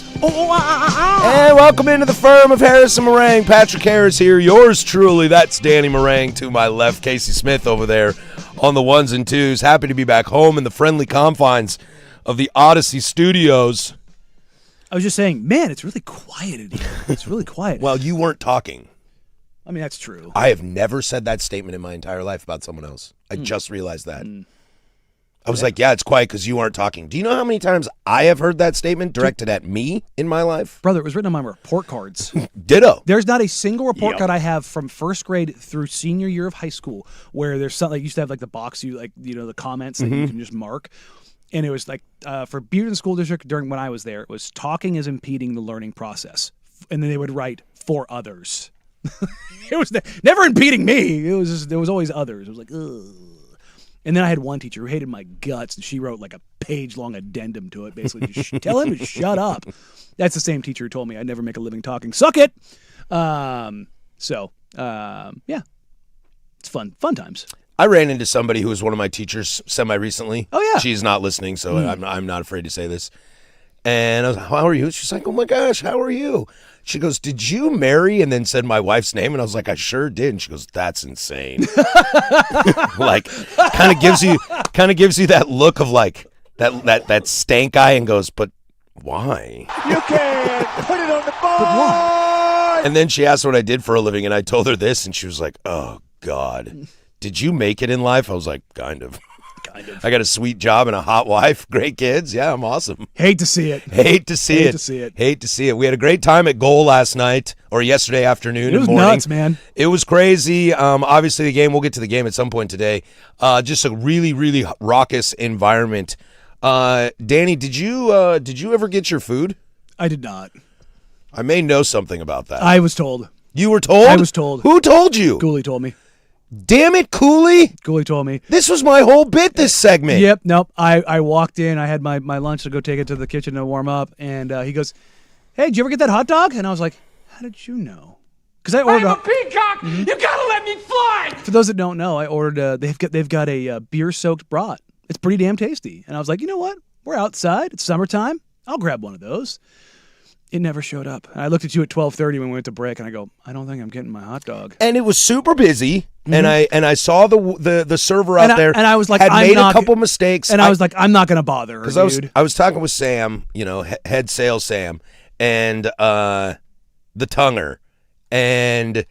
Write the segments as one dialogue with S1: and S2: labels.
S1: And welcome into the firm of Harris and Marang. Patrick Harris here, yours truly. That's Danny Marang to my left. Casey Smith over there on the ones and twos. Happy to be back home in the friendly confines of the Odyssey Studios.
S2: I was just saying, man, it's really quiet in here. It's really quiet.
S1: Well, you weren't talking.
S2: I mean, that's true.
S1: I have never said that statement in my entire life about someone else. I just realized that. I was like, yeah, it's quiet because you aren't talking. Do you know how many times I have heard that statement directed at me in my life?
S2: Brother, it was written on my report cards.
S1: Ditto.
S2: There's not a single report card I have from first grade through senior year of high school where there's something, like, used to have like the box, the comments that you can just mark. And it was like, for Bearden School District during when I was there, it was talking is impeding the learning process. And then they would write for others. It was never impeding me. It was just, there was always others. It was like, ugh. And then I had one teacher who hated my guts, and she wrote like a page-long addendum to it, basically just tell him to shut up. That's the same teacher who told me I'd never make a living talking. Suck it! Yeah. It's fun times.
S1: I ran into somebody who was one of my teachers semi-recently.
S2: Oh, yeah.
S1: She's not listening, so I'm not afraid to say this. And I was like, how are you? She's like, oh, my gosh, how are you? She goes, did you marry? And then said my wife's name. And I was like, I sure did. And she goes, that's insane. Like, kind of gives you that look of like that stank eye and goes, but why?
S3: You can put it on the board.
S2: But why?
S1: And then she asked what I did for a living. And I told her this. And she was like, oh, God. Did you make it in life? I was like, kind of. I got a sweet job and a hot wife, great kids. Yeah, I'm awesome.
S2: Hate to see it.
S1: Hate to see it. We had a great time at Goal last night or yesterday afternoon.
S2: It was
S1: and morning.
S2: nuts, man.
S1: It was crazy. Obviously, the game, we'll get to the game at some point today. Just a really, really raucous environment. Danny, did you ever get your food?
S2: I did not.
S1: I may know something about that.
S2: I was told.
S1: You were told?
S2: I was told.
S1: Who told you?
S2: Cooley told me.
S1: Damn it, Cooley.
S2: Cooley told me.
S1: This was my whole bit, this segment.
S2: Yep, nope. I walked in. I had my lunch to go take it to the kitchen to warm up. And he goes, hey, did you ever get that hot dog? And I was like, how did you know? Because I ordered
S3: I'm a peacock. You gotta let me fly.
S2: For those that don't know, I ordered, they've got a beer-soaked brat. It's pretty damn tasty. And I was like, you know what? We're outside. It's summertime. I'll grab one of those. It never showed up. And I looked at you at 12:30 when we went to break, and I go, I don't think I'm getting my hot dog.
S1: And it was super busy, and I saw the server out there,
S2: and I was like,
S1: had made a couple mistakes,
S2: and I was like, I'm not going to bother her, dude.
S1: I was talking with Sam, head sales Sam, and the tonger, and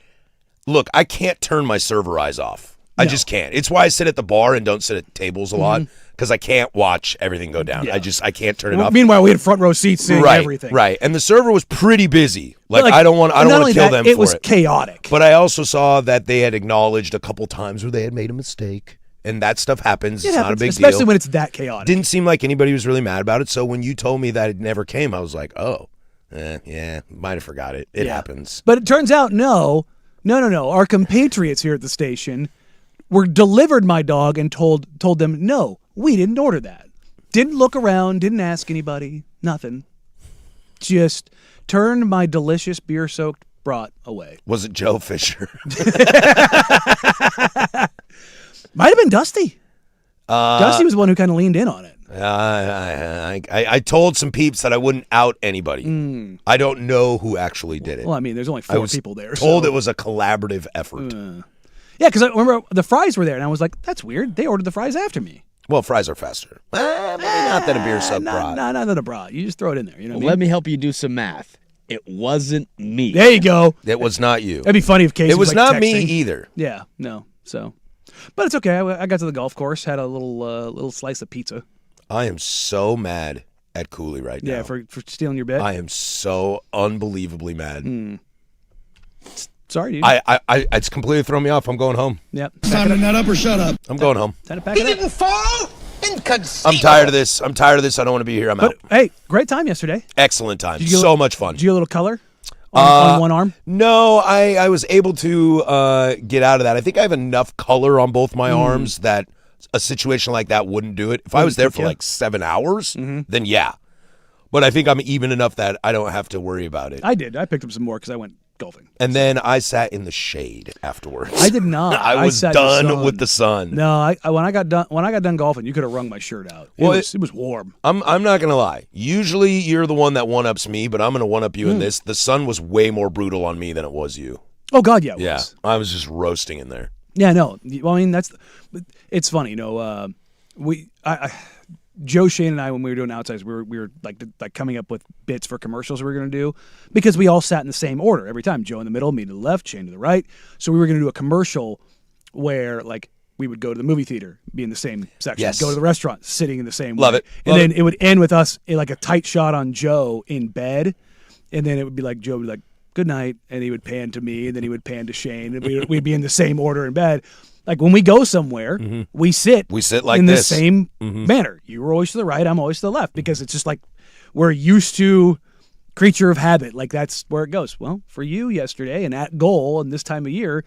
S1: look, I can't turn my server eyes off. I just can't. It's why I sit at the bar and don't sit at tables a lot, because I can't watch everything go down.
S2: Yeah.
S1: I can't turn it off.
S2: Meanwhile, we had front row seats seeing everything.
S1: Right. And the server was pretty busy. Like I don't want to kill them for it.
S2: It was chaotic.
S1: But I also saw that they had acknowledged a couple times where they had made a mistake. And that stuff happens. It's not a big deal.
S2: Especially when it's that chaotic.
S1: Didn't seem like anybody was really mad about it. So when you told me that it never came, I was like, oh, yeah, might have forgot it. It happens.
S2: But it turns out, no. Our compatriots here at the station were delivered my dog and told them, no, we didn't order that. Didn't look around, didn't ask anybody, nothing. Just turned my delicious beer-soaked brat away.
S1: Was it Joe Fisher?
S2: Might have been Dusty. Dusty was the one who kind of leaned in on it.
S1: I told some peeps that I wouldn't out anybody. I don't know who actually did it.
S2: Well, I mean, there's only 4 people there.
S1: Told it was a collaborative effort.
S2: Yeah, because I remember the fries were there, and I was like, that's weird. They ordered the fries after me.
S1: Well, fries are faster. Maybe not that a beer sub brat.
S2: Not that a brat. You just throw it in there. You know what I mean?
S4: Let me help you do some math. It wasn't me.
S2: There you go.
S1: It was not you.
S2: That'd be funny if Casey
S1: was
S2: like
S1: not
S2: texting.
S1: me either.
S2: Yeah, no. So, but it's okay. I got to the golf course, had a little slice of pizza.
S1: I am so mad at Cooley right now.
S2: Yeah, for stealing your bet.
S1: I am so unbelievably mad.
S2: Sorry, dude.
S1: It's completely thrown me off. I'm going home.
S2: Yep.
S3: Time to nut up or shut up.
S1: I'm going home.
S2: Time to pack it up.
S3: fall.
S1: I'm tired of this. I don't want to be here. I'm out.
S2: Hey, great time yesterday.
S1: Excellent time. So much fun.
S2: Did you get a little color on one arm?
S1: No, I was able to get out of that. I think I have enough color on both my arms that a situation like that wouldn't do it. If I was there for like 7 hours, then yeah. But I think I'm even enough that I don't have to worry about it.
S2: I did. I picked up some more because I went golfing.
S1: And then I sat in the shade afterwards.
S2: I did not.
S1: I was
S2: sat in the
S1: done
S2: sun.
S1: with the sun.
S2: No, when I got done golfing, you could have wrung my shirt out. It was warm.
S1: I'm not gonna lie. Usually you're the one that one ups me, but I'm gonna one up you in this. The sun was way more brutal on me than it was you.
S2: Oh God, yeah, it
S1: Yeah,
S2: was.
S1: I was just roasting in there.
S2: Yeah, no. Well, I mean, it's funny, Joe, Shane, and I, when we were doing Outsides, we were like coming up with bits for commercials we were going to do because we all sat in the same order every time. Joe in the middle, me to the left, Shane to the right. So we were going to do a commercial where like we would go to the movie theater, be in the same section,
S1: Yes.
S2: go to the restaurant, sitting in the same
S1: Love
S2: way.
S1: it.
S2: And then it would end with us in like a tight shot on Joe in bed, and then it would be like Joe would be like, good night, and he would pan to me, and then he would pan to Shane, and we'd be in the same order in bed. Like when we go somewhere, we sit
S1: like
S2: in the
S1: this.
S2: same manner. You were always to the right, I'm always to the left, because it's just like we're used to creature of habit. Like that's where it goes. Well, for you yesterday and at goal and this time of year,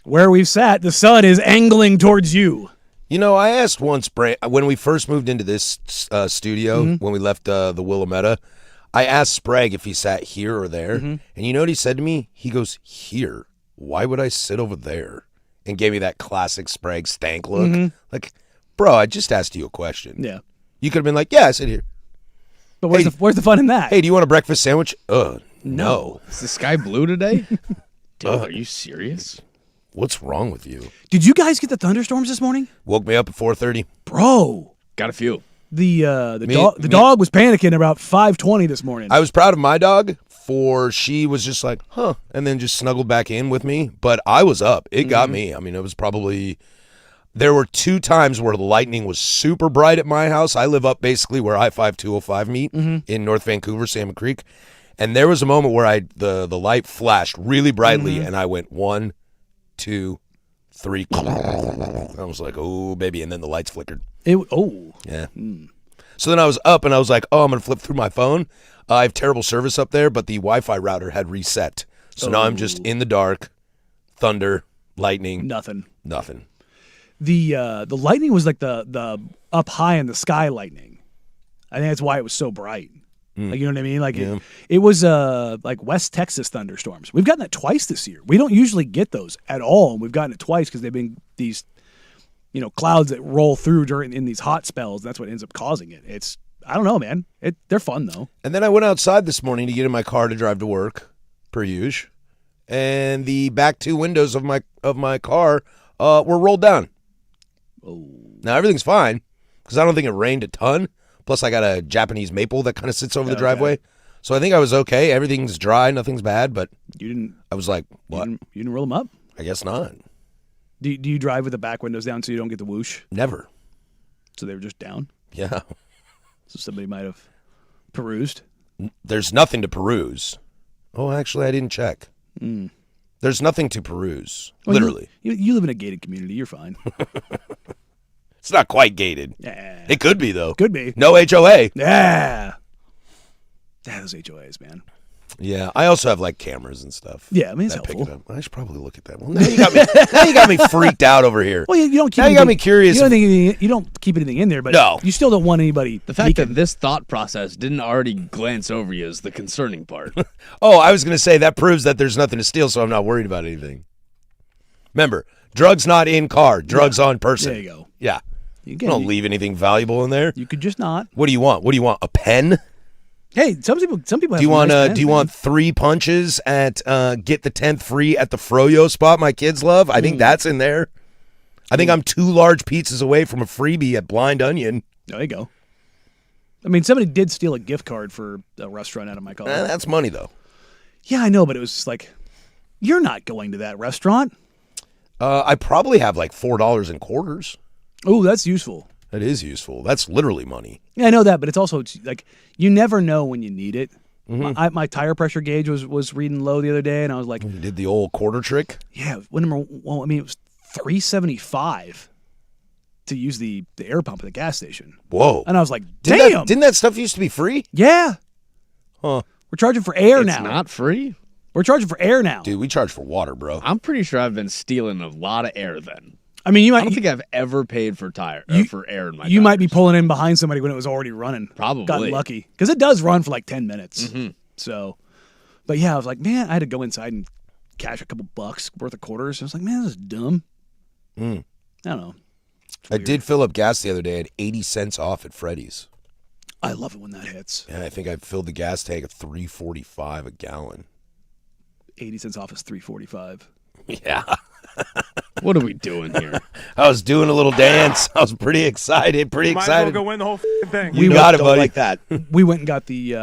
S2: where we've sat, the sun is angling towards you.
S1: You know, I asked once, when we first moved into this studio, when we left the Willamette, I asked Sprague if he sat here or there, and you know what he said to me? He goes, here. Why would I sit over there? And gave me that classic Sprague stank look. Like, bro, I just asked you a question.
S2: Yeah.
S1: You could have been like, yeah, I sit here.
S2: But where's the fun in that?
S1: Hey, do you want a breakfast sandwich? No.
S4: Is the sky blue today? Dude, are you serious?
S1: What's wrong with you?
S2: Did you guys get the thunderstorms this morning?
S1: Woke me up at 4:30.
S2: Bro.
S4: Got a few.
S2: The dog was panicking about 5:20 this morning.
S1: I was proud of my dog she was just like, huh, and then just snuggled back in with me. But I was up. It got me. I mean, it was probably, there were 2 times where the lightning was super bright at my house. I live up basically where I-5-205 meet in North Vancouver, Salmon Creek. And there was a moment where the light flashed really brightly, and I went 1, 2, 3. I was like, oh, baby. And then the lights flickered. Yeah. So then I was up, and I was like, oh, I'm going to flip through my phone. I have terrible service up there, but the Wi-Fi router had reset. So now I'm just in the dark, thunder, lightning.
S2: Nothing. The lightning was like the up high in the sky lightning. I think that's why it was so bright. Like, you know what I mean? Like it was like West Texas thunderstorms. We've gotten it twice this year. We don't usually get those at all, and we've gotten it twice because they've been these, clouds that roll through in these hot spells. That's what ends up causing it. I don't know, man. They're fun though.
S1: And then I went outside this morning to get in my car to drive to work, per usual, and the back 2 windows of my car were rolled down. Oh. Now everything's fine because I don't think it rained a ton. Plus, I got a Japanese maple that kind of sits over the driveway, so I think I was okay. Everything's dry, nothing's bad. But
S2: you didn't.
S1: I was like, what?
S2: You didn't roll them up?
S1: I guess not.
S2: Do you drive with the back windows down so you don't get the whoosh?
S1: Never.
S2: So they were just down.
S1: Yeah.
S2: So somebody might have perused.
S1: There's nothing to peruse. Oh, actually, I didn't check. There's nothing to peruse, literally.
S2: You live in a gated community. You're fine.
S1: It's not quite gated.
S2: Yeah.
S1: It could be, though.
S2: Could be.
S1: No HOA.
S2: Yeah. Those HOAs, man.
S1: Yeah, I also have like cameras and stuff.
S2: Yeah, I mean, it's
S1: that pick
S2: helpful.
S1: it up. I should probably look at that. Well, now you got me freaked out over here.
S2: Well, you don't keep.
S1: Now you got me curious.
S2: You don't keep anything in there, but
S1: No.
S2: you still don't want anybody.
S4: The fact that this thought process didn't already glance over you is the concerning part.
S1: Oh, I was going to say that proves that there's nothing to steal, so I'm not worried about anything. Remember, drugs not in car, drugs on person.
S2: There you go.
S1: Yeah.
S2: You
S1: Don't leave anything valuable in there.
S2: You could just not.
S1: What do you want? What do you want? A pen?
S2: Hey, some people have
S1: Do you want
S2: nice pens,
S1: do you
S2: man.
S1: want 3 punches at get the 10th free at the Froyo spot my kids love? I think that's in there. I think I'm 2 large pizzas away from a freebie at Blind Onion.
S2: There you go. I mean, somebody did steal a gift card for a restaurant out of my car.
S1: That's money though.
S2: Yeah, I know, but it was just like, you're not going to that restaurant.
S1: I probably have like $4 in quarters.
S2: Oh, that's useful.
S1: That is useful. That's literally money.
S2: Yeah, I know that, but it's also like you never know when you need it. My tire pressure gauge was reading low the other day, and I was like,
S1: You did the old quarter trick?
S2: yeah, it was 375 to use the air pump at the gas station.
S1: Whoa.
S2: And I was like, damn.
S1: Didn't that stuff used to be free?
S2: Yeah.
S1: Huh.
S2: We're charging for air
S4: It's
S2: now.
S4: not free?
S2: We're charging for air now.
S1: Dude, we charge for water, bro.
S4: I'm pretty sure I've been stealing a lot of air then.
S2: I mean,
S4: I don't think I've ever paid for for air in my
S2: you might be
S4: tires.
S2: pulling in behind somebody when it was already running.
S4: Probably.
S2: Got lucky. Because it does run for like 10 minutes. So, But yeah, I was like, man, I had to go inside and cash a couple bucks worth of quarters. I was like, man, this is dumb. I don't know.
S1: I did fill up gas the other day at 80 cents off at Freddy's.
S2: I love it when that hits.
S1: And I think I filled the gas tank at $3.45 a gallon.
S2: 80 cents off is $3.45.
S1: Yeah.
S4: What are we doing here?
S1: I was doing a little dance. I was pretty excited.
S3: Might as well go win the whole thing.
S1: You got it, buddy.
S5: Like that.
S2: We went and got the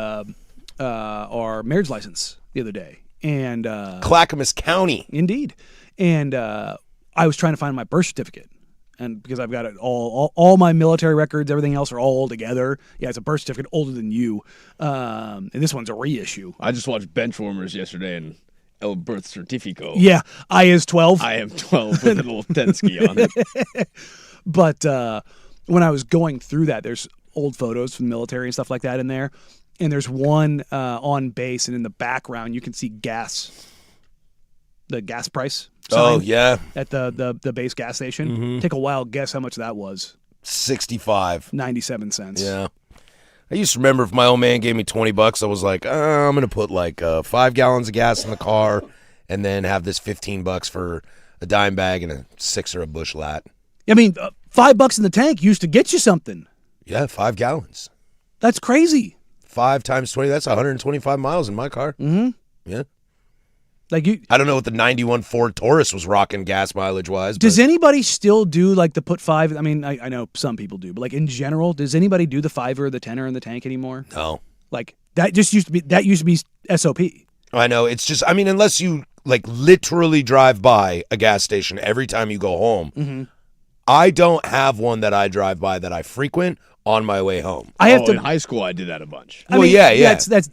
S2: our marriage license the other day, and
S1: Clackamas County.
S2: indeed, and I was trying to find my birth certificate, and because I've got it all my military records, everything else are all together. Yeah, it's a birth certificate older than you, and this one's a reissue.
S4: I just watched Benchwarmers yesterday and El Birth Certifico.
S2: Yeah, I is 12.
S4: I am 12 with a little Tensky on it.
S2: But when I was going through that, there's old photos from the military and stuff like that in there. And there's one on base, and in the background, you can see the gas price
S1: Oh,
S2: sign
S1: yeah.
S2: at the base gas station. Take a wild guess how much that was.
S1: 65.
S2: 97 cents.
S1: Yeah. I used to remember if my old man gave me $20, I was like, I'm going to put like 5 gallons of gas in the car and then have this $15 for a dime bag and a sixer of Busch Light.
S2: I mean, $5 in the tank used to get you something.
S1: Yeah, 5 gallons.
S2: That's crazy.
S1: 5 times 20, that's 125 miles in my car. Mm-hmm. Yeah.
S2: Like you.
S1: I don't know what the 91 Ford Taurus was rocking gas mileage-wise.
S2: Does
S1: but
S2: anybody still do like the put 5? I mean, I know some people do, but like in general, does anybody do the 5 or the 10er in the tank anymore?
S1: No.
S2: Like that used to be SOP.
S1: I know. It's just, I mean, unless you like literally drive by a gas station every time you go home, I don't have one that I drive by that I frequent on my way home.
S2: I have
S4: In high school, I did that a bunch.
S2: I
S1: Well,
S2: mean,
S1: yeah.
S2: That's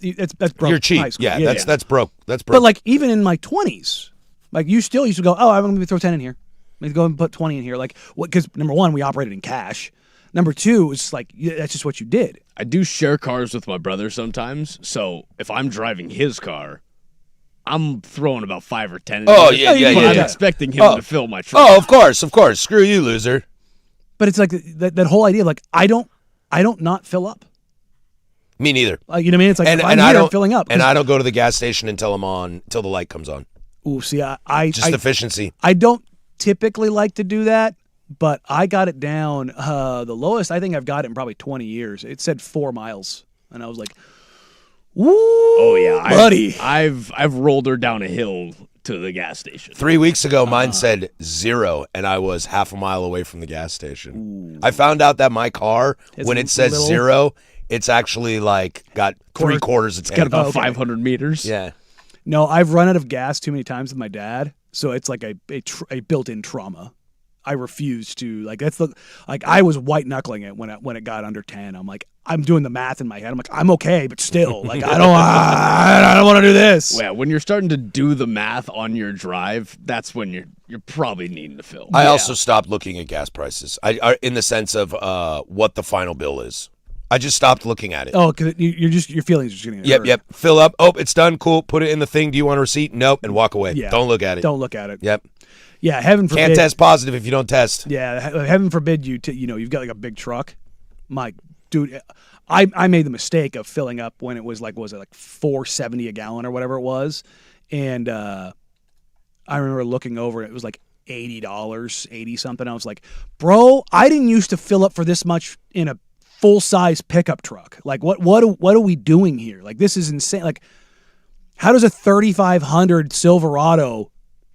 S2: broke.
S1: You're cheap.
S2: high school.
S1: Yeah, that's broke. That's broke.
S2: But like even in my 20s, like you still used to go, oh, I'm going to throw 10 in here. I'm going to go and put 20 in here. Like what? Because number one, we operated in cash. Number two, it's like that's just what you did.
S4: I do share cars with my brother sometimes, so if I'm driving his car, I'm throwing about 5 or 10 in
S1: Oh,
S4: there.
S1: yeah.
S4: But I'm expecting him to fill my truck.
S1: Oh, of course. Screw you, loser.
S2: But it's like that whole idea of like I don't not fill up.
S1: Me neither.
S2: Like, you know what I mean? It's like
S1: And
S2: if I'm
S1: I
S2: here,
S1: don't
S2: I'm filling up.
S1: And I don't go to the gas station until the light comes on.
S2: Ooh, see, I
S1: Just efficiency.
S2: I don't typically like to do that, but I got it down. The lowest I think I've got it in probably 20 years. It said 4 miles, and I was like, "Woo,
S4: Oh yeah,
S2: buddy!"
S4: I've rolled her down a hill to the gas station.
S1: 3 weeks ago, mine said 0, and I was half a mile away from the gas station. I found out that my car, when it says
S2: little-
S1: 0, it's actually like got 3/4 of tank.
S4: Got about
S2: Oh, okay.
S4: 500 meters.
S1: Yeah.
S2: No, I've run out of gas too many times with my dad, so it's like a built-in trauma. I refuse to I was white knuckling it when it got under 10. I'm like, I'm doing the math in my head. I'm like, I'm okay, but still, like I don't want to do this.
S4: Well, yeah, when you're starting to do the math on your drive, that's when you're probably needing to fill.
S1: I also stopped looking at gas prices. In the sense of what the final bill is. I just stopped looking at it.
S2: Oh, because your feelings are just getting hurt.
S1: Yep. Fill up. Oh, it's done. Cool. Put it in the thing. Do you want a receipt? Nope. And walk away.
S2: Yeah.
S1: Don't look at it.
S2: Don't look at it.
S1: Yep.
S2: Yeah, heaven forbid.
S1: Can't test positive if you don't test.
S2: Yeah, heaven forbid you've got like a big truck. My dude, I made the mistake of filling up when it was like $4.70 a gallon or whatever it was, and I remember looking over it was like $80, 80 something. I was like, bro, I didn't used to fill up for this much in a full size pickup truck. Like what are we doing here? Like this is insane. Like how does a 3,500 Silverado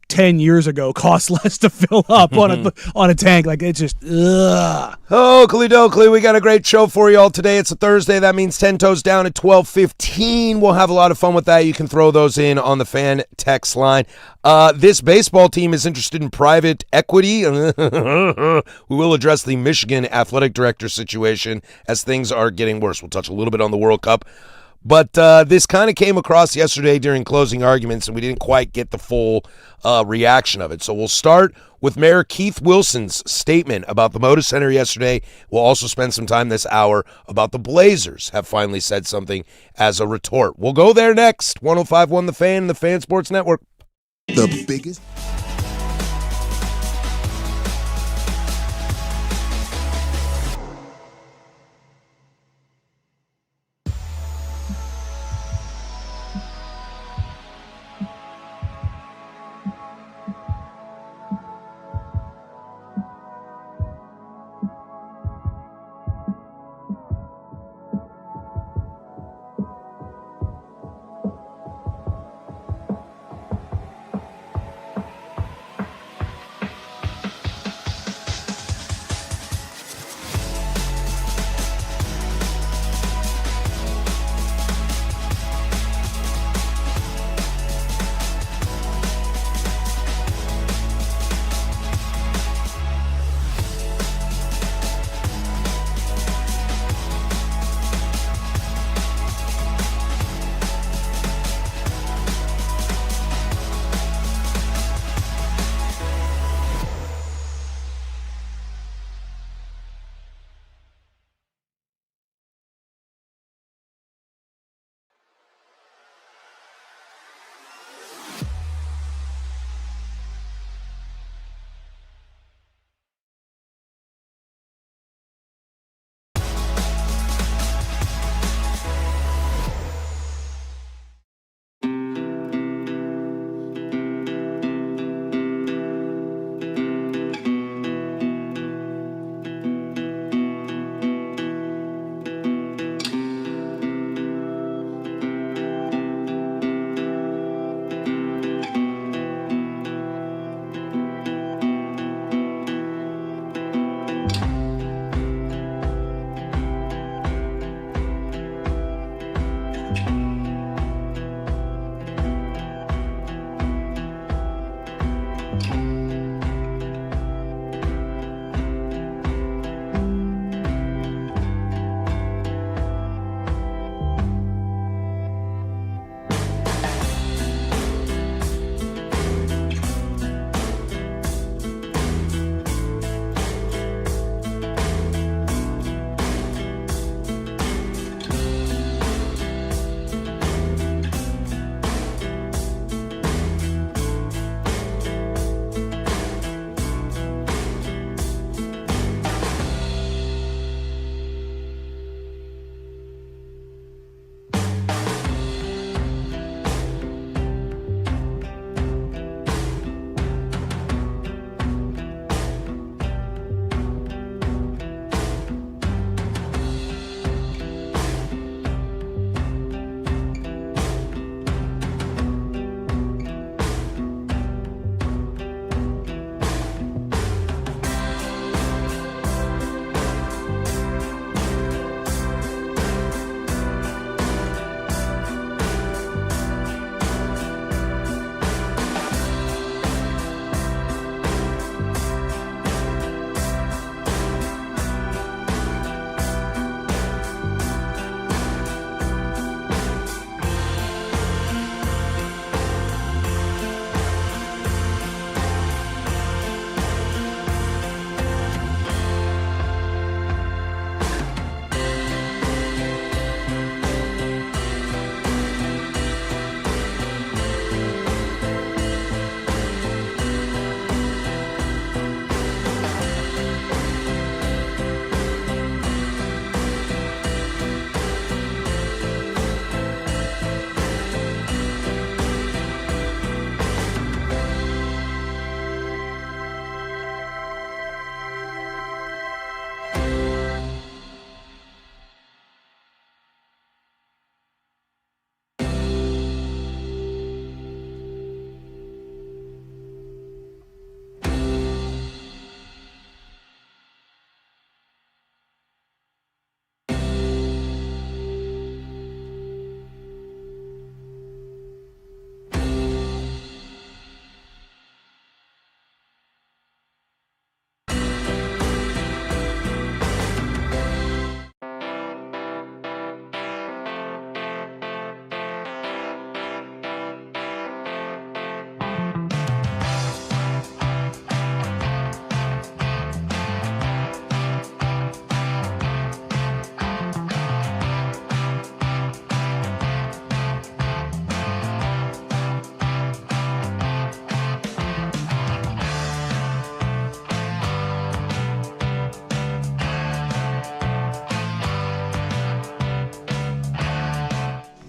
S2: 10 years ago cost less to fill up on a tank? Like it's just ugh.
S1: Oakley dokley, we got a great show for you all today. It's a Thursday. That means 10 toes down at 12:15. We'll have a lot of fun with that. You can throw those in on the fan text line. This baseball team is interested in private equity. We will address the Michigan athletic director situation as things are getting worse. We'll touch a little bit on the World Cup. But this kind of came across yesterday during closing arguments, and we didn't quite get the full reaction of it. So we'll start with Mayor Keith Wilson's statement about the Moda Center yesterday. We'll also spend some time this hour about the Blazers have finally said something as a retort. We'll go there next. 105.1 The Fan and the Fan Sports Network.
S6: The biggest.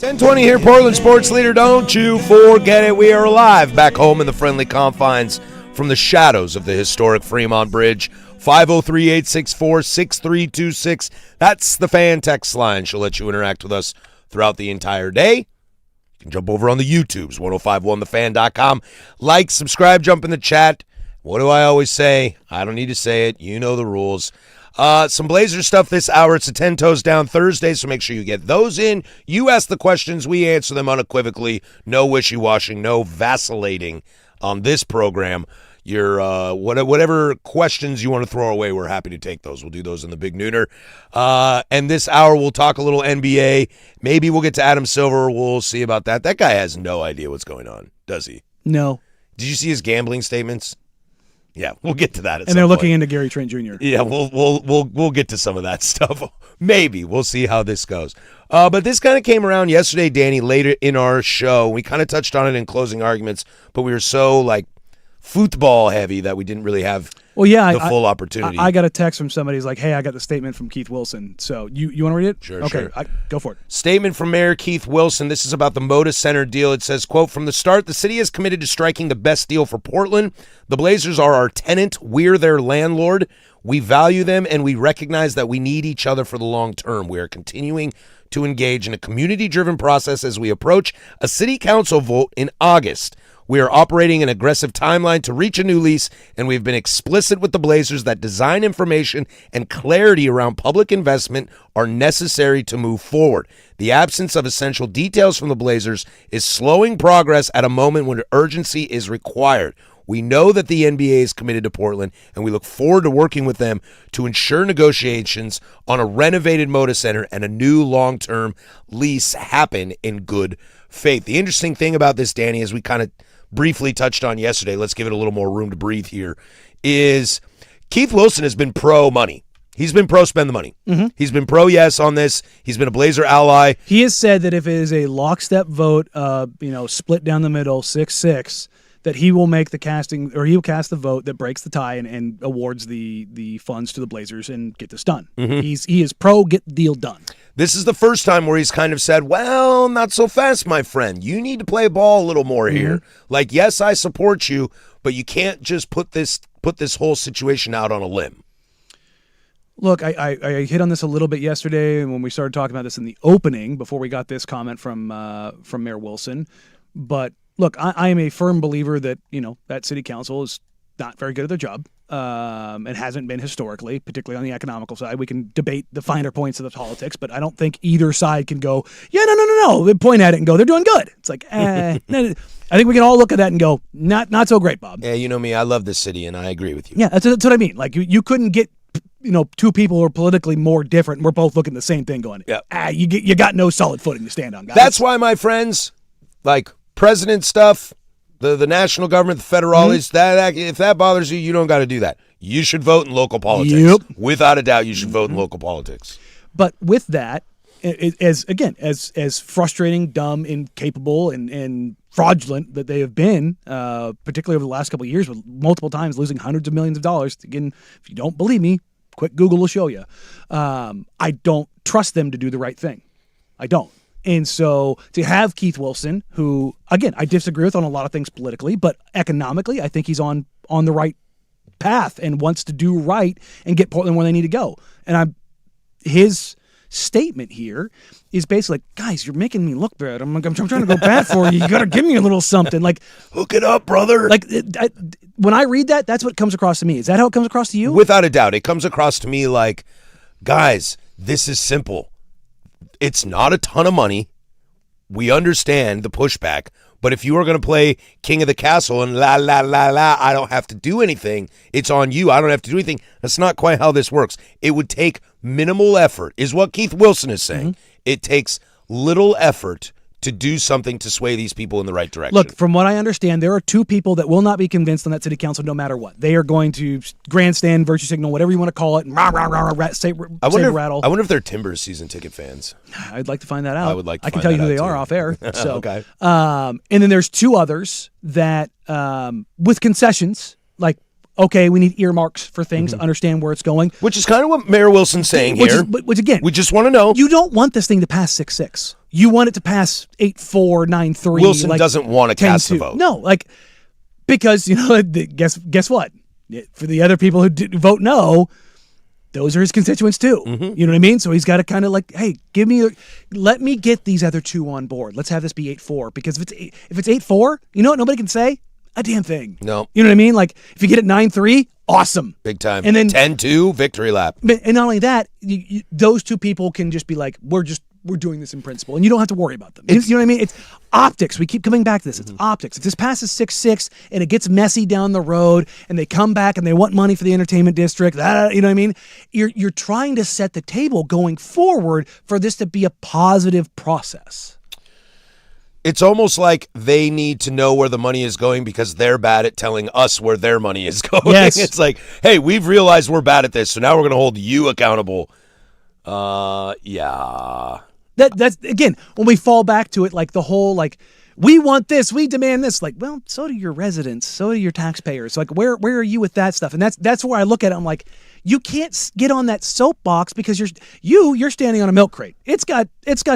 S1: 10:20 here, Portland Sports Leader. Don't you forget it. We are alive back home in the friendly confines from the shadows of the historic Fremont Bridge. 503-864-6326. That's the fan text line. She'll let you interact with us throughout the entire day. You can jump over on the YouTubes, 1051thefan.com. Like, subscribe, jump in the chat. What do I always say? I don't need to say it. You know the rules. Some Blazer stuff this hour. It's a 10 Toes Down Thursday, so make sure you get those in. You ask the questions. We answer them unequivocally. No wishy-washing, no vacillating on this program. Your whatever questions you want to throw away, we're happy to take those. We'll do those in the Big Nooner. And this hour, we'll talk a little NBA. Maybe we'll get to Adam Silver. We'll see about that. That guy has no idea what's going on, does he?
S2: No.
S1: Did you see his gambling statements? Yeah, we'll get to that.
S2: And they're looking into Gary Trent Jr.
S1: Yeah, we'll get to some of that stuff. Maybe we'll see how this goes. But this kind of came around yesterday, Danny. Later in our show, we kind of touched on it in closing arguments, but we were so football heavy that we didn't really have the full opportunity.
S2: I got a text from somebody who's like, hey, I got the statement from Keith Wilson. So you want to read it?
S1: Sure,
S2: okay,
S1: sure.
S2: Go for it.
S1: Statement from Mayor Keith Wilson. This is about the Moda Center deal. It says, quote, from the start, the city is committed to striking the best deal for Portland. The Blazers are our tenant. We're their landlord. We value them, and we recognize that we need each other for the long term. We are continuing to engage in a community-driven process as we approach a city council vote in August. We are operating an aggressive timeline to reach a new lease, and we've been explicit with the Blazers that design information and clarity around public investment are necessary to move forward. The absence of essential details from the Blazers is slowing progress at a moment when urgency is required. We know that the NBA is committed to Portland, and we look forward to working with them to ensure negotiations on a renovated Moda Center and a new long-term lease happen in good faith. The interesting thing about this, Danny, as we kind of briefly touched on yesterday, let's give it a little more room to breathe here, is Keith Wilson has been pro-money. He's been pro-spend the money. Mm-hmm. He's been pro-yes on this. He's been a Blazer ally.
S2: He has said that if it is a lockstep vote, split down the middle, 6-6, that he will make the casting, or he will cast the vote that breaks the tie and awards the funds to the Blazers and get this done. Mm-hmm. He is pro get the deal done.
S1: This is the first time where he's kind of said, well, not so fast, my friend. You need to play ball a little more here. Like, yes, I support you, but you can't just put this whole situation out on a limb.
S2: Look, I hit on this a little bit yesterday when we started talking about this in the opening before we got this comment from Mayor Wilson. But look, I am a firm believer that, that city council is not very good at their job. And hasn't been historically, particularly on the economical side. We can debate the finer points of the politics, but I don't think either side can go, no. They point at it and go, they're doing good. It's like, I think we can all look at that and go, not so great, Bob.
S1: Yeah, you know me, I love this city, and I agree with you.
S2: Yeah, that's what I mean. Like, you couldn't get, two people who are politically more different, and we're both looking at the same thing going, you got no solid footing to stand on, guys.
S1: That's why, my friends, like president stuff, the national government, the federal, if that bothers you, you don't got to do that. You should vote in local politics.
S2: Yep.
S1: Without a doubt, you should vote in local politics.
S2: But with that, as frustrating, dumb, incapable, and fraudulent that they have been, particularly over the last couple of years, with multiple times losing hundreds of millions of dollars. Again, if you don't believe me, quick Google will show you. I don't trust them to do the right thing. I don't. And so to have Keith Wilson, who, again, I disagree with on a lot of things politically, but economically, I think he's on the right path and wants to do right and get Portland where they need to go. And his statement here is basically, guys, you're making me look bad. I'm trying to go bad for you. You got to give me a little something. Like,
S1: hook it up, brother.
S2: Like, when I read that, that's what comes across to me. Is that how it comes across to you?
S1: Without a doubt. It comes across to me like, guys, this is simple. It's not a ton of money. We understand the pushback. But if you are going to play King of the Castle and I don't have to do anything, it's on you. I don't have to do anything. That's not quite how this works. It would take minimal effort, is what Keith Wilson is saying. Mm-hmm. It takes little effort to do something to sway these people in the right direction.
S2: Look, from what I understand, there are two people that will not be convinced on that city council no matter what. They are going to grandstand, virtue signal, whatever you want to call it, and rattle.
S1: I wonder if they're Timbers season ticket fans.
S2: I'd like to find that out.
S1: I would like to
S2: I can
S1: find
S2: tell you
S1: that
S2: who they
S1: out,
S2: are
S1: too.
S2: off air. So,
S1: Okay.
S2: And then there's two others that, with concessions, like, okay, we need earmarks for things to understand where it's going.
S1: Which is kind of what Mayor Wilson's saying here.
S2: Which again,
S1: we just want to know.
S2: You don't want this thing to pass 6-6. You want it to pass 8-4, 9-3.
S1: Wilson doesn't want to cast a vote.
S2: No, because, guess what? For the other people who vote no, those are his constituents too. Mm-hmm. You know what I mean? So he's got to kind of hey, let me get these other two on board. Let's have this be 8-4. Because if it's 8-4, you know what nobody can say? A damn thing.
S1: No.
S2: You know what I mean? Like, if you get it 9-3, awesome.
S1: Big time.
S2: And then
S1: 10-2, victory lap.
S2: And not only that, those two people can just be like, we're doing this in principle, and you don't have to worry about them. You know what I mean? It's optics. We keep coming back to this. It's optics. If this passes 6-6 and it gets messy down the road, and they come back and they want money for the entertainment district, you know what I mean? You're trying to set the table going forward for this to be a positive process.
S1: It's almost like they need to know where the money is going because they're bad at telling us where their money is going.
S2: Yes.
S1: It's like, hey, we've realized we're bad at this, so now we're going to hold you accountable. Yeah.
S2: That's again, when we fall back to it, like the whole, we want this, we demand this. Like, well, so do your residents, so do your taxpayers. Like, where are you with that stuff? And that's where I look at it. I'm like, you can't get on that soapbox because you're standing on a milk crate. It's got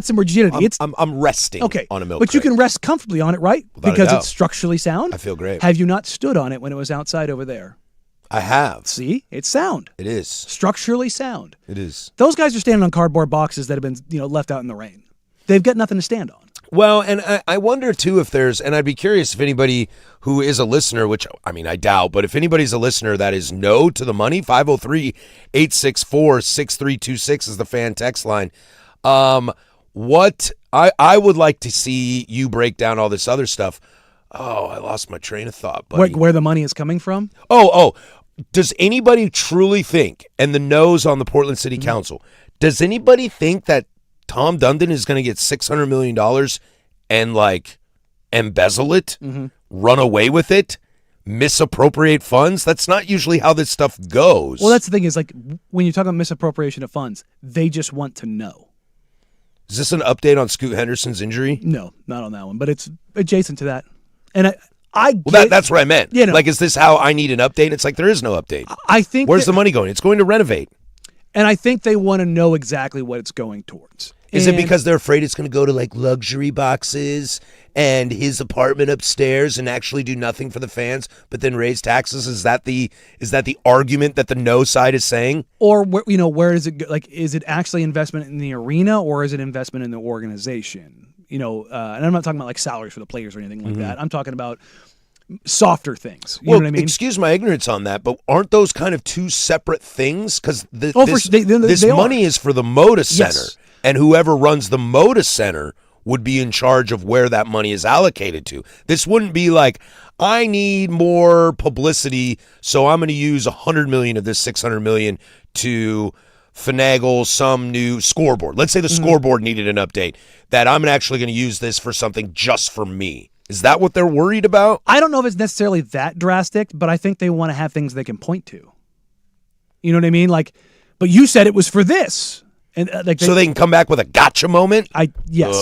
S2: some rigidity.
S1: I'm resting on a milk crate.
S2: But you can rest comfortably on it, right?
S1: Without
S2: because
S1: a doubt.
S2: It's structurally sound.
S1: I feel great.
S2: Have you not stood on it when it was outside over there?
S1: I have.
S2: See? It's sound.
S1: It is.
S2: Structurally sound.
S1: It is.
S2: Those guys are standing on cardboard boxes that have been, left out in the rain. They've got nothing to stand on.
S1: Well, and I wonder, too, if there's, and I'd be curious if anybody who is a listener, which, I mean, I doubt, but if anybody's a listener that is no to the money, 503-864-6326 is the fan text line. What I would like to see you break down all this other stuff. Oh, I lost my train of thought, buddy.
S2: Where the money is coming from?
S1: Oh, does anybody truly think, and the no's on the Portland City Council, does anybody think that Tom Dundon is going to get $600 million and, like, embezzle it, run away with it, misappropriate funds? That's not usually how this stuff goes.
S2: Well, that's the thing is, like, when you talk about misappropriation of funds, they just want to know.
S1: Is this an update on Scoot Henderson's injury?
S2: No, not on that one, but it's adjacent to that. And
S1: that's what I meant.
S2: Yeah, no.
S1: Like, is this how I need an update? It's like there is no update.
S2: I think
S1: Where's the money going? It's going to renovate.
S2: And I think they want to know exactly what it's going towards.
S1: Is it because they're afraid it's going to go to, like, luxury boxes and his apartment upstairs and actually do nothing for the fans, but then raise taxes? Is that the argument that the no side is saying?
S2: Or where does it go? Like, is it actually investment in the arena or is it investment in the organization? And I'm not talking about like salaries for the players or anything like that. I'm talking about softer things. You know what I mean?
S1: Excuse my ignorance on that, but aren't those kind of two separate things? Because this money is for the Moda Center.
S2: Yes.
S1: And whoever runs the Moda Center would be in charge of where that money is allocated to. This wouldn't be like, I need more publicity, so I'm going to use $100 million of this $600 million to finagle some new scoreboard. Let's say the scoreboard needed an update, that I'm actually going to use this for something just for me. Is that what they're worried about?
S2: I don't know if it's necessarily that drastic, but I think they want to have things they can point to. You know what I mean? Like, but you said it was for this. And so
S1: they can come back with a gotcha moment?
S2: Yes.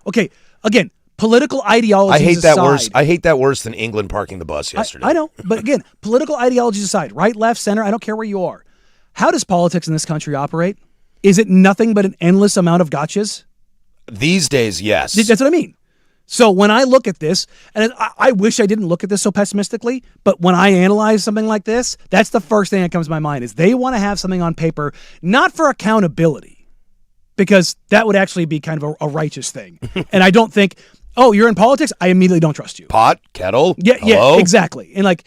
S2: Okay, again, political ideologies aside.
S1: I hate that worse than England parking the bus yesterday.
S2: I know, but again, political ideologies aside, right, left, center, I don't care where you are. How does politics in this country operate? Is it nothing but an endless amount of gotchas?
S1: These days, yes.
S2: That's what I mean. So when I look at this, and I wish I didn't look at this so pessimistically, but when I analyze something like this, that's the first thing that comes to my mind is they want to have something on paper, not for accountability, because that would actually be kind of a righteous thing. And I don't think, oh, you're in politics? I immediately don't trust you.
S1: Pot, kettle,
S2: yeah,
S1: hello?
S2: Yeah, exactly. And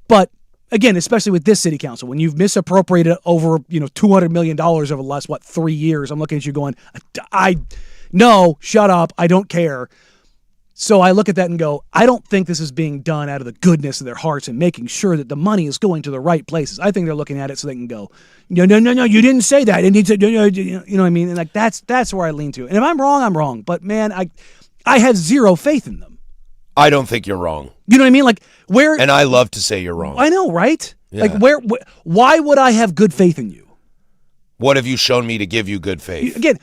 S2: but again, especially with this city council, when you've misappropriated over, $200 million over the last, 3 years, I'm looking at you going, no, shut up, I don't care. So I look at that and go, I don't think this is being done out of the goodness of their hearts and making sure that the money is going to the right places. I think they're looking at it so they can go, no, you didn't say that. It needs to, you know what I mean? And like that's where I lean to. And if I'm wrong, I'm wrong. But man, I have zero faith in them.
S1: I don't think you're wrong.
S2: You know what I mean? Like where?
S1: And I love to say you're wrong.
S2: I know, right?
S1: Yeah.
S2: Like why would I have good faith in you?
S1: What have you shown me to give you good faith?
S2: Again,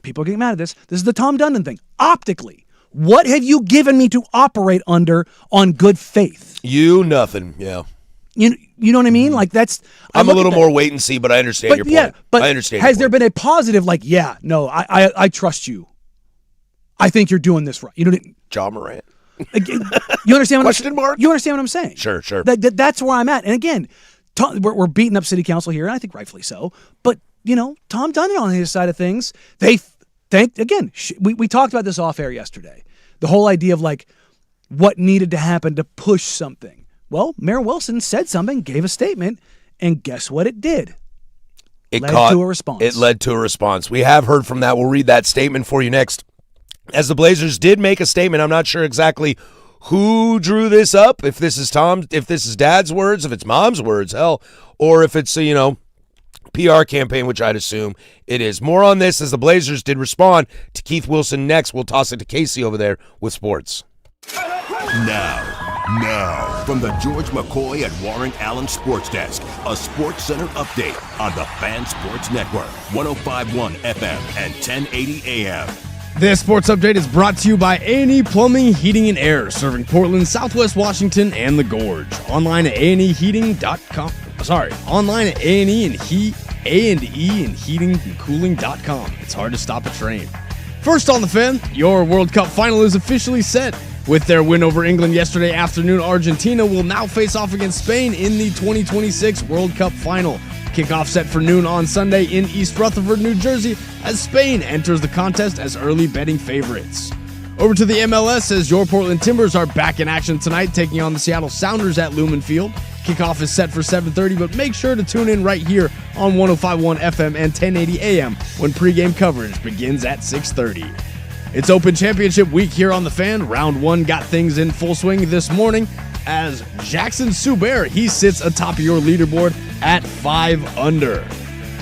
S2: people are getting mad at this. This is the Tom Dundon thing. Optically. What have you given me to operate under on good faith?
S1: You nothing, yeah.
S2: You know what I mean? Like
S1: I'm a little more wait and see, but I understand your point.
S2: Yeah, but
S1: I understand.
S2: Has there been a positive? Like, yeah, no, I trust you. I think you're doing this right. You know,
S1: John Morant.
S2: You understand what
S1: Question mark?
S2: You understand what I'm saying?
S1: Sure.
S2: That's where I'm at. And again, we're beating up city council here, and I think rightfully so. But Tom Dundon on his side of things, they think again. We talked about this off air yesterday. The whole idea of like what needed to happen to push something. Well, Mayor Wilson said something, gave a statement, and guess what it did? It led to a response.
S1: It led to a response. We have heard from that. We'll read that statement for you next. As the Blazers did make a statement, I'm not sure exactly who drew this up, if this is Dad's words, if it's Mom's words, hell, or if it's PR campaign, which I'd assume it is. More on this as the Blazers did respond to Keith Wilson next. We'll toss it to Casey over there with sports.
S5: Now, from the George McCoy and Warren Allen Sports Desk, a Sports Center update on the Fan Sports Network, 105.1 FM and 1080 AM.
S4: This sports update is brought to you by A&E Plumbing, Heating, and Air, serving Portland, Southwest Washington, and the Gorge. Online at aneheating.com. Online at A&E and Heating and Cooling.com. It's hard to stop a train. First on the Fan, your World Cup final is officially set. With their win over England yesterday afternoon, Argentina will now face off against Spain in the 2026 World Cup final. Kickoff set for noon on Sunday in East Rutherford, New Jersey, as Spain enters the contest as early betting favorites. Over to the MLS, as your Portland Timbers are back in action tonight, taking on the Seattle Sounders at Lumen Field. Kickoff is set for 7:30, but make sure to tune in right here on 105.1 FM and 1080 AM when pregame coverage begins at 6:30. It's Open Championship week here on The Fan. Round 1 got things in full swing this morning as Jackson Subert, he sits atop of your leaderboard at 5 under.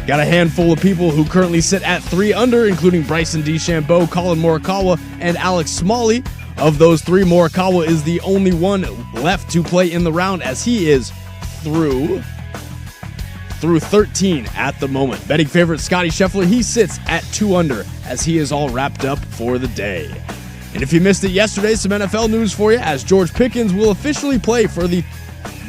S4: Got a handful of people who currently sit at 3 under, including Bryson DeChambeau, Colin Morikawa, and Alex Smalley. Of those 3, Morikawa is the only one left to play in the round, as he is through 13 at the moment. Betting favorite Scotty Scheffler, he sits at 2 under, as he is all wrapped up for the day. And if you missed it yesterday, some NFL news for you, as George Pickens will officially play for the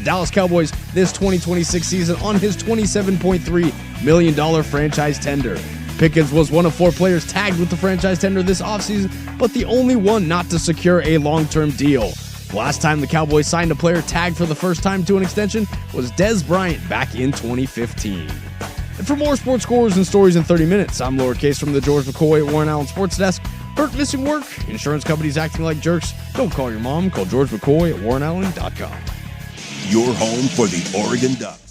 S4: Dallas Cowboys this 2026 season on his $27.3 million franchise tender. Pickens was one of 4 players tagged with the franchise tender this offseason, but the only one not to secure a long-term deal. The last time the Cowboys signed a player tagged for the first time to an extension was Dez Bryant back in 2015. And for more sports scores and stories in 30 minutes, I'm Lowercase from the George McCoy at Warren Allen Sports Desk. Hurt, missing work, insurance companies acting like jerks. Don't call your mom. Call George McCoy at WarrenAllen.com.
S5: Your home for the Oregon Ducks.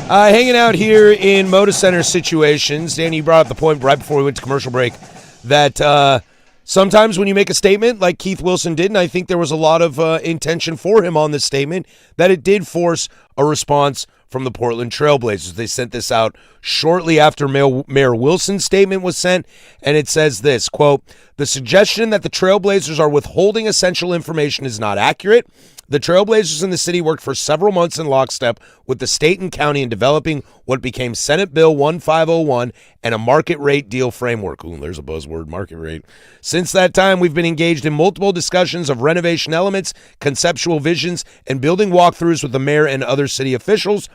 S1: Hanging out here in Moda Center situations. Danny, you brought up the point right before we went to commercial break that sometimes when you make a statement like Keith Wilson did, and I think there was a lot of intention for him on this statement, that it did force a response from the Portland Trailblazers. They sent this out shortly after Mayor Wilson's statement was sent, and it says this, quote, "The suggestion that the Trailblazers are withholding essential information is not accurate. The Trailblazers in the city worked for several months in lockstep with the state and county in developing what became Senate Bill 1501 and a market rate deal framework." Ooh, there's a buzzword, market rate. "Since that time, we've been engaged in multiple discussions of renovation elements, conceptual visions, and building walkthroughs with the mayor and other city officials.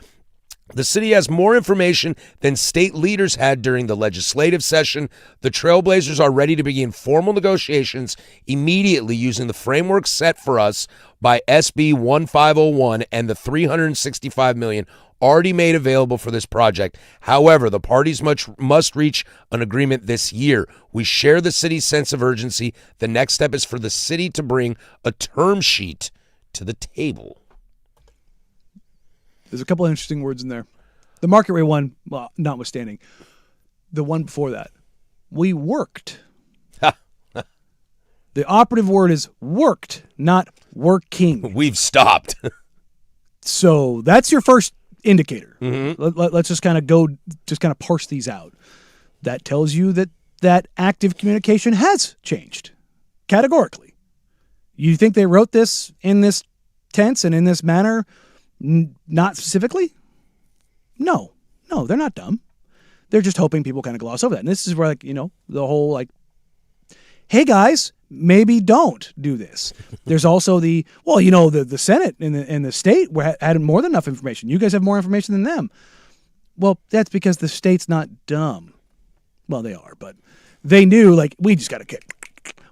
S1: The city has more information than state leaders had during the legislative session. The Trailblazers are ready to begin formal negotiations immediately using the framework set for us by SB 1501 and the $365 million already made available for this project. However, the parties must reach an agreement this year. We share the city's sense of urgency. The next step is for the city to bring a term sheet to the table."
S2: There's a couple of interesting words in there. The market rate one, well, notwithstanding. The one before that, we worked. The operative word is worked, not working.
S1: We've stopped.
S2: So that's your first indicator.
S1: Mm-hmm.
S2: Let's just kind of parse these out. That tells you that active communication has changed categorically. You think they wrote this in this tense and in this manner? Not specifically? No, they're not dumb. They're just hoping people kind of gloss over that. And this is where, the whole, hey, guys, maybe don't do this. There's also the Senate and the state had more than enough information. You guys have more information than them. Well, that's because the state's not dumb. Well, they are, but they knew, we just got to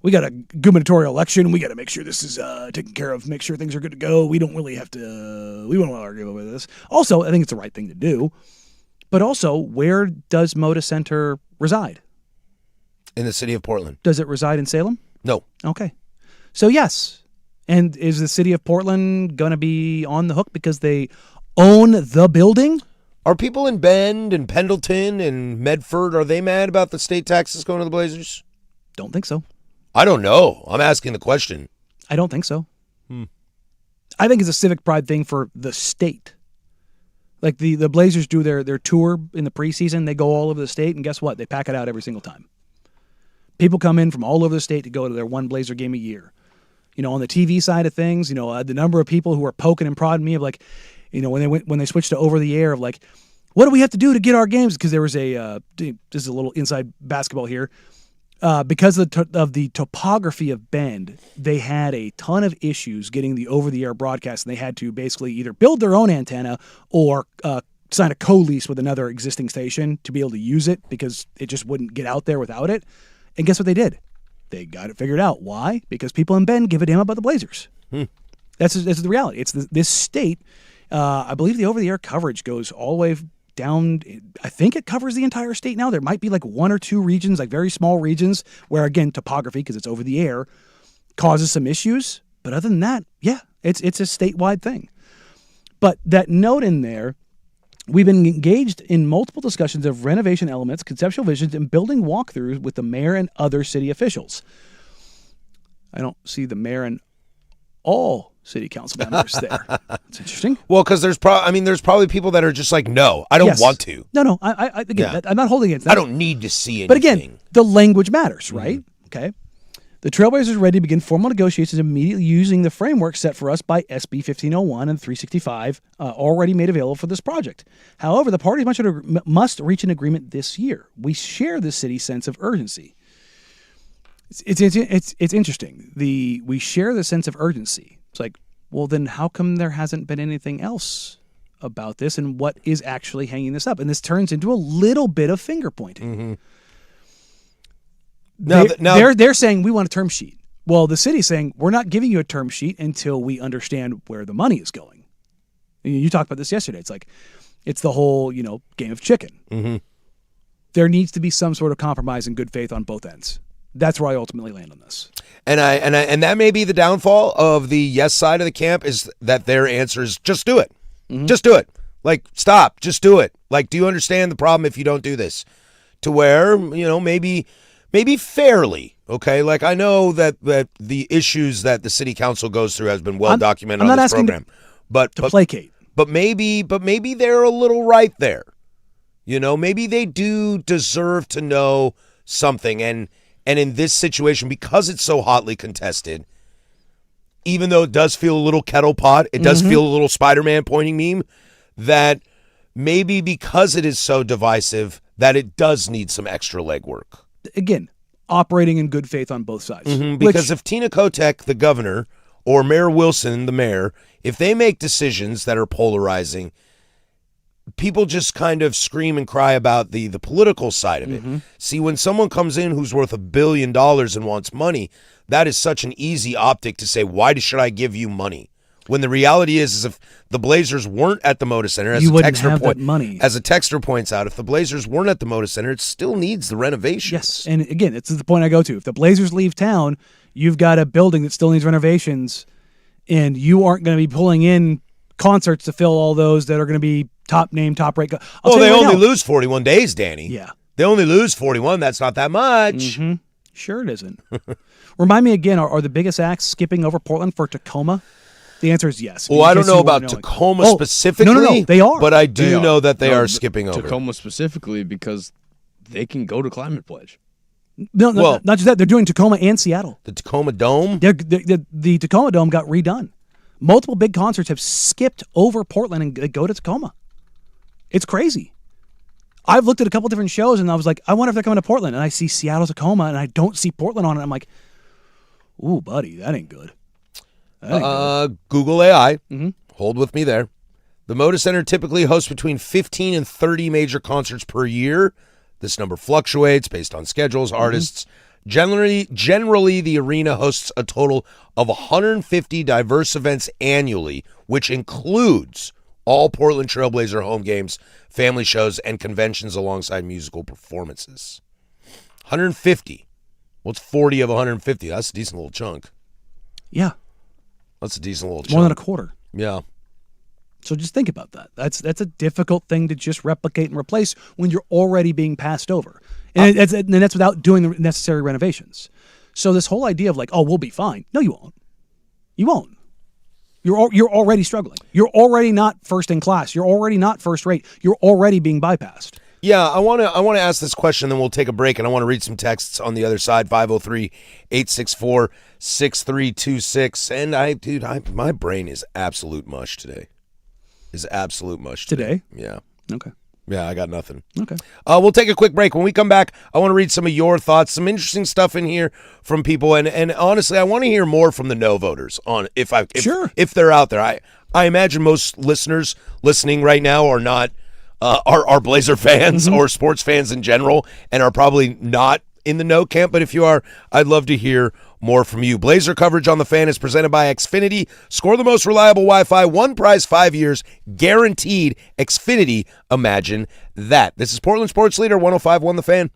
S2: we got a gubernatorial election. We got to make sure this is taken care of, make sure things are good to go. We don't really have to, we don't want to argue over this. Also, I think it's the right thing to do. But also, where does Moda Center reside?
S1: In the city of Portland.
S2: Does it reside in Salem?
S1: No.
S2: Okay. So, yes. And is the city of Portland going to be on the hook because they own the building?
S1: Are people in Bend and Pendleton and Medford, are they mad about the state taxes going to the Blazers?
S2: Don't think so.
S1: I don't know. I'm asking the question.
S2: I don't think so. I think it's a civic pride thing for the state. Like the Blazers do their tour in the preseason. They go all over the state, and guess what? They pack it out every single time. People come in from all over the state to go to their one Blazer game a year. On the TV side of things, the number of people who are poking and prodding me of when they switched to over the air of what do we have to do to get our games? Because there was this is a little inside basketball here. Because of the topography of Bend, they had a ton of issues getting the over-the-air broadcast, and they had to basically either build their own antenna or sign a co-lease with another existing station to be able to use it because it just wouldn't get out there without it. And guess what they did? They got it figured out. Why? Because people in Bend give a damn about the Blazers. That's the reality. It's this state. I believe the over-the-air coverage goes all the way down. I think it covers the entire state now. There might be one or two regions, very small regions, where again topography, because it's over the air, causes some issues. But other than that, yeah, it's a statewide thing. But that note in there, we've been engaged in multiple discussions of renovation elements, conceptual visions, and building walkthroughs with the mayor and other city officials. I don't see the mayor and all city council members there. That's interesting.
S1: Well, because there's probably people that are just no, I don't want to.
S2: No. I'm not holding against that.
S1: I don't need to see anything.
S2: But again, the language matters, right? Okay. The Trailblazers are ready to begin formal negotiations immediately using the framework set for us by SB 1501 and 365 already made available for this project. However, the parties must reach an agreement this year. We share the city's sense of urgency. It's interesting. We share the sense of urgency. It's well, then how come there hasn't been anything else about this, and what is actually hanging this up? And this turns into a little bit of finger pointing. They're saying we want a term sheet. Well, the city's saying we're not giving you a term sheet until we understand where the money is going. You talked about this yesterday. It's the whole game of chicken. There needs to be some sort of compromise in good faith on both ends. That's where I ultimately land on this.
S1: And that may be the downfall of the yes side of the camp, is that their answer is just do it. Just do it. Like, stop. Just do it. Like, do you understand the problem if you don't do this? To where, maybe fairly, okay? Like, I know that the issues that the city council goes through has been well documented on this program. But
S2: placate.
S1: But maybe they're a little right there. Maybe they do deserve to know something. And in this situation, because it's so hotly contested, even though it does feel a little kettle pot, it does feel a little Spider-Man pointing meme, that maybe because it is so divisive, that it does need some extra legwork.
S2: Again, operating in good faith on both sides.
S1: Because if Tina Kotek, the governor, or Mayor Wilson, the mayor, if they make decisions that are polarizing, people just kind of scream and cry about the political side of it. See, when someone comes in who's worth $1 billion and wants money, that is such an easy optic to say, why should I give you money? When the reality is if the Blazers weren't at the Moda Center, as
S2: you
S1: a
S2: wouldn't
S1: texter
S2: have that money.
S1: As a texter points out, if the Blazers weren't at the Moda Center, it still needs the renovations.
S2: Yes, and again, it's the point I go to. If the Blazers leave town, you've got a building that still needs renovations, and you aren't going to be pulling in concerts to fill all those that are going to be top name, top rate.
S1: Well, they only lose 41 days, Danny.
S2: Yeah.
S1: They only lose 41. That's not that much.
S2: Sure it isn't. Remind me again, are the biggest acts skipping over Portland for Tacoma? The answer is yes.
S1: Well, I don't know about Tacoma specifically.
S2: No, they are.
S1: But I do know that they are skipping over.
S4: Tacoma specifically because they can go to Climate Pledge.
S2: No, not just that. They're doing Tacoma and Seattle.
S1: The Tacoma Dome?
S2: The Tacoma Dome got redone. Multiple big concerts have skipped over Portland and go to Tacoma. It's crazy. I've looked at a couple different shows, and I was like, I wonder if they're coming to Portland. And I see Seattle, Tacoma, and I don't see Portland on it. I'm like, ooh, buddy, that ain't good.
S1: Google AI. Hold with me there. The Moda Center typically hosts between 15 and 30 major concerts per year. This number fluctuates based on schedules, artists. Generally, the arena hosts a total of 150 diverse events annually, which includes all Portland Trailblazer home games, family shows, and conventions alongside musical performances. 150. What's 40 of 150? That's a decent little chunk.
S2: Yeah.
S1: That's a decent little chunk.
S2: More than a quarter.
S1: Yeah.
S2: So just think about that. That's a difficult thing to just replicate and replace when you're already being passed over. And that's without doing the necessary renovations. So this whole idea of like, oh, we'll be fine. No, you won't. You won't. You're already struggling. You're already not first in class. You're already not first rate. You're already being bypassed.
S1: Yeah, I want to ask this question, then we'll take a break, and I want to read some texts on the other side, 503-864-6326. And my brain is absolute mush today.
S2: Today?
S1: Yeah.
S2: Okay.
S1: Yeah, I got nothing.
S2: Okay.
S1: We'll take a quick break. When we come back, I want to read some of your thoughts, some interesting stuff in here from people, and honestly, I want to hear more from the no voters on if they're out there. I imagine most listeners listening right now are not are Blazer fans or sports fans in general, and are probably not in the no camp. But if you are, I'd love to hear more from you. Blazer coverage on The Fan is presented by Xfinity. Score the most reliable Wi-Fi, one price, 5 years, guaranteed. Xfinity, imagine that. This is Portland Sports Leader 105.1 The Fan.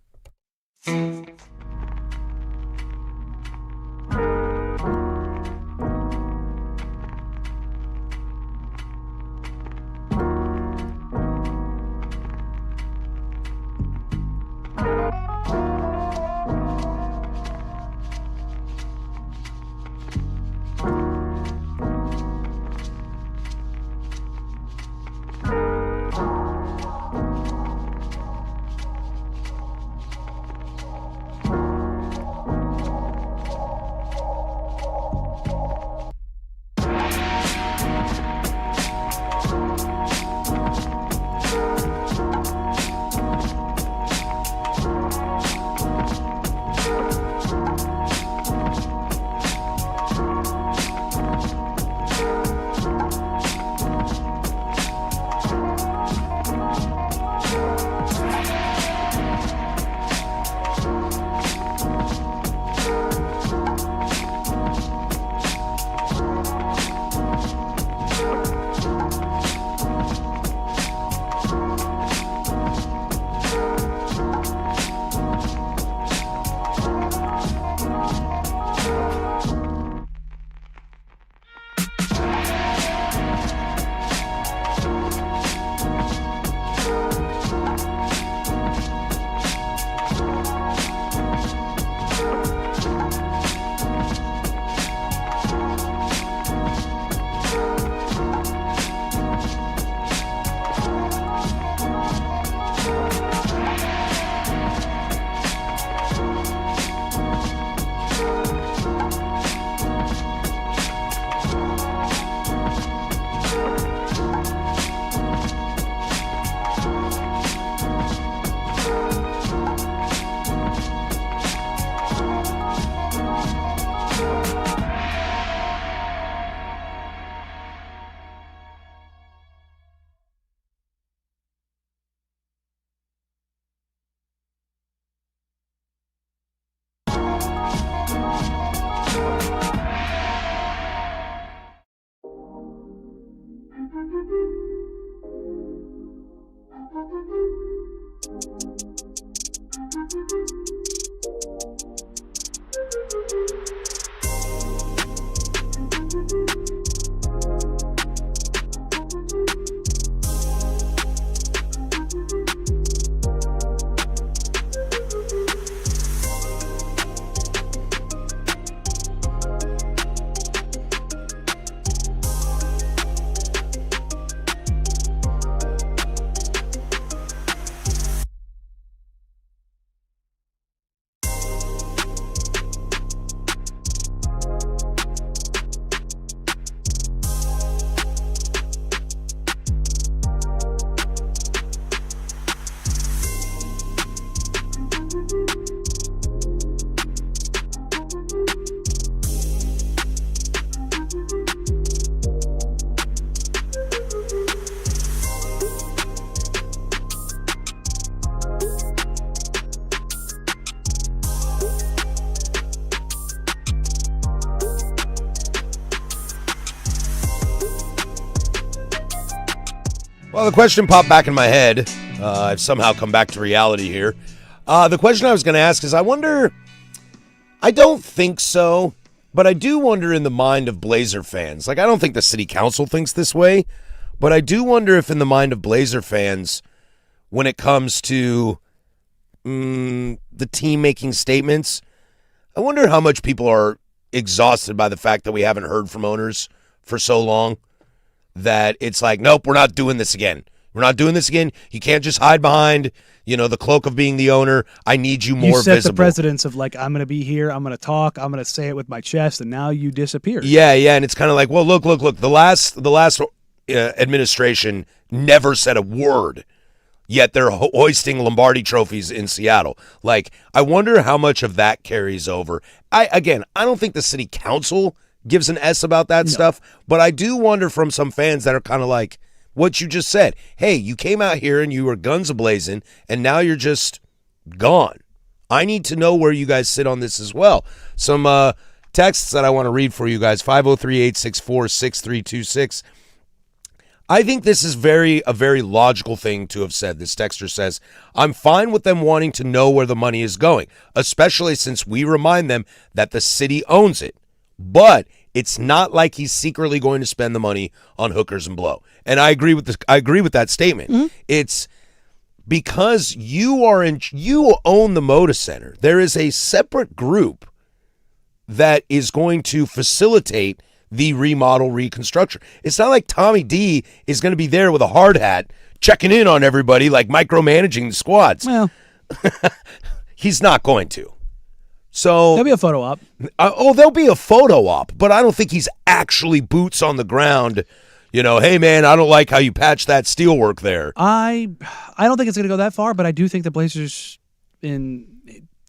S1: Well, the question popped back in my head. I've somehow come back to reality here. The question I was going to ask is, I don't think so, but I do wonder in the mind of Blazer fans. Like, I don't think the city council thinks this way, but I do wonder if in the mind of Blazer fans, when it comes to the team making statements, I wonder how much people are exhausted by the fact that we haven't heard from owners for so long that it's like, nope, we're not doing this again. We're not doing this again. You can't just hide behind, the cloak of being the owner. I need you more visible.
S2: You set the precedence of like, I'm going to be here, I'm going to talk, I'm going to say it with my chest, and now you disappear.
S1: Yeah, and it's kind of like, well, look. The last administration never said a word, yet they're hoisting Lombardi trophies in Seattle. Like, I wonder how much of that carries over. I don't think the city council gives an S about that stuff, but I do wonder from some fans that are kind of like what you just said. Hey, you came out here and you were guns a-blazing, and now you're just gone. I need to know where you guys sit on this as well. Some texts that I want to read for you guys, 503-864-6326. I think this is a very logical thing to have said. This texter says, I'm fine with them wanting to know where the money is going, especially since we remind them that the city owns it. But it's not like he's secretly going to spend the money on hookers and blow. And I agree with this. I agree with that statement. Mm-hmm. It's because you own the Moda Center. There is a separate group that is going to facilitate the remodel reconstruction. It's not like Tommy D is going to be there with a hard hat checking in on everybody, like micromanaging the squads.
S2: Well,
S1: he's not going to. So
S2: there'll be a photo op.
S1: There'll be a photo op, but I don't think he's actually boots on the ground. Hey man, I don't like how you patched that steelwork there.
S2: I don't think it's going to go that far, but I do think the Blazers in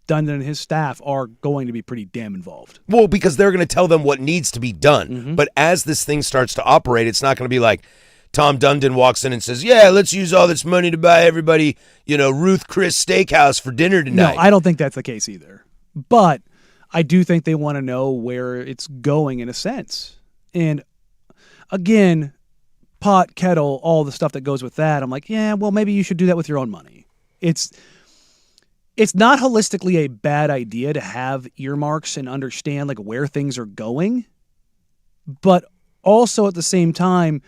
S2: Dundon and his staff are going to be pretty damn involved.
S1: Well, because they're going to tell them what needs to be done.
S2: Mm-hmm.
S1: But as this thing starts to operate, it's not going to be like Tom Dundon walks in and says, yeah, let's use all this money to buy everybody, Ruth Chris Steakhouse for dinner tonight.
S2: No, I don't think that's the case either. But I do think they want to know where it's going in a sense. And again, pot, kettle, all the stuff that goes with that, I'm like, yeah, well, maybe you should do that with your own money. It's not holistically a bad idea to have earmarks and understand like where things are going, but also at the same time,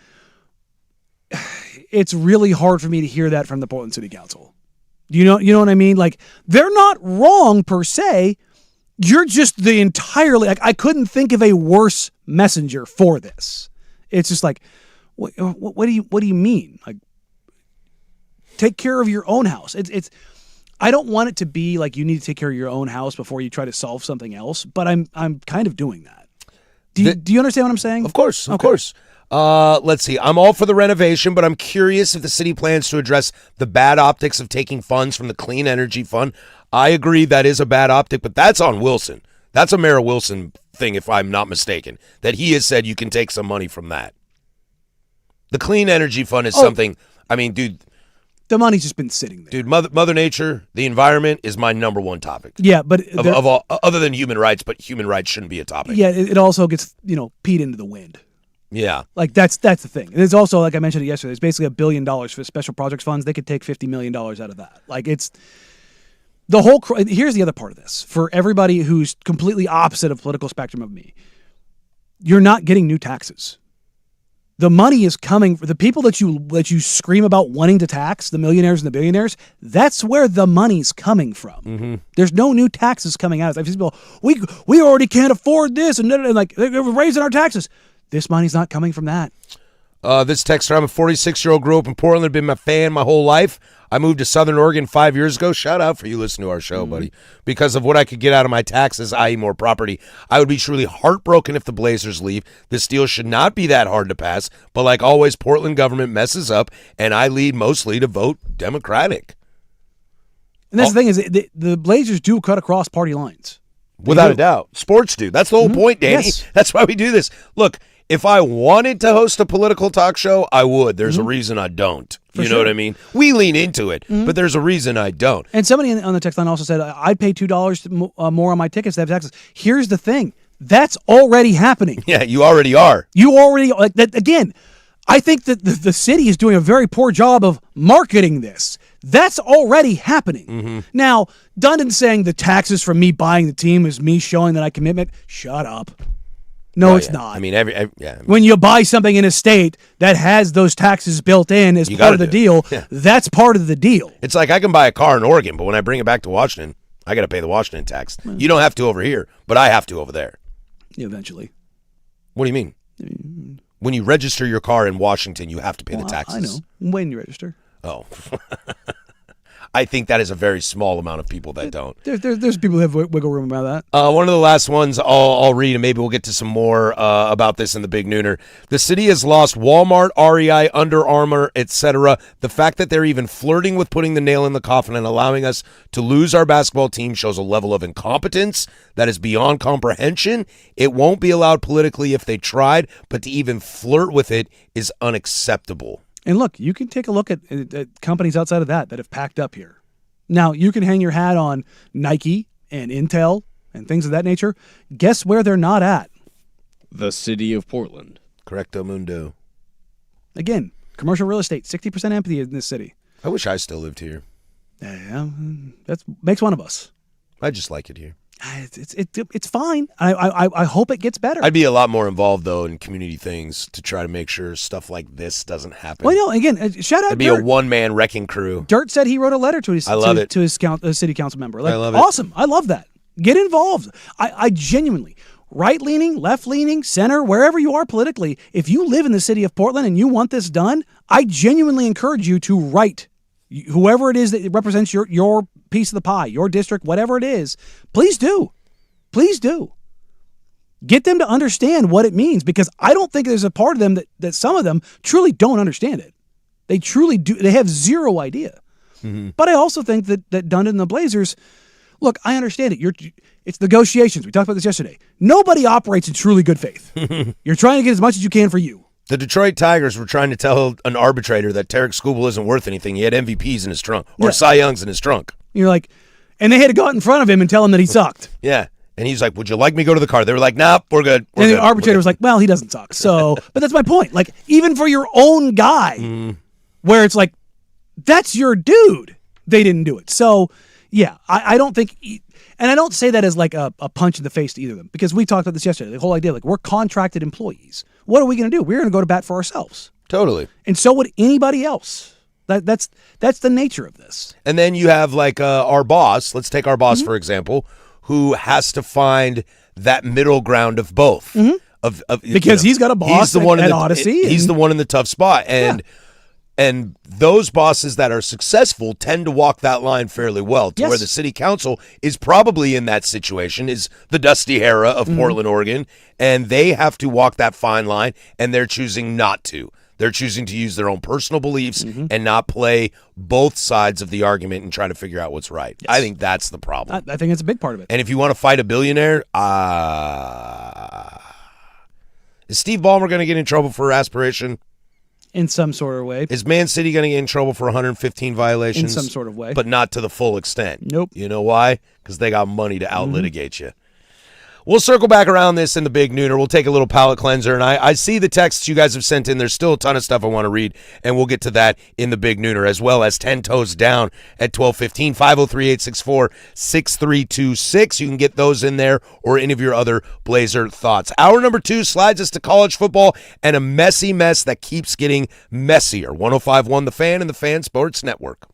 S2: it's really hard for me to hear that from the Portland City Council. You know what I mean? Like, they're not wrong per se. You're just the entirely like, I couldn't think of a worse messenger for this. It's just like, what do you mean? Like, take care of your own house. It's. I don't want it to be like you need to take care of your own house before you try to solve something else, but I'm kind of doing that. Do you understand what I'm saying?
S1: Of course, of course. Let's see. I'm all for the renovation, but I'm curious if the city plans to address the bad optics of taking funds from the Clean Energy Fund. I agree that is a bad optic, but that's on Wilson. That's a Mayor Wilson thing, if I'm not mistaken, that he has said you can take some money from that. The Clean Energy Fund is something, I mean, dude.
S2: The money's just been sitting there.
S1: Dude, Mother Nature, the environment is my number one topic.
S2: Yeah, but
S1: of all, other than human rights, but human rights shouldn't be a topic.
S2: Yeah, it also gets, peed into the wind.
S1: Yeah.
S2: Like, that's the thing. There's also, like I mentioned it yesterday, there's basically $1 billion for special projects funds. They could take $50 million out of that. Like, it's the whole, here's the other part of this. For everybody who's completely opposite of political spectrum of me, you're not getting new taxes. The money is coming for the people that you scream about wanting to tax, the millionaires and the billionaires. That's where the money's coming from. Mm-hmm. There's no new taxes coming out. I've seen people, we already can't afford this, and like they're raising our taxes. This money's not coming from that.
S1: This texter, I'm a 46-year-old, grew up in Portland, been a fan my whole life. I moved to Southern Oregon 5 years ago. Shout out for you listening to our show, buddy. Because of what I could get out of my taxes, i.e. more property. I would be truly heartbroken if the Blazers leave. This deal should not be that hard to pass. But like always, Portland government messes up, and I lead mostly to vote Democratic.
S2: And that's the thing is, the Blazers do cut across party lines.
S1: Without a doubt. Sports do. That's the whole point, Danny.
S2: Yes.
S1: That's why we do this. Look, if I wanted to host a political talk show, I would. There's a reason I don't. You know what I mean? We lean into it, but there's a reason I don't.
S2: And somebody on the text line also said, I'd pay $2 more on my tickets to have taxes. Here's the thing. That's already happening.
S1: Yeah, you already are.
S2: You already, like that again, I think that the city is doing a very poor job of marketing this. That's already happening. Now, Dundon saying the taxes from me buying the team is me showing that I commitment. Shut up. No, it's not.
S1: I mean,
S2: when you buy something in a state that has those taxes built in as part of the deal, that's part of the deal.
S1: It's like I can buy a car in Oregon, but when I bring it back to Washington, I got to pay the Washington tax. You don't have to over here, but I have to over there.
S2: Eventually.
S1: What do you mean? When you register your car in Washington, you have to pay the taxes.
S2: I know. When you register.
S1: Oh. I think that is a very small amount of people that don't.
S2: There's people who have wiggle room about that.
S1: One of the last ones I'll read, and maybe we'll get to some more about this in the Big Nooner. The city has lost Walmart, REI, Under Armour, etc. The fact that they're even flirting with putting the nail in the coffin and allowing us to lose our basketball team shows a level of incompetence that is beyond comprehension. It won't be allowed politically if they tried, but to even flirt with it is unacceptable.
S2: And look, you can take a look at companies outside of that have packed up here. Now, you can hang your hat on Nike and Intel and things of that nature. Guess where they're not at?
S4: The city of Portland.
S1: Correcto mundo.
S2: Again, commercial real estate, 60% empty in this city.
S1: I wish I still lived here.
S2: Yeah, that makes one of us.
S1: I just like it here.
S2: It's fine. I hope it gets better.
S1: I'd be a lot more involved, though, in community things to try to make sure stuff like this doesn't happen.
S2: Well, again, shout out
S1: It'd be
S2: Dirt.
S1: a one-man wrecking crew.
S2: Dirt said he wrote a letter to his city council member. Like,
S1: I love it.
S2: Awesome. I love that. Get involved. I genuinely, right-leaning, left-leaning, center, wherever you are politically, if you live in the city of Portland and you want this done, I genuinely encourage you to write whoever it is that represents your piece of the pie, your district, whatever it is. Please do. Please do. Get them to understand what it means, because I don't think there's a part of them that some of them truly don't understand it. They truly do. They have zero idea. Mm-hmm. But I also think that Dundon and the Blazers, look, I understand it. It's negotiations. We talked about this yesterday. Nobody operates in truly good faith. You're trying to get as much as you can for you.
S1: The Detroit Tigers were trying to tell an arbitrator that Tarek Skubal isn't worth anything. He had MVPs in his trunk, or Cy Young's in his trunk.
S2: You're like, and they had to go out in front of him and tell him that he sucked.
S1: Yeah. And he's like, would you like me to go to the car? They were like, nope, we're good.
S2: And the arbitrator was like, well, he doesn't suck. So, but that's my point. Like, even for your own guy, where it's like, that's your dude, they didn't do it. So, yeah, I don't think, and I don't say that as like a punch in the face to either of them, because we talked about this yesterday. The whole idea, like, we're contracted employees. What are we going to do? We're going to go to bat for ourselves.
S1: Totally.
S2: And so would anybody else. That's the nature of this.
S1: And then you have like our boss. Let's take our boss, for example, who has to find that middle ground of both.
S2: Because he's got a boss at Odyssey.
S1: He's the one in the tough spot. And those bosses that are successful tend to walk that line fairly well, to where the city council is probably in that situation, is the Dusty Hera of Portland, Oregon, and they have to walk that fine line, and they're choosing not to. They're choosing to use their own personal beliefs and not play both sides of the argument and try to figure out what's right. Yes. I think that's the problem.
S2: I think it's a big part of it.
S1: And if you want to fight a billionaire, is Steve Ballmer going to get in trouble for aspiration?
S2: In some sort of way.
S1: Is Man City going to get in trouble for 115 violations?
S2: In some sort of way.
S1: But not to the full extent.
S2: Nope.
S1: You know why? Because they got money to out-litigate you. We'll circle back around this in the Big Nooner. We'll take a little palate cleanser, and I see the texts you guys have sent in. There's still a ton of stuff I want to read, and we'll get to that in the Big Nooner, as well as 10 Toes Down at 12:15, 503-864-6326. You can get those in there, or any of your other Blazer thoughts. Hour number 2 slides us to college football and a messy mess that keeps getting messier. 105.1 The Fan and the Fan Sports Network.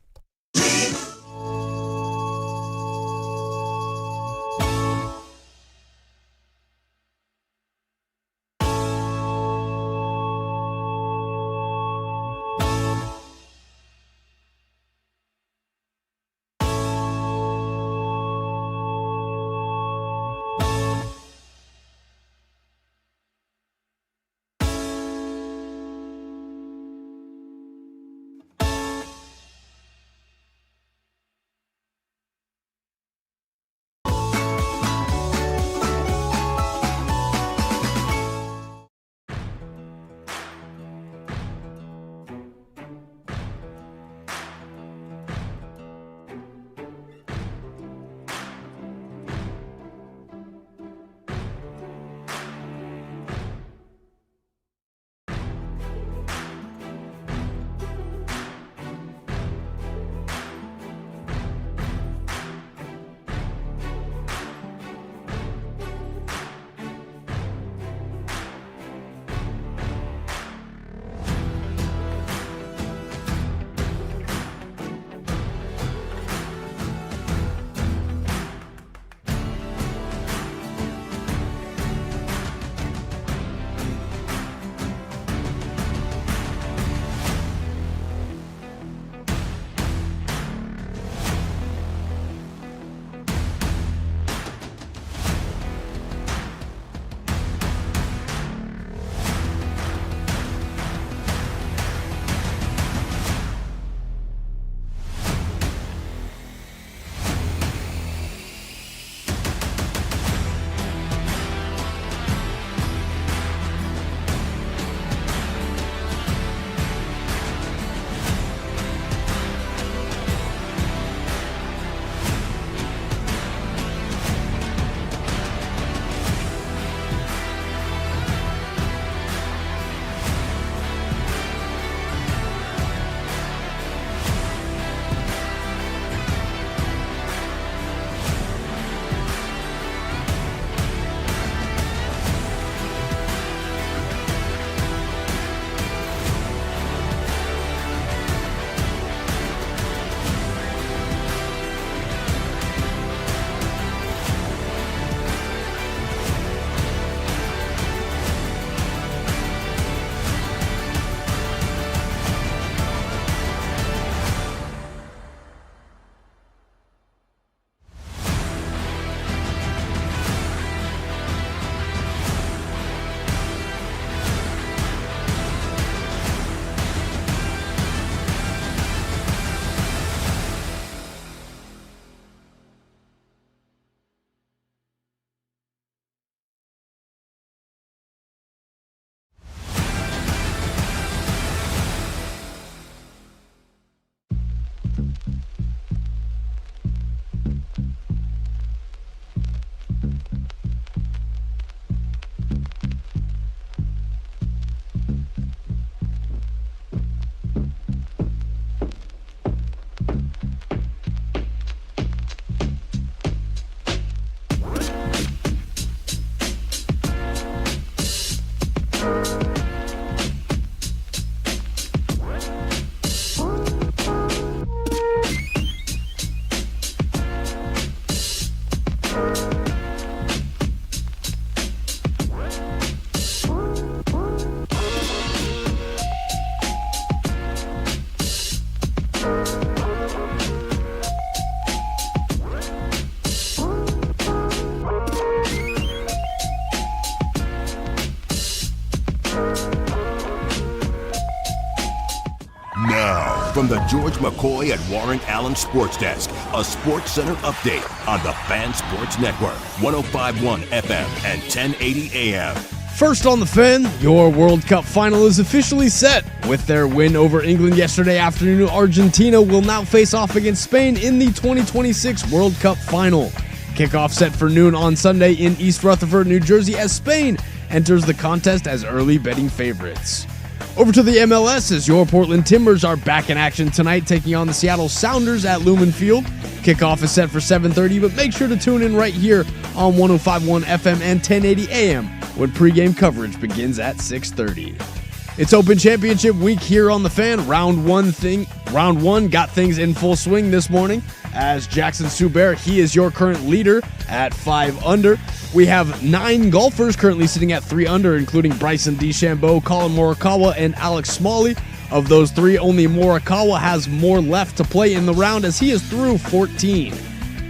S5: From the George McCoy at Warren Allen Sports Desk, a Sports Center update on the Fan Sports Network, 105.1 FM and 1080 AM.
S4: First on the Fan, your World Cup final is officially set. With their win over England yesterday afternoon, Argentina will now face off against Spain in the 2026 World Cup final. Kickoff set for noon on Sunday in East Rutherford, New Jersey, as Spain enters the contest as early betting favorites. Over to the MLS, as your Portland Timbers are back in action tonight, taking on the Seattle Sounders at Lumen Field. Kickoff is set for 7:30, but make sure to tune in right here on 105.1 FM and 1080 AM when pregame coverage begins at 6:30. It's Open Championship week here on the Fan. Round one got things in full swing this morning. As Jackson Subert, he is your current leader at 5 under. We have 9 golfers currently sitting at 3 under, including Bryson DeChambeau, Colin Morikawa, and Alex Smalley. Of those 3, only Morikawa has more left to play in the round, as he is through 14.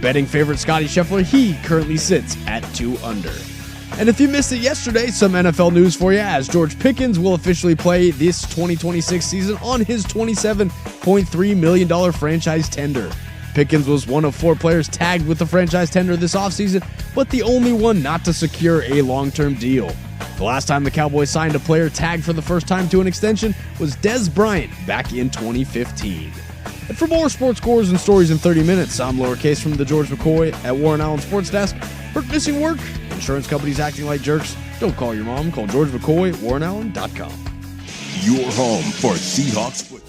S4: Betting favorite Scotty Scheffler, he currently sits at 2 under. And if you missed it yesterday, some NFL news for you, as George Pickens will officially play this 2026 season on his $27.3 million franchise tender. Pickens was one of 4 players tagged with the franchise tender this offseason, but the only one not to secure a long-term deal. The last time the Cowboys signed a player tagged for the first time to an extension was Dez Bryant back in 2015. And for more sports scores and stories in 30 minutes, I'm Lowercase from the George McCoy at Warren Allen Sports Desk. Hurt missing work? Insurance companies acting like jerks? Don't call your mom. Call George McCoy at WarrenAllen.com.
S5: Your home for Seahawks football.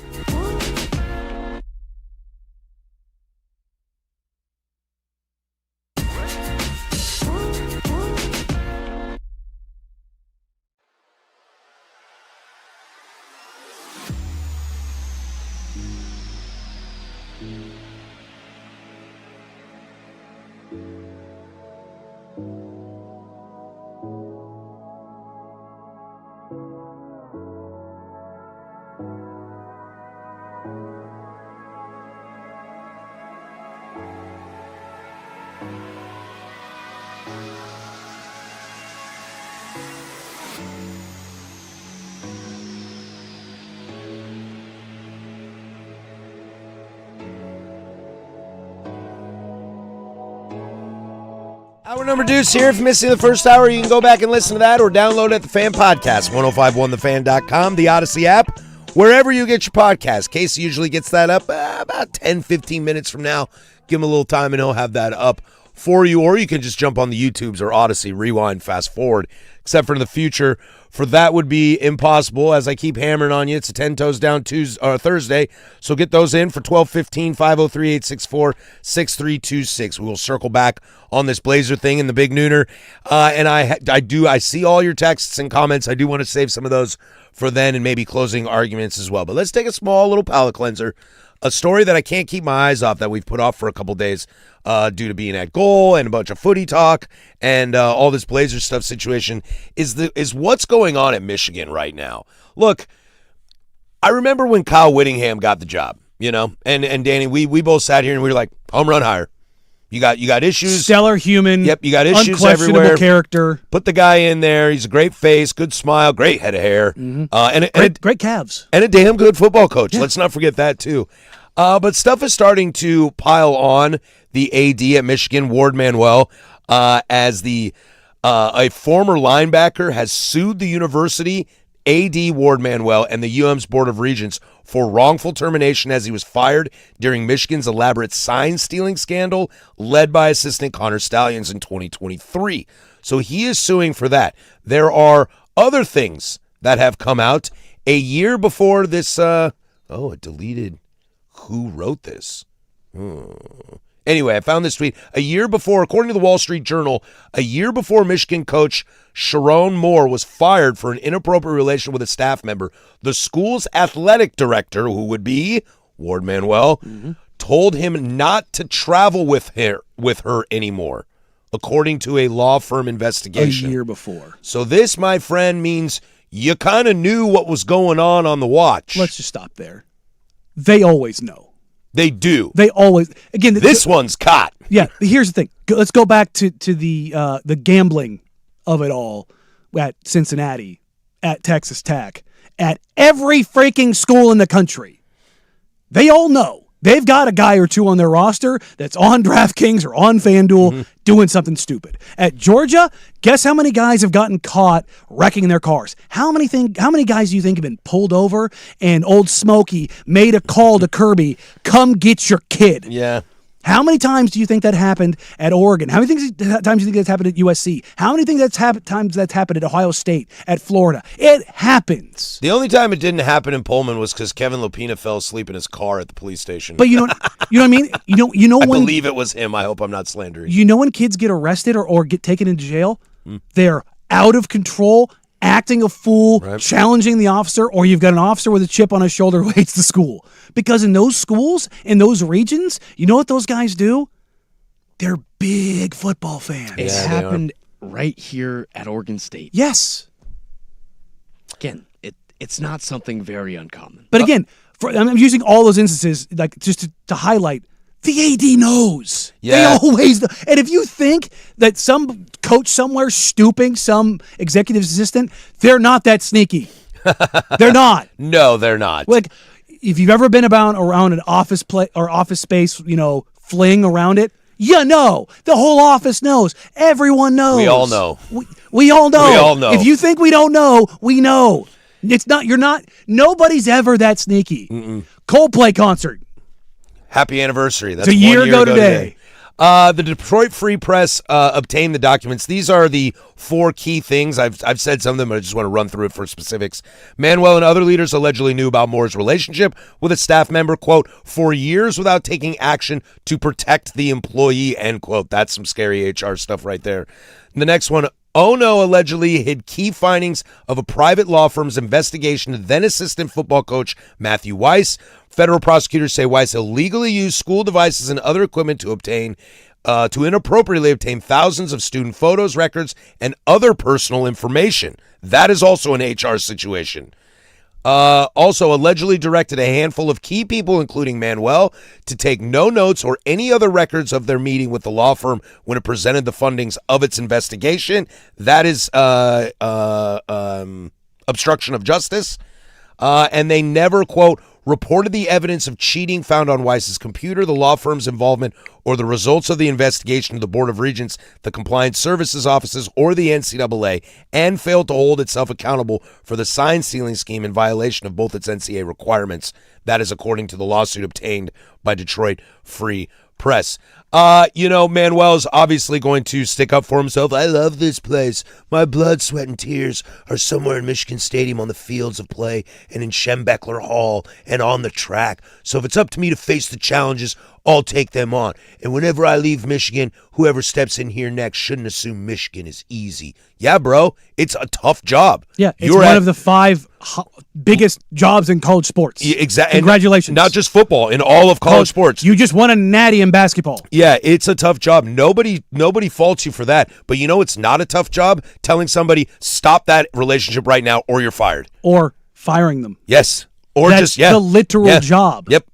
S1: Hour number 2's here. If you're missing the first hour, you can go back and listen to that or download it at the Fan Podcast, 1051thefan.com, the Odyssey app, wherever you get your podcast. Casey usually gets that up about 10, 15 minutes from now. Give him a little time and he'll have that up for you. Or you can just jump on the YouTubes or Odyssey, rewind, fast forward. Except for in the future, for that would be impossible. As I keep hammering on you, it's a 10 Toes Down Thursday. So get those in for 12:15, 503-864-6326. We will circle back on this Blazer thing in the Big Nooner. And I see all your texts and comments. I do want to save some of those for then and maybe closing arguments as well. But let's take a small little palate cleanser. A story that I can't keep my eyes off that we've put off for a couple days due to being at goal and a bunch of footy talk and all this Blazer stuff situation is what's going on at Michigan right now. Look, I remember when Kyle Whittingham got the job, and Danny, we both sat here and we were like, home run hire. You got issues.
S2: Stellar human.
S1: Yep, you got issues
S2: unquestionable
S1: everywhere.
S2: Character.
S1: Put the guy in there. He's a great face, good smile, great head of hair,
S2: and great calves,
S1: and a damn good football coach. Yeah. Let's not forget that too. But stuff is starting to pile on the AD at Michigan, Ward Manuel, as a former linebacker has sued the university, AD Ward Manuel, and the UM's Board of Regents for wrongful termination as he was fired during Michigan's elaborate sign-stealing scandal led by assistant Connor Stallions in 2023. So he is suing for that. There are other things that have come out a year before this. It deleted. Who wrote this? Anyway, I found this tweet. A year before, according to the Wall Street Journal, a year before Michigan coach Sharon Moore was fired for an inappropriate relation with a staff member, the school's athletic director, who would be Ward Manuel, told him not to travel with her anymore, according to a law firm investigation.
S2: A year before.
S1: So this, my friend, means you kind of knew what was going on the watch.
S2: Let's just stop there. They always know.
S1: They do.
S2: They always. Again,
S1: this one's caught.
S2: Yeah. Here's the thing. Let's go back to the gambling of it all at Cincinnati, at Texas Tech, at every freaking school in the country. They all know. They've got a guy or two on their roster that's on DraftKings or on FanDuel doing something stupid. At Georgia, guess how many guys have gotten caught wrecking their cars? How many guys do you think have been pulled over and Old Smokey made a call to Kirby, come get your kid?
S1: Yeah.
S2: How many times do you think that happened at Oregon? How many times do you think that's happened at USC? How many times that's happened at Ohio State, at Florida? It happens.
S1: The only time it didn't happen in Pullman was because Kevin Lupina fell asleep in his car at the police station.
S2: But you know what I mean? You know
S1: I
S2: when
S1: believe it was him. I hope I'm not slandering.
S2: you know when kids get arrested or get taken into jail, they're out of control, acting a fool, challenging the officer, or you've got an officer with a chip on his shoulder who hates the school. Because in those schools, in those regions, you know what those guys do? They're big football fans.
S4: It happened right here at Oregon State.
S2: Yes.
S4: Again, it's not something very uncommon.
S2: But again, I'm using all those instances like just to highlight the AD knows.
S1: Yeah.
S2: They always know. And if you think that some coach somewhere stooping some executive assistant, they're not that sneaky. They're not.
S1: No, they're not.
S2: Like, if you've ever been around an office space, fling around it, you know. The whole office knows. Everyone knows.
S1: We all know.
S2: We all know.
S1: We all know.
S2: If you think we don't know, we know. Nobody's ever that sneaky. Coldplay concert.
S1: Happy anniversary. That's
S2: It's a year
S1: 1
S2: ago today.
S1: The Detroit Free Press obtained the documents. These are the 4 key things. I've said some of them, but I just want to run through it for specifics. Manuel and other leaders allegedly knew about Moore's relationship with a staff member, quote, for years without taking action to protect the employee, end quote. That's some scary HR stuff right there. And the next one, Ono allegedly hid key findings of a private law firm's investigation of then-assistant football coach Matthew Weiss. Federal prosecutors say Weiss illegally used school devices and other equipment to inappropriately obtain thousands of student photos, records, and other personal information. That is also an HR situation. Also allegedly directed a handful of key people, including Manuel, to take no notes or any other records of their meeting with the law firm when it presented the findings of its investigation. That is obstruction of justice. And they never, quote, reported the evidence of cheating found on Weiss's computer, the law firm's involvement, or the results of the investigation to the Board of Regents, the Compliance Services Offices, or the NCAA, and failed to hold itself accountable for the sign stealing scheme in violation of both its NCAA requirements. That is according to the lawsuit obtained by Detroit Free Press. Manuel's obviously going to stick up for himself. I love this place. My blood, sweat, and tears are somewhere in Michigan Stadium on the fields of play and in Schembechler Hall and on the track. So if it's up to me to face the challenges, I'll take them on. And whenever I leave Michigan, whoever steps in here next shouldn't assume Michigan is easy. Yeah, bro, it's a tough job.
S2: Yeah, it's one of the 5 biggest jobs in college sports.
S1: Yeah, exactly.
S2: Congratulations.
S1: Not just football, in all of college sports.
S2: You just won a natty in basketball.
S1: Yeah, it's a tough job. Nobody faults you for that. But it's not a tough job telling somebody, stop that relationship right now or you're fired.
S2: Or firing them.
S1: Yes. Or
S2: That's the literal job.
S1: Yep.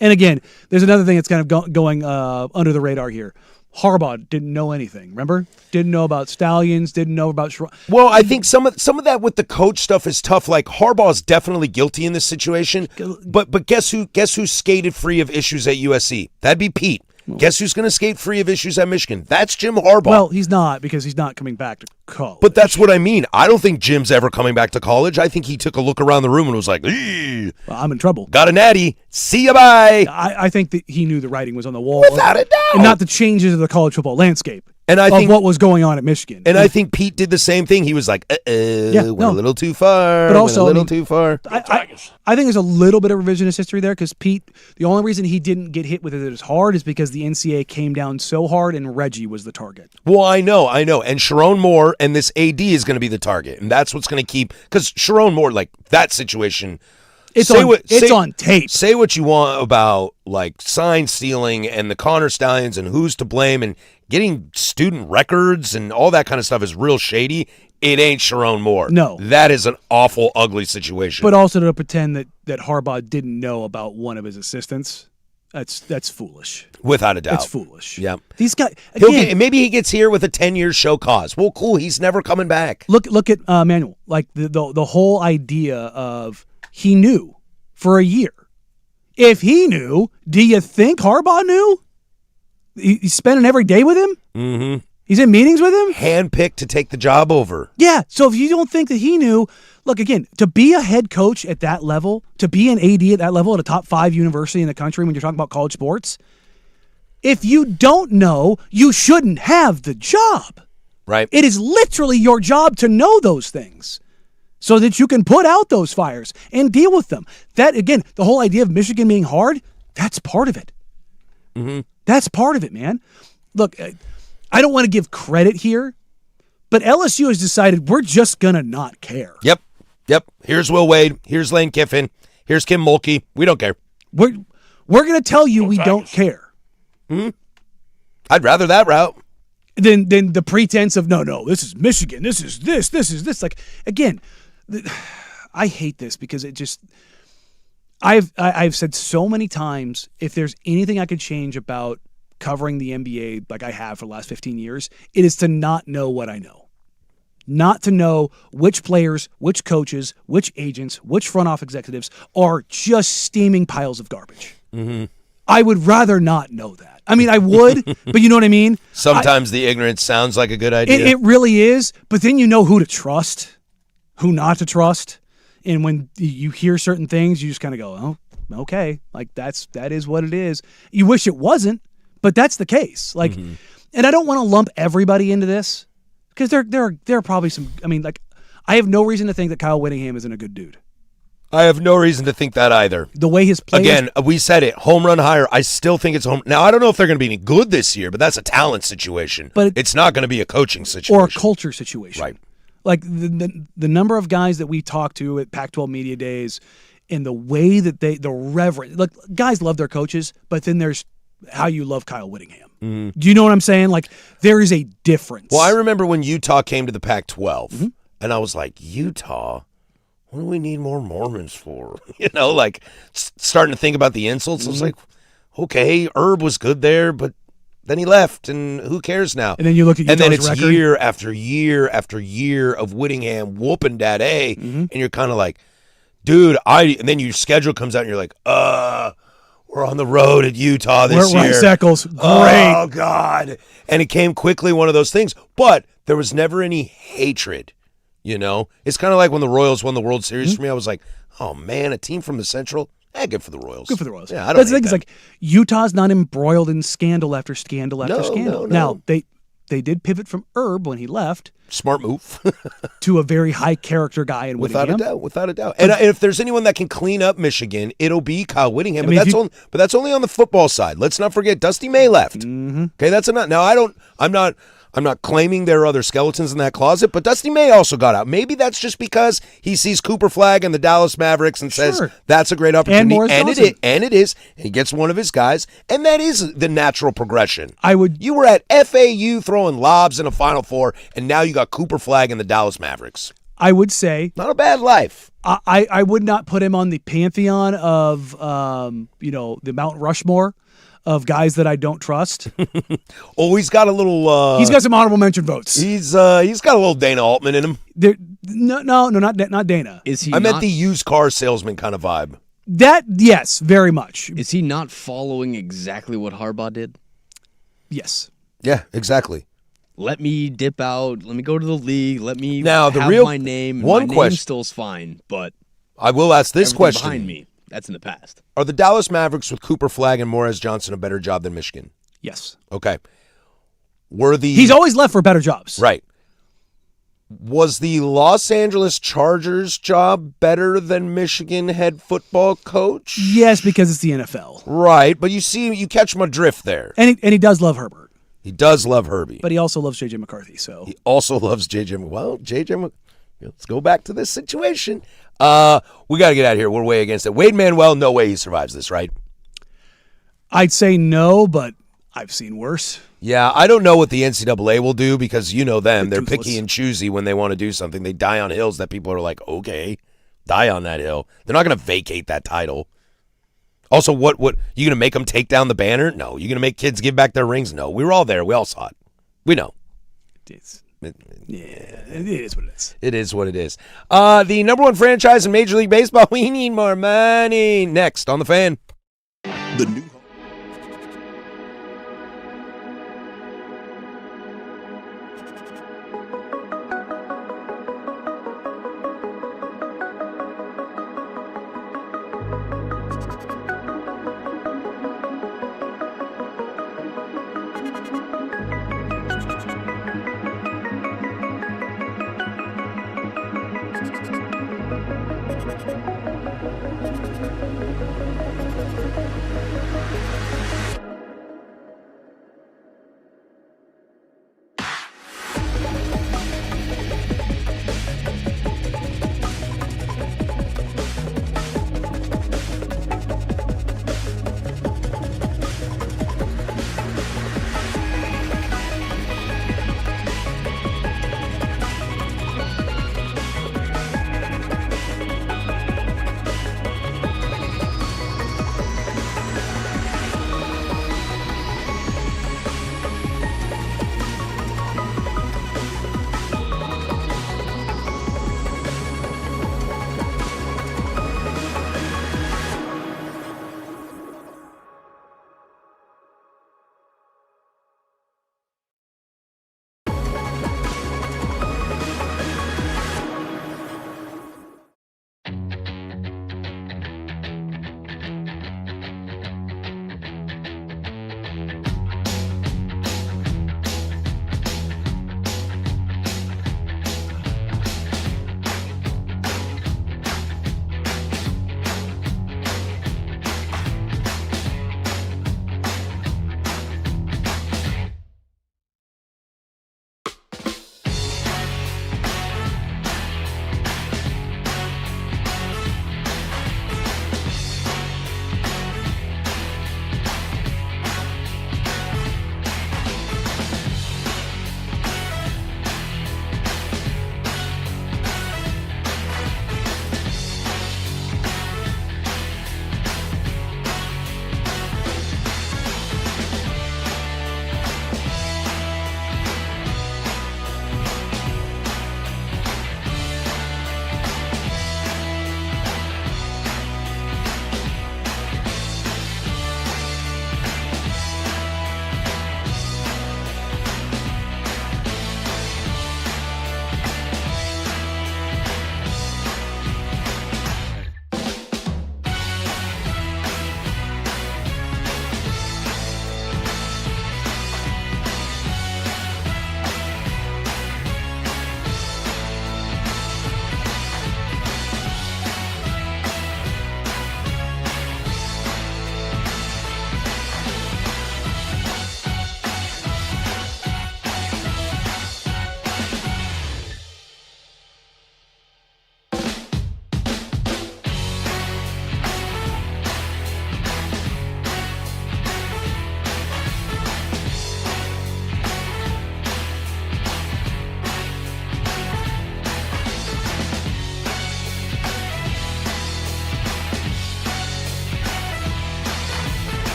S2: And again, there's another thing that's kind of going under the radar here. Harbaugh didn't know anything. Remember? Didn't know about Stallions. Didn't know about.
S1: Well, I think some of that with the coach stuff is tough. Like Harbaugh's definitely guilty in this situation. But guess who skated free of issues at USC? That'd be Pete. Guess who's going to skate free of issues at Michigan? That's Jim Harbaugh.
S2: Well, he's not, because he's not coming back to college.
S1: But that's what I mean. I don't think Jim's ever coming back to college. I think he took a look around the room and was like,
S2: well, I'm in trouble.
S1: Got a natty. See ya, bye.
S2: I think that he knew the writing was on the wall.
S1: Without a doubt.
S2: And not the changes of the college football landscape.
S1: And I think
S2: what was going on at Michigan.
S1: And I think Pete did the same thing. He was like, went a little too far.
S2: But also,
S1: too far.
S2: I think there's a little bit of revisionist history there, because Pete, the only reason he didn't get hit with it as hard is because the NCAA came down so hard and Reggie was the target.
S1: Well, I know. And Sharon Moore and this AD is going to be the target. And that's what's going to keep, because Sharon Moore, like that situation,
S2: it's on tape.
S1: Say what you want about like sign stealing and the Connor Stallions and who's to blame and getting student records and all that kind of stuff is real shady. It ain't Sharon Moore.
S2: No.
S1: That is an awful, ugly situation.
S2: But also to pretend that Harbaugh didn't know about one of his assistants, that's foolish.
S1: Without a doubt.
S2: It's foolish.
S1: Yeah.
S2: These guys,
S1: maybe he gets here with a 10-year show cause. Well, cool. He's never coming back.
S2: Look at Manuel. Like the whole idea of he knew for a year. If he knew, do you think Harbaugh knew? He's spending every day with him?
S1: Mm-hmm.
S2: He's in meetings with him?
S1: Handpicked to take the job over.
S2: Yeah, so if you don't think that he knew, look, again, to be a head coach at that level, to be an AD at that level at a top 5 university in the country when you're talking about college sports, if you don't know, you shouldn't have the job.
S1: Right.
S2: It is literally your job to know those things so that you can put out those fires and deal with them. That, again, the whole idea of Michigan being hard, that's part of it.
S1: Mm-hmm.
S2: That's part of it, man. Look, I don't want to give credit here, but LSU has decided we're just going to not care.
S1: Yep. Here's Will Wade. Here's Lane Kiffin. Here's Kim Mulkey. We don't care.
S2: We're going to tell you we don't care.
S1: Mm-hmm. I'd rather that route.
S2: Than the pretense of, no, this is Michigan. This is this. Like, again, I hate this because it just... I've said so many times, if there's anything I could change about covering the NBA like I have for the last 15 years, it is to not know what I know. Not to know which players, which coaches, which agents, which front office executives are just steaming piles of garbage.
S1: Mm-hmm.
S2: I would rather not know that. I mean, I would, but you know what I mean?
S1: Sometimes the ignorance sounds like a good idea.
S2: It really is, but then you know who to trust, who not to trust. And when you hear certain things, you just kind of go, oh, okay. Like, that is what it is. You wish it wasn't, but that's the case. Like, and I don't want to lump everybody into this because there are probably some, I mean, like, I have no reason to think that Kyle Whittingham isn't a good dude.
S1: I have no reason to think that either.
S2: The way his play
S1: Again, we said it, home run hire. I still think it's home. Now, I don't know if they're going to be any good this year, but that's a talent situation. But it's not going to be a coaching situation.
S2: Or a culture situation.
S1: Right.
S2: Like the number of guys that we talk to at Pac-12 Media Days and the way that the reverence, look, guys love their coaches, but then there's how you love Kyle Whittingham. Mm-hmm. Do you know what I'm saying? Like, there is a difference.
S1: Well, I remember when Utah came to the Pac-12, and I was like, Utah? What do we need more Mormons for? You know, like, starting to think about the insults. I was like, okay, Herb was good there, but then he left, and who cares now?
S2: And then you look at Utah's
S1: and then it's
S2: record.
S1: year after year after year of Whittingham whooping Dad A, and you're kind of like, dude, and then your schedule comes out, and you're like, we're on the road at Utah this year.
S2: Rice Eccles, great.
S1: Oh, God. And it came quickly, one of those things. But there was never any hatred, you know? It's kind of like when the Royals won the World Series for me. I was like, oh, man, a team from the Central? Good for the Royals.
S2: Good for the Royals.
S1: Yeah, I don't
S2: That's the
S1: hate
S2: thing. It's like Utah's not embroiled in scandal after scandal after scandal.
S1: No.
S2: Now, they did pivot from Herb when he left.
S1: Smart move.
S2: To a very high character guy in Whittingham.
S1: Without a doubt. And if there's anyone that can clean up Michigan, it'll be Kyle Whittingham.
S2: I mean,
S1: but that's only on the football side. Let's not forget Dusty May left. Okay, that's enough. Now I'm not claiming there are other skeletons in that closet, but Dusty May also got out. Maybe that's just because he sees Cooper Flagg and the Dallas Mavericks and says that's a great opportunity. And it is. And he gets one of his guys, and that is the natural progression. You were at FAU throwing lobs in a Final Four, and now you got Cooper Flagg and the Dallas Mavericks.
S2: I would say
S1: not a bad life.
S2: I would not put him on the pantheon of the Mount Rushmore of guys that I don't trust.
S1: He's got a little.
S2: He's got some honorable mention votes.
S1: He's got a little Dana Altman in him.
S2: No, not Dana.
S4: Is he?
S1: I meant the used car salesman kind of vibe.
S2: That, yes, very much.
S4: Is he not following exactly what Harbaugh did?
S2: Yes.
S1: Yeah, exactly.
S4: Let me dip out. Let me go to the league. Let me
S1: have
S4: my name.
S1: One
S4: my
S1: question
S4: name still's fine, but
S1: I will ask this question
S4: behind me. That's in the past.
S1: Are the Dallas Mavericks with Cooper Flagg and Morez Johnson a better job than Michigan?
S2: Yes.
S1: Okay.
S2: He's always left for better jobs.
S1: Right. Was the Los Angeles Chargers job better than Michigan head football coach?
S2: Yes, because it's the NFL.
S1: Right, but you catch my drift there.
S2: And he does love Herbert.
S1: He does love Herbie.
S2: But he also loves J.J. McCarthy. So
S1: he also loves J.J. Well, let's go back to this situation. We got to get out of here. We're way against it. Wade Manuel, no way he survives this, right?
S2: I'd say no, but I've seen worse.
S1: Yeah, I don't know what the NCAA will do because you know them. They're
S2: toothless.
S1: picky and choosy when they want to do something. They die on hills that people are like, okay, die on that hill. They're not going to vacate that title. Also, what you going to make them take down the banner? No. You going to make kids give back their rings? No. We were all there. We all saw it. We know.
S2: It is what it is.
S1: It is what it is. The number one franchise in Major League Baseball, we need more money. Next on The Fan.
S5: The new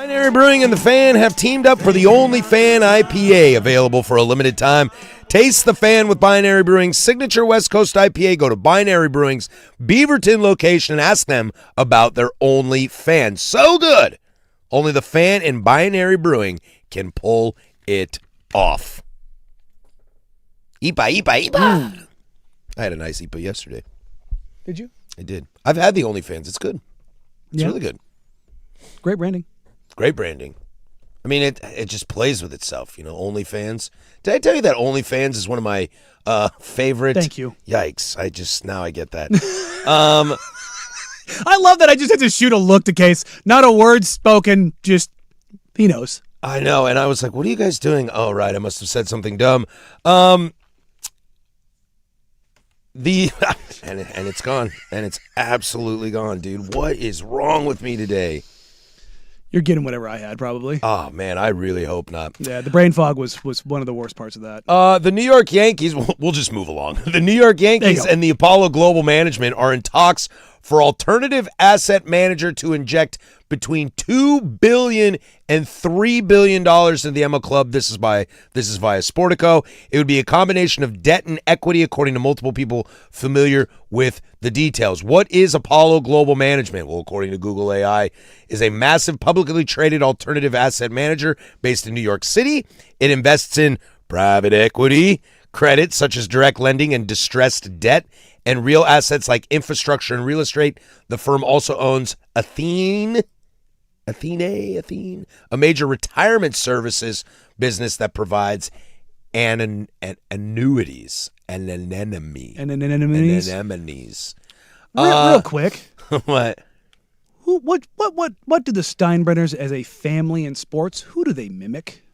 S1: Binary Brewing and the Fan have teamed up for the only Fan IPA available for a limited time. Taste the Fan with Binary Brewing's signature West Coast IPA. Go to Binary Brewing's Beaverton location and ask them about their only Fan. So good! Only the Fan and Binary Brewing can pull it off. IPA, IPA, IPA. I had a nice IPA yesterday.
S2: Did you?
S1: I did. I've had the OnlyFans. It's good. It's really good.
S2: Great branding.
S1: Great branding. I mean, it just plays with itself, OnlyFans. Did I tell you that OnlyFans is one of my favorite?
S2: Thank you.
S1: Yikes. Now I get that.
S2: I love that I just had to shoot a look to Case. Not a word spoken, just he knows.
S1: I know, and I was like, what are you guys doing? Oh, right, I must have said something dumb. And it's gone, and it's absolutely gone, dude. What is wrong with me today?
S2: You're getting whatever I had, probably.
S1: Oh, man, I really hope not.
S2: Yeah, the brain fog was one of the worst parts of that.
S1: The New York Yankees, we'll just move along. The New York Yankees and the Apollo Global Management are in talks for alternative asset manager to inject between $2 billion and $3 billion into the ML Club. This is via Sportico. It would be a combination of debt and equity, according to multiple people familiar with the details. What is Apollo Global Management? Well, according to Google AI, is a massive publicly traded alternative asset manager based in New York City. It invests in private equity, credit such as direct lending and distressed debt, and real assets like infrastructure and real estate. The firm also owns Athene, a major retirement services business that provides annuities and anemones.
S2: Real quick.
S1: What?
S2: What do the Steinbrenners as a family in sports? Who do they mimic?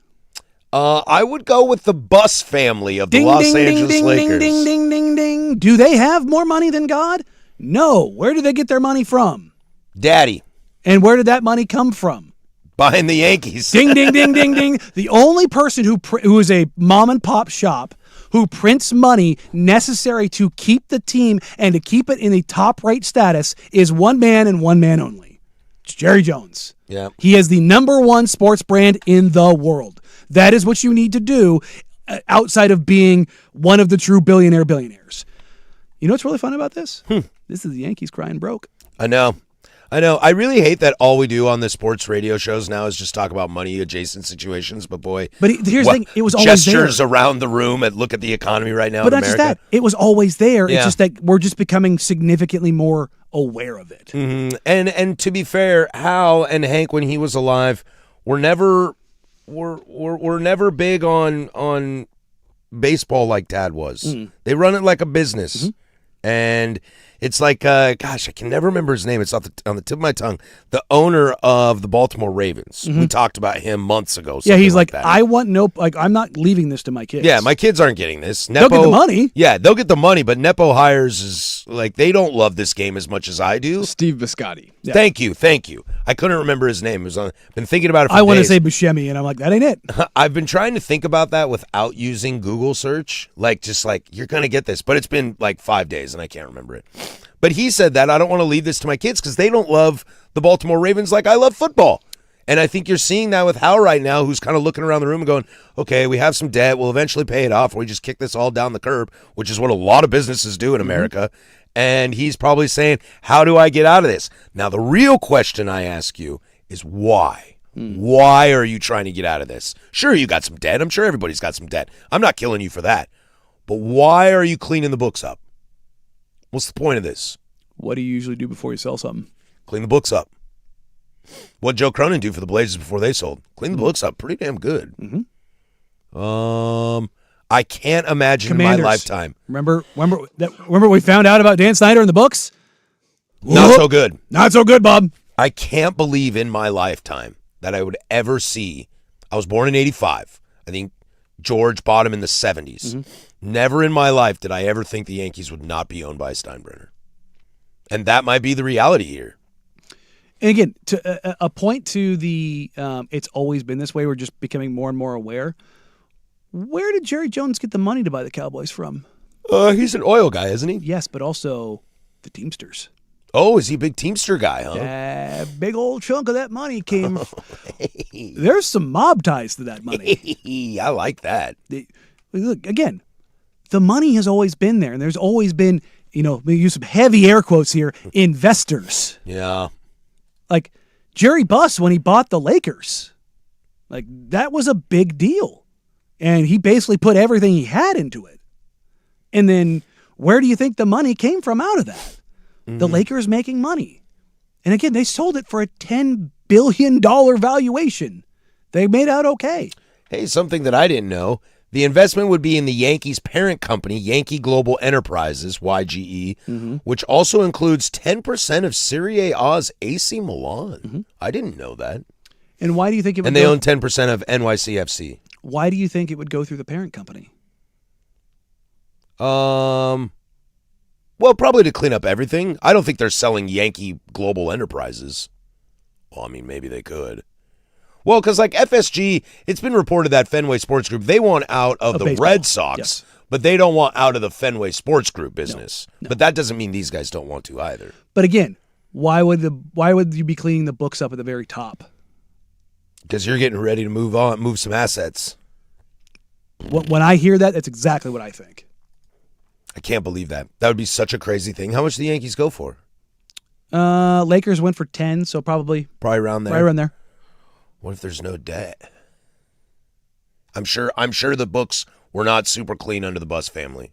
S1: I would go with the Bus family of the Los Angeles Lakers.
S2: Ding, ding, ding, ding. Do they have more money than God? No. Where do they get their money from?
S1: Daddy.
S2: And where did that money come from?
S1: Buying the Yankees.
S2: Ding, ding, ding, ding, ding. The only person who is a mom and pop shop who prints money necessary to keep the team and to keep it in the top rate status is one man and one man only. It's Jerry Jones.
S1: Yeah.
S2: He is the number one sports brand in the world. That is what you need to do outside of being one of the true billionaires. You know what's really fun about this? This is the Yankees crying broke.
S1: I know. I really hate that all we do on the sports radio shows now is just talk about money adjacent situations. But boy,
S2: here's the thing: it was always there.
S1: Gestures around the room and look at the economy right now.
S2: But
S1: in
S2: not
S1: America.
S2: just that; it was always there.
S1: Yeah.
S2: It's just that we're just becoming significantly more aware of it.
S1: Mm-hmm. And to be fair, Hal and Hank, when he was alive, were never big on baseball like Dad was. They run it like a business, and it's like, gosh, I can never remember his name. It's on the tip of my tongue. The owner of the Baltimore Ravens. We talked about him months ago.
S2: Yeah, he's like,
S1: that.
S2: I want I'm not leaving this to my kids.
S1: Yeah, my kids aren't getting this.
S2: They'll get the money.
S1: Yeah, they'll get the money, but Nepo hires is like, they don't love this game as much as I do.
S4: Steve Biscotti.
S2: Yeah.
S1: Thank you. I couldn't remember his name. Been thinking about it for
S2: I want to
S1: days.
S2: say Buscemi, and I'm like, that ain't it.
S1: I've been trying to think about that without using Google search. Just like, you're going to get this. But it's been like 5 days, and I can't remember it. But he said that I don't want to leave this to my kids because they don't love the Baltimore Ravens like I love football. And I think you're seeing that with Hal right now, who's kind of looking around the room and going, okay, we have some debt. We'll eventually pay it off. Or we just kick this all down the curb, which is what a lot of businesses do in America. And he's probably saying, how do I get out of this? Now, the real question I ask you is why? Why are you trying to get out of this? Sure, you got some debt. I'm sure everybody's got some debt. I'm not killing you for that. But why are you cleaning the books up? What's the point of this?
S2: What do you usually do before you sell something?
S1: Clean the books up. What Joe Cronin do for the Blazers before they sold? Clean the books up. Pretty damn good. I can't imagine
S2: Commanders.
S1: in my lifetime.
S2: Remember we found out about Dan Snyder in the books?
S1: Not so good.
S2: Not so good, Bob.
S1: I can't believe in my lifetime that I would ever see. I was born in 85. I think George bought him in the 70s. Never in my life did I ever think the Yankees would not be owned by a Steinbrenner. And that might be the reality here.
S2: And again, to a point to the it's always been this way. We're just becoming more and more aware. Where did Jerry Jones get the money to buy the Cowboys from?
S1: He's an oil guy, isn't he?
S2: Yes, but also the Teamsters.
S1: Oh, is he a big Teamster guy, huh?
S2: Big old chunk of that money came. There's some mob ties to that money.
S1: I like that.
S2: Look, again, the money has always been there, and there's always been, we use some heavy air quotes here, investors.
S1: Yeah.
S2: Like Jerry Buss, when he bought the Lakers, like that was a big deal. And he basically put everything he had into it. And then where do you think the money came from out of that? The Lakers making money. And again, they sold it for a $10 billion valuation. They made out okay.
S1: Hey, something that I didn't know. The investment would be in the Yankees' parent company, Yankee Global Enterprises, YGE, which also includes 10% of Serie A's AC Milan. I didn't know that.
S2: And why do you think it would
S1: And they own 10% of NYCFC.
S2: Why do you think it would go through the parent company?
S1: Well, probably to clean up everything. I don't think they're selling Yankee Global Enterprises. Well, I mean, maybe they could. Well, because like FSG, it's been reported that Fenway Sports Group, they want out of the
S2: baseball.
S1: Red Sox,
S2: Yes.
S1: but they don't want out of the Fenway Sports Group business.
S2: No.
S1: But that doesn't mean these guys don't want to either.
S2: But again, why would you be cleaning the books up at the very top?
S1: Because you're getting ready to move some assets.
S2: When I hear that, that's exactly what I think.
S1: I can't believe that. That would be such a crazy thing. How much do the Yankees go for?
S2: Lakers went for 10, so probably
S1: around there.
S2: right around there.
S1: What if there's no debt? I'm sure the books were not super clean under the Buss family.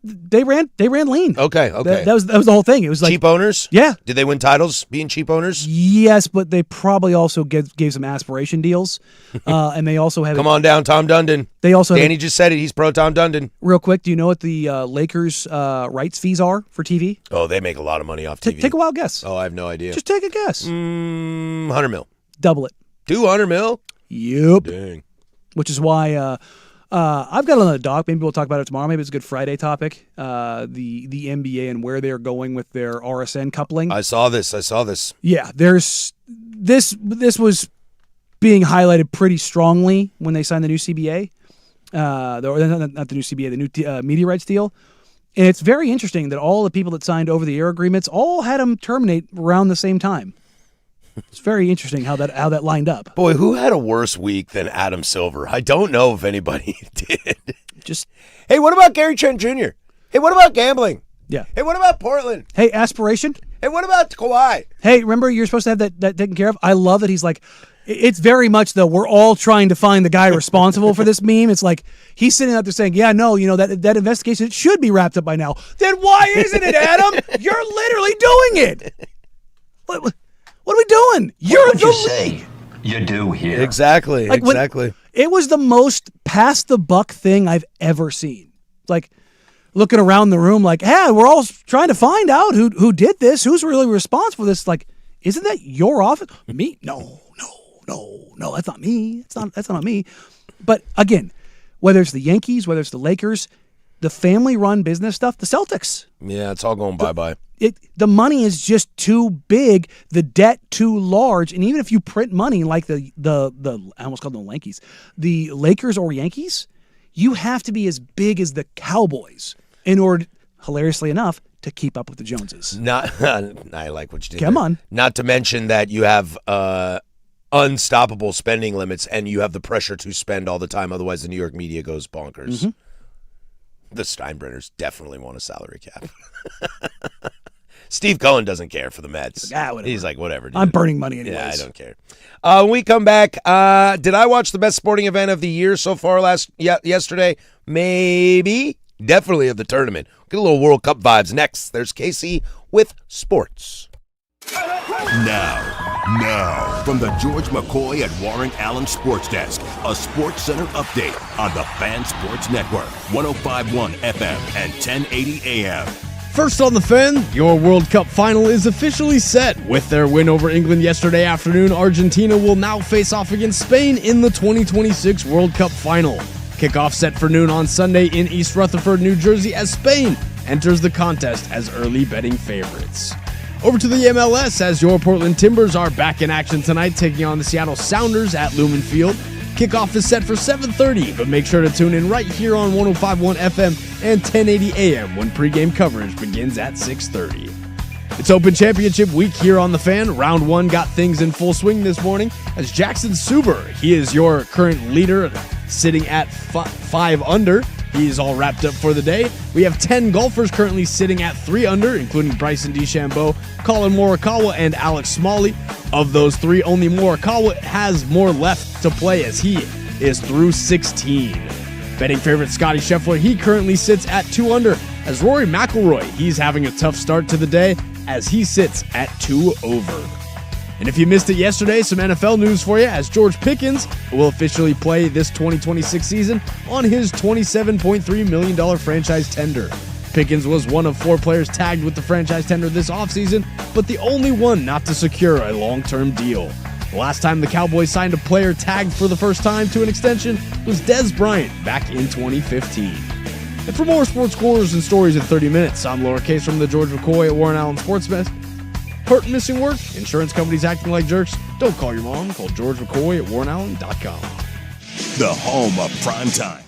S2: They ran lean.
S1: Okay.
S2: That was the whole thing. It was like
S1: Cheap owners?
S2: Yeah.
S1: Did they win titles being cheap owners?
S2: Yes, but they probably also gave some aspiration deals, and they also have.
S1: Come on down, Tom Dundon.
S2: They also have
S1: Danny just said it. He's pro Tom Dundon.
S2: real quick. Do you know what the Lakers rights fees are for TV?
S1: Oh, they make a lot of money off TV.
S2: Take a wild guess.
S1: Oh, I have no idea.
S2: Just take a guess.
S1: 100 mil.
S2: Double it.
S1: 200 mil?
S2: Yep.
S1: Dang.
S2: Which is why I've got another doc. Maybe we'll talk about it tomorrow. Maybe it's a Good Friday topic. The NBA and where they're going with their RSN coupling.
S1: I saw this.
S2: Yeah, there's this was being highlighted pretty strongly when they signed the new CBA. Not the new CBA, the new media rights deal. And it's very interesting that all the people that signed over-the-air agreements all had them terminate around the same time. It's very interesting how that lined up.
S1: Boy, who had a worse week than Adam Silver? I don't know if anybody did. Hey, what about Gary Trent Jr.? Hey, what about gambling?
S2: Yeah.
S1: Hey, what about Portland?
S2: Hey, aspiration.
S1: Hey, what about Kawhi?
S2: Hey, remember you're supposed to have that taken care of? I love that he's like, it's very much the we're all trying to find the guy responsible for this meme. It's like he's sitting out there saying, yeah, no, that investigation, it should be wrapped up by now. Then why isn't it, Adam? You're literally doing it. What are we doing?
S6: What would you say you do here?
S1: Exactly.
S2: It was the most pass the buck thing I've ever seen. Like looking around the room like, hey, we're all trying to find out who did this, who's really responsible for this. Like, isn't that your office? Me? No, that's not me. That's not me. But again, whether it's the Yankees, whether it's the Lakers, the family-run business stuff, the Celtics.
S1: Yeah, it's all going bye-bye.
S2: The money is just too big, the debt too large, and even if you print money like the I almost called them the Yankees, the Lakers or Yankees, you have to be as big as the Cowboys in order, hilariously enough, to keep up with the Joneses.
S1: I like what you did.
S2: Come
S1: there.
S2: on.
S1: Not to mention that you have unstoppable spending limits, and you have the pressure to spend all the time. Otherwise, the New York media goes bonkers. Mm-hmm. The Steinbrenners definitely want a salary cap. Steve Cohen doesn't care for the Mets.
S2: Whatever.
S1: He's like, whatever. Dude.
S2: I'm burning money anyways.
S1: Yeah, I don't care. When we come back, did I watch the best sporting event of the year so far yesterday? Maybe. Definitely of the tournament. Get a little World Cup vibes next. There's Casey with sports.
S5: Now, from the George McCoy at Warren Allen Sports Desk, a Sports Center update on the Fan Sports Network, 105.1 FM and 1080 AM.
S4: First on the Fan, your World Cup final is officially set. With their win over England yesterday afternoon, Argentina will now face off against Spain in the 2026 World Cup final. Kickoff set for noon on Sunday in East Rutherford, New Jersey, as Spain enters the contest as early betting favorites. Over to the MLS, as your Portland Timbers are back in action tonight, taking on the Seattle Sounders at Lumen Field. Kickoff is set for 7:30, but make sure to tune in right here on 105.1 FM and 1080 AM when pregame coverage begins at 6:30. It's Open Championship week here on The Fan. Round 1 got things in full swing this morning as Jackson Suber, he is your current leader, sitting at 5 under. He's all wrapped up for the day. We have 10 golfers currently sitting at 3 under, including Bryson DeChambeau, Colin Morikawa, and Alex Smalley. Of those 3, only Morikawa has more left to play as he is through 16. Betting favorite Scotty Scheffler, he currently sits at 2 under. As Rory McIlroy, he's having a tough start to the day as he sits at 2 over. And if you missed it yesterday, some NFL news for you as George Pickens will officially play this 2026 season on his $27.3 million franchise tender. Pickens was one of 4 players tagged with the franchise tender this offseason, but the only one not to secure a long-term deal. The last time the Cowboys signed a player tagged for the first time to an extension was Dez Bryant back in 2015. And for more sports scores and stories in 30 minutes, I'm Lowercase from the George McCoy at Warren Allen Sports Desk. Hurt and missing work? Insurance companies acting like jerks? Don't call your mom. Call George McCoy at WarrenAllen.com.
S5: The home of prime time.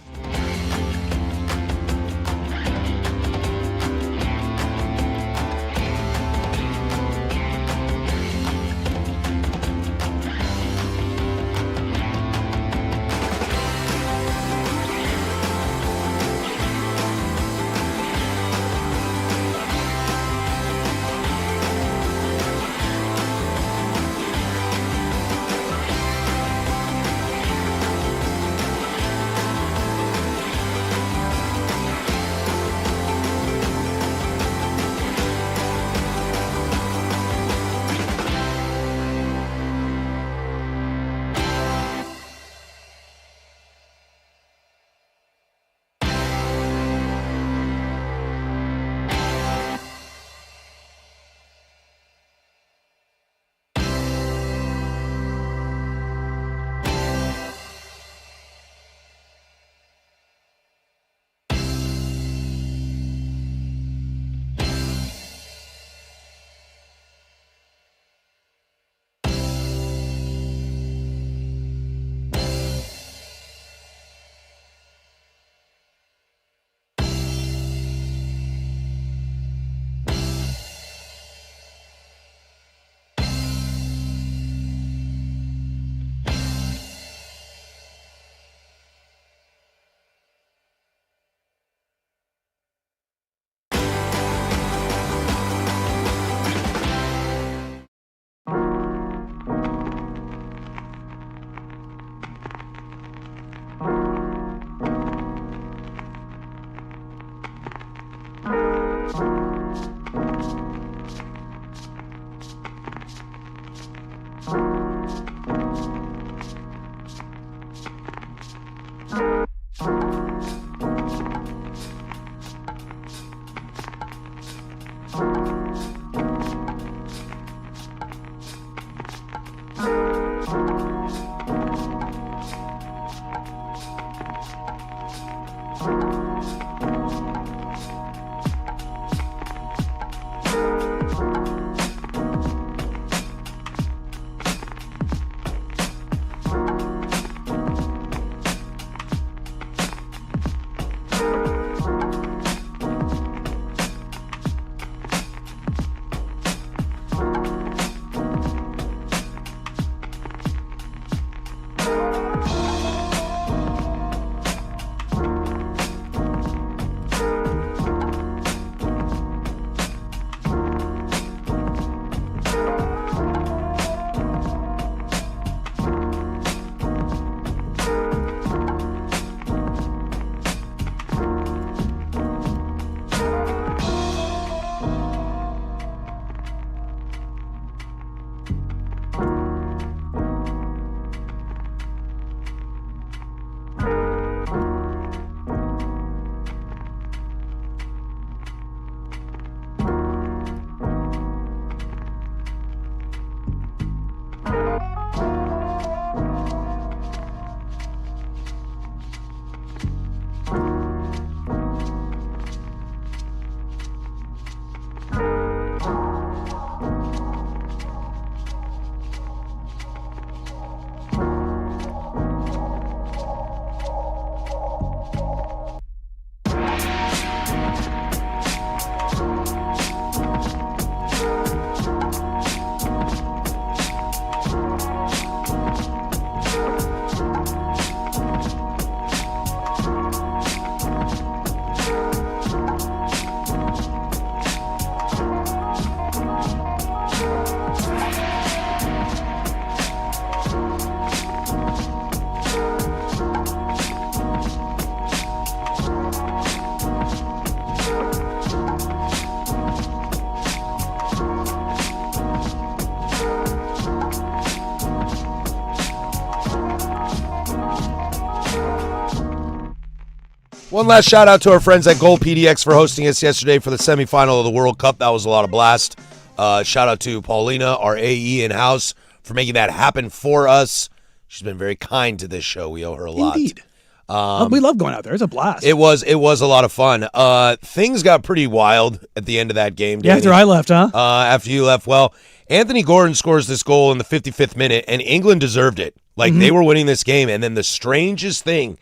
S1: One last shout out to our friends at Gold PDX for hosting us yesterday for the semifinal of the World Cup. That was a lot of blast. Shout out to Paulina, our AE in-house, for making that happen for us. She's been very kind to this show. We owe her a lot.
S2: Indeed. We love going out there. It's a blast.
S1: It was a lot of fun. Things got pretty wild at the end of that game, Danny.
S2: Yeah, after I left, huh?
S1: After you left. Well, Anthony Gordon scores this goal in the 55th minute, and England deserved it. Like, they were winning this game. And then the strangest thing,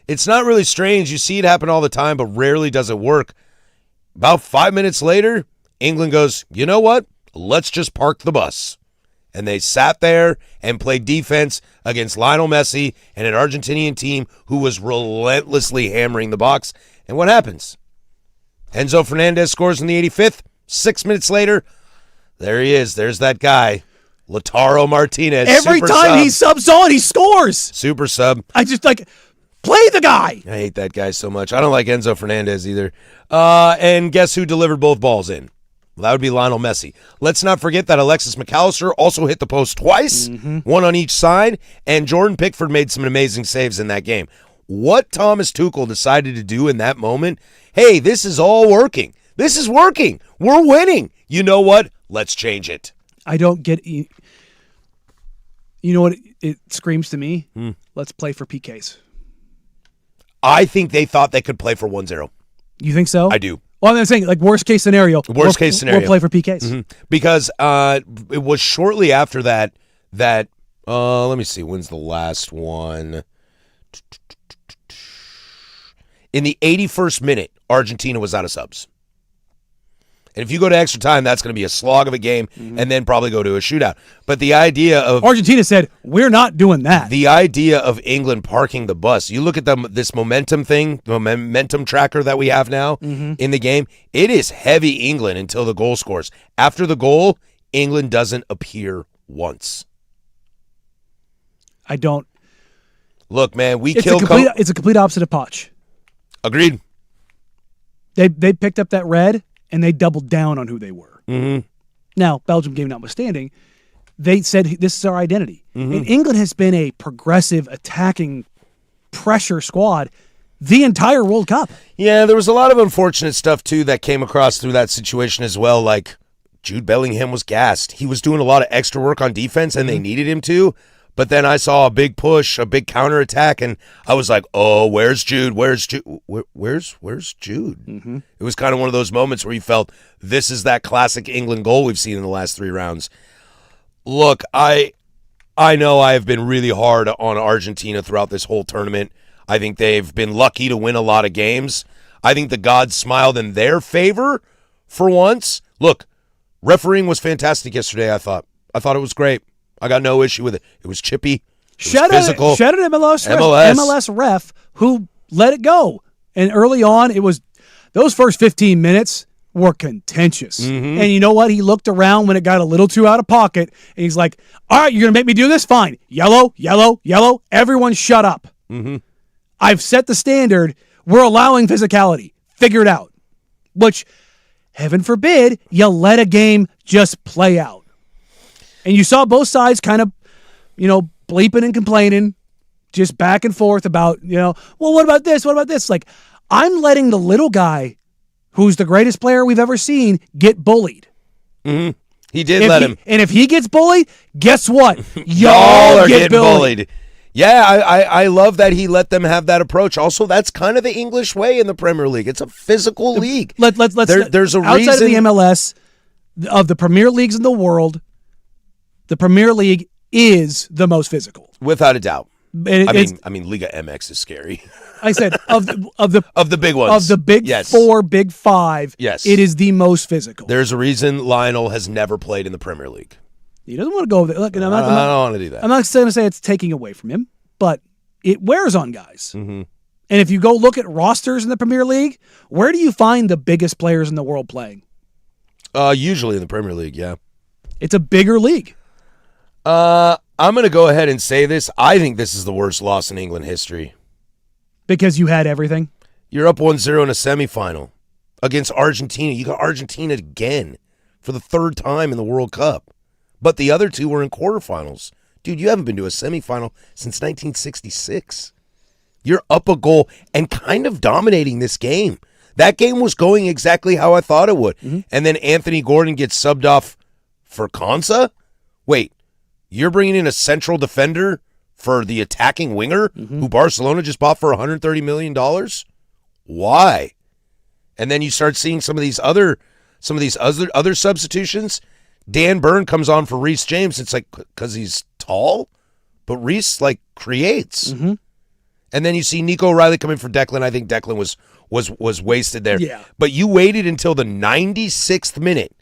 S1: it's not really strange. You see it happen all the time, but rarely does it work. About 5 minutes later, England goes, you know what? Let's just park the bus. And they sat there and played defense against Lionel Messi and an Argentinian team who was relentlessly hammering the box. And what happens? Enzo Fernandez scores in the 85th. 6 minutes later, there he is. There's that guy, Lautaro Martinez.
S2: Every time he subs on, he scores.
S1: Super sub.
S2: I just play the guy.
S1: I hate that guy so much. I don't like Enzo Fernandez either. And guess who delivered both balls in? Well, that would be Lionel Messi. Let's not forget that Alexis McAllister also hit the post twice, one on each side, and Jordan Pickford made some amazing saves in that game. What Thomas Tuchel decided to do in that moment, hey, this is all working. This is working. We're winning. You know what? Let's change it.
S2: I don't get. You know what it screams to me? Let's play for PKs.
S1: I think they thought they could play for 1-0.
S2: You think so?
S1: I do.
S2: Well, I'm saying, worst case scenario.
S1: Worst case scenario.
S2: We'll play for PKs.
S1: Because it was shortly after that, let me see, when's the last one? In the 81st minute, Argentina was out of subs. And if you go to extra time, that's going to be a slog of a game and then probably go to a shootout. But the idea of...
S2: Argentina said, we're not doing that.
S1: The idea of England parking the bus, you look at this momentum thing, the momentum tracker that we have now in the game, it is heavy England until the goal scores. After the goal, England doesn't appear once.
S2: I don't...
S1: Look, man,
S2: It's a complete opposite of Poch.
S1: Agreed.
S2: They picked up that red... and they doubled down on who they were. Now, Belgium game notwithstanding, they said this is our identity. And England has been a progressive, attacking, pressure squad the entire World Cup.
S1: Yeah, there was a lot of unfortunate stuff, too, that came across through that situation as well. Like, Jude Bellingham was gassed. He was doing a lot of extra work on defense, and they needed him to. But then I saw a big push, a big counterattack, and I was like, oh, where's Jude? Where's Jude? Where's Jude? It was kind of one of those moments where you felt this is that classic England goal we've seen in the last 3 rounds. Look, I know I have been really hard on Argentina throughout this whole tournament. I think they've been lucky to win a lot of games. I think the gods smiled in their favor for once. Look, refereeing was fantastic yesterday, I thought. I thought it was great. I got no issue with it. It was chippy. It was physical.
S2: Shout out MLS ref who let it go. And early on, it was those first 15 minutes were contentious. And you know what? He looked around when it got a little too out of pocket, and he's like, all right, you're going to make me do this? Fine. Yellow, yellow, yellow. Everyone shut up. I've set the standard. We're allowing physicality. Figure it out. Which, heaven forbid, you let a game just play out. And you saw both sides kind of, bleeping and complaining, just back and forth about, well, what about this? What about this? Like, I'm letting the little guy, who's the greatest player we've ever seen, get bullied.
S1: He did let him.
S2: And if he gets bullied, guess what? Y'all
S1: are
S2: get
S1: getting bullied. Yeah, I love that he let them have that approach. Also, that's kind of the English way in the Premier League. It's a physical league.
S2: Let's
S1: there's a
S2: outside
S1: reason.
S2: of the MLS, of the Premier Leagues in the world, the Premier League is the most physical,
S1: without a doubt. I mean, Liga MX is scary.
S2: I said of the
S1: big ones,
S2: of the big four, big five.
S1: Yes,
S2: it is the most physical.
S1: There's a reason Lionel has never played in the Premier League.
S2: He doesn't want to go over there. Look, I don't
S1: want to do that.
S2: I'm not going to say it's taking away from him, but it wears on guys. And if you go look at rosters in the Premier League, where do you find the biggest players in the world playing?
S1: Usually in the Premier League, yeah.
S2: It's a bigger league.
S1: I'm going to go ahead and say this. I think this is the worst loss in England history.
S2: Because you had everything?
S1: You're up 1-0 in a semifinal against Argentina. You got Argentina again for the 3rd time in the World Cup. But the other 2 were in quarterfinals. Dude, you haven't been to a semifinal since 1966. You're up a goal and kind of dominating this game. That game was going exactly how I thought it would. And then Anthony Gordon gets subbed off for Konsa? Wait, you're bringing in a central defender for the attacking winger who Barcelona just bought for $130 million? Why? And then you start seeing some of these other substitutions. Dan Byrne comes on for Reece James. It's like because he's tall, but Reece like creates. And then you see Nico O'Reilly come in for Declan. I think Declan was wasted there.
S2: Yeah.
S1: But you waited until the 96th minute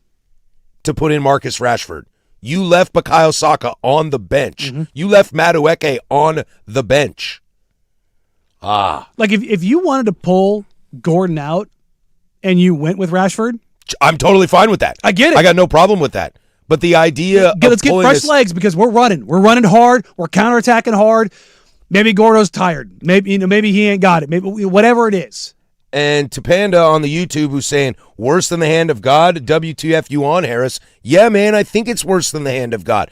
S1: to put in Marcus Rashford. You left Bukayo Saka on the bench. You left Madueke on the bench.
S2: Like if you wanted to pull Gordon out and you went with Rashford,
S1: I'm totally fine with that.
S2: I get it.
S1: I got no problem with that. But the idea of
S2: let's get
S1: pulling
S2: fresh
S1: this,
S2: legs because we're running. We're running hard. We're counterattacking hard. Maybe Gordo's tired. Maybe he ain't got it. Maybe whatever it is.
S1: And to Panda on the YouTube who's saying, worse than the hand of God, WTF you on, Harris? Yeah, man, I think it's worse than the hand of God.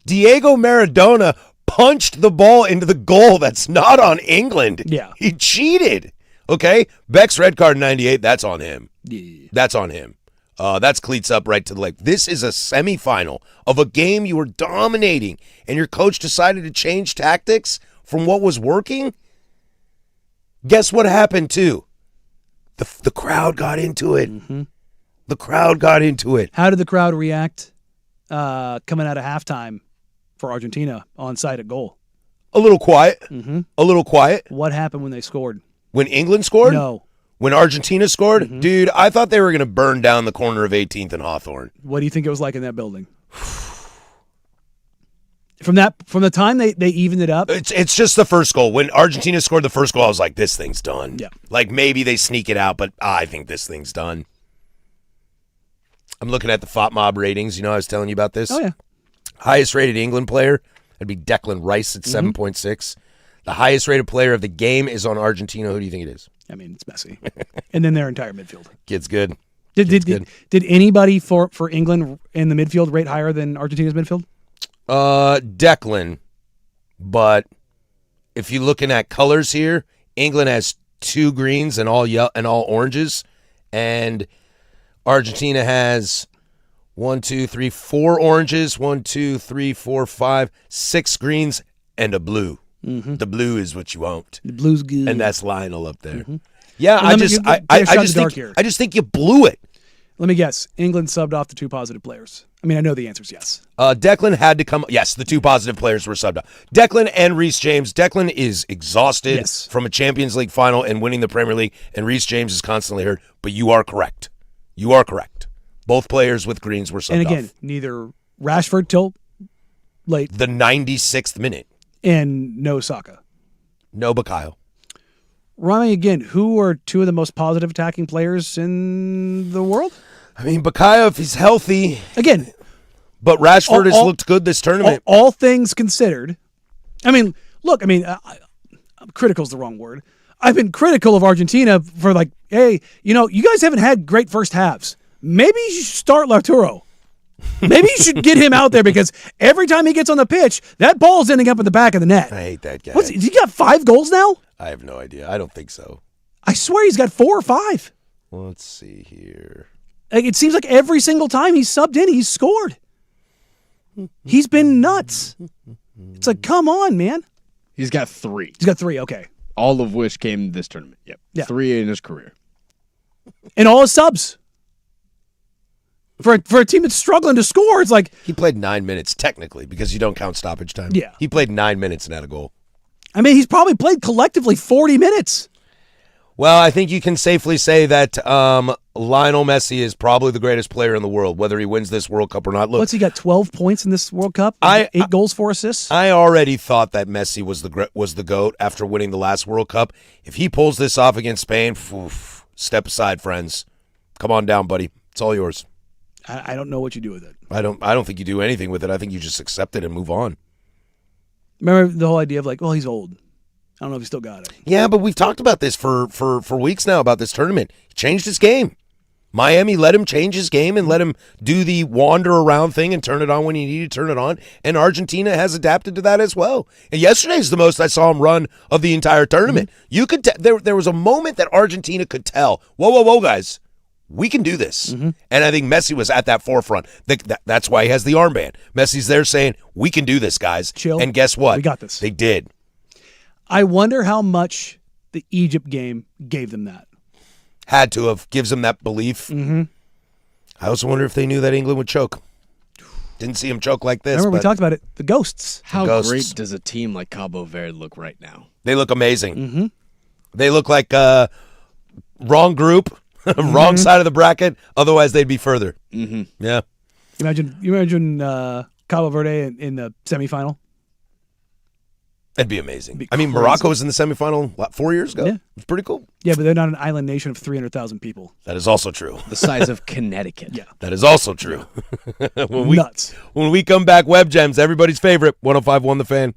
S1: Diego Maradona punched the ball into the goal that's not on England.
S2: Yeah.
S1: He cheated. Okay? Beck's red card 98, that's on him.
S2: Yeah.
S1: That's on him. That's cleats up right to the leg. This is a semifinal of a game you were dominating, and your coach decided to change tactics from what was working. Guess what happened, too? The crowd got into it. The crowd got into it.
S2: How did the crowd react coming out of halftime for Argentina on side at goal?
S1: A little quiet. A little quiet.
S2: What happened when they scored?
S1: When England scored?
S2: No.
S1: When Argentina scored? Dude, I thought they were going to burn down the corner of 18th and Hawthorne.
S2: What do you think it was like in that building? From the time they evened it up?
S1: It's just the first goal. When Argentina scored the first goal, I was like, this thing's done.
S2: Yeah.
S1: Like, maybe they sneak it out, but I think this thing's done. I'm looking at the FOTMob ratings. You know I was telling you about this?
S2: Oh, yeah.
S1: Highest rated England player, that'd be Declan Rice at 7.6. The highest rated player of the game is on Argentina. Who do you think it is?
S2: I mean, it's Messi. And then their entire midfield.
S1: Kid's good.
S2: Did anybody for England in the midfield rate higher than Argentina's midfield?
S1: Declan. But if you're looking at colors here, England has 2 greens and all oranges, and Argentina has 4 oranges, 6 greens, and a blue. The blue is what you want.
S2: The blue's good.
S1: And that's Lionel up there. Yeah,
S2: I
S1: just think you blew it.
S2: Let me guess. England subbed off the 2 positive players. I mean, I know the answer is yes.
S1: Declan had to come. Yes, the 2 positive players were subbed off. Declan and Reece James. Declan is exhausted from a Champions League final and winning the Premier League, and Reece James is constantly hurt. But you are correct. You are correct. Both players with greens were subbed off.
S2: And again, neither Rashford till late.
S1: The 96th minute.
S2: And no Saka.
S1: No Bukayo.
S2: Remind me again, who are 2 of the most positive attacking players in the world?
S1: I mean, Bukayo, if he's healthy.
S2: Again.
S1: But Rashford has looked good this tournament.
S2: All things considered. I mean, look, critical is the wrong word. I've been critical of Argentina for like, hey, you guys haven't had great first halves. Maybe you should start Lautaro. Maybe you should get him out there because every time he gets on the pitch, that ball's ending up in the back of the net.
S1: I hate that guy.
S2: He got 5 goals now?
S1: I have no idea. I don't think so.
S2: I swear he's got 4 or 5.
S1: Let's see here.
S2: Like, it seems like every single time he's subbed in, he's scored. He's been nuts. It's like, come on, man.
S4: He's got 3.
S2: He's got 3, okay.
S4: All of which came this tournament. Yep.
S2: Yeah.
S4: 3 in his career.
S2: And all his subs. For a team that's struggling to score, it's like...
S1: He played 9 minutes, technically, because you don't count stoppage time.
S2: Yeah.
S1: He played 9 minutes and had a goal.
S2: I mean, he's probably played collectively 40 minutes.
S1: Well, I think you can safely say that Lionel Messi is probably the greatest player in the world, whether he wins this World Cup or not. Look,
S2: What's he got, 12 points in this World Cup? 8 goals, 4 assists?
S1: I already thought that Messi was the GOAT after winning the last World Cup. If he pulls this off against Spain, step aside, friends. Come on down, buddy. It's all yours.
S2: I don't know what you do with it.
S1: I don't think you do anything with it. I think you just accept it and move on.
S2: Remember the whole idea of like, well, he's old. I don't know if he still got it.
S1: Yeah, but we've talked about this for weeks now about this tournament. He changed his game. Miami let him change his game and let him do the wander around thing and turn it on when he needed to turn it on. And Argentina has adapted to that as well. And yesterday's the most I saw him run of the entire tournament. You could there was a moment that Argentina could tell, whoa, guys, we can do this. And I think Messi was at that forefront. That's why he has the armband. Messi's there saying, we can do this, guys.
S2: Chill.
S1: And guess what?
S2: We got this.
S1: They did.
S2: I wonder how much the Egypt game gave them that.
S1: Had to have. Gives them that belief. I also wonder if they knew that England would choke. Didn't see him choke like this.
S2: Remember, we talked about it. The ghosts.
S4: How
S1: Ghosts.
S4: great does a team like Cabo Verde look right now?
S1: They look amazing. They look like wrong group, wrong side of the bracket. Otherwise, they'd be further. Yeah.
S2: Imagine Cabo Verde in the semifinal.
S1: That'd be amazing.
S2: Be
S1: I mean,
S2: crazy.
S1: Morocco was in the semifinal, 4 years ago?
S2: Yeah.
S1: It was pretty cool.
S2: Yeah, but they're not an island nation of 300,000 people.
S1: That is also true.
S4: The size of Connecticut.
S2: Yeah.
S1: That is also true.
S2: Nuts.
S1: When we come back, Web Gems, everybody's favorite, 105.1 The Fan.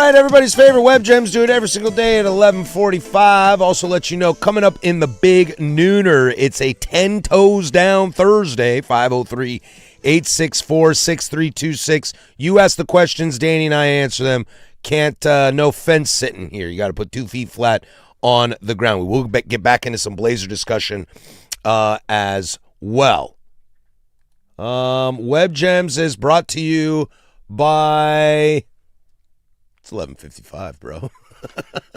S1: right, everybody's favorite Web Gems do it every single day at 11:45. Also let you know, coming up in the Big Nooner, it's a 10 Toes Down Thursday, 503-864-6326. You ask the questions, Danny and I answer them. Can't, no fence sitting here. You got to put 2 feet flat on the ground. We will get back into some Blazer discussion as well. Web Gems is brought to you by... It's 11:55, bro.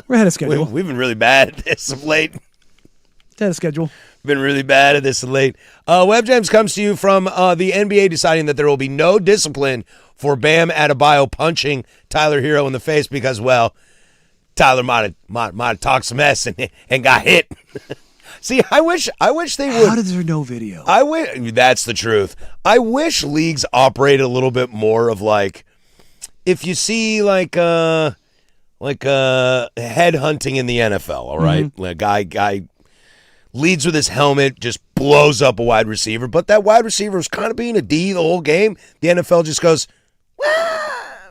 S2: We're ahead of schedule.
S1: We've been really bad at this of late.
S2: It's ahead of schedule.
S1: Been really bad at this of late. Web Gems comes to you from the NBA deciding that there will be no discipline for Bam Adebayo punching Tyler Hero in the face because, well, Tyler might have talked some mess and got hit. See, I wish they would.
S2: How did there no video?
S1: That's the truth. I wish leagues operated a little bit more of like, if you see like head hunting in the NFL, all right?
S2: Mm-hmm.
S1: Like guy leads with his helmet, just blows up a wide receiver, but that wide receiver was kind of being a D the whole game. The NFL just goes, I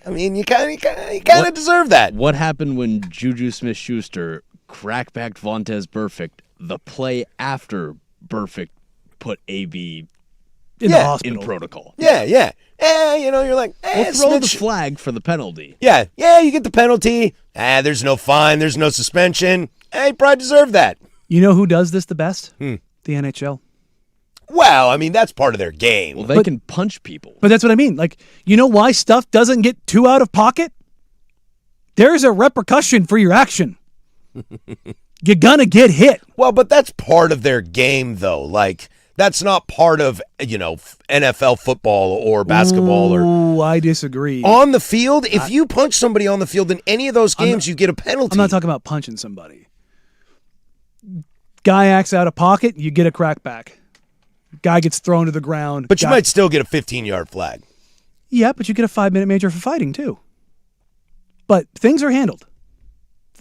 S1: mean, you kind of deserve that.
S4: What happened when Juju Smith-Schuster crackbacked Vontez Burfict the play after Burfict put AB
S2: in the hospital.
S4: in protocol?
S1: Yeah. You're like,
S4: We'll throw the flag for the penalty.
S1: Yeah, you get the penalty. There's no fine, there's no suspension. You probably deserve that.
S2: You know who does this the best? The NHL.
S1: Well, I mean, that's part of their game.
S4: Well, they can punch people.
S2: But that's what I mean. Like, you know why stuff doesn't get too out of pocket? There's a repercussion for your action. You're gonna get hit.
S1: Well, but that's part of their game, though. Like, that's not part of, NFL football or basketball.
S2: Ooh, I disagree.
S1: On the field, if you punch somebody on the field in any of those games, you get a penalty.
S2: I'm not talking about punching somebody. Guy acts out of pocket, you get a crackback. Guy gets thrown to the ground.
S1: But you might still get a 15-yard flag.
S2: Yeah, but you get a 5-minute major for fighting, too. But things are handled.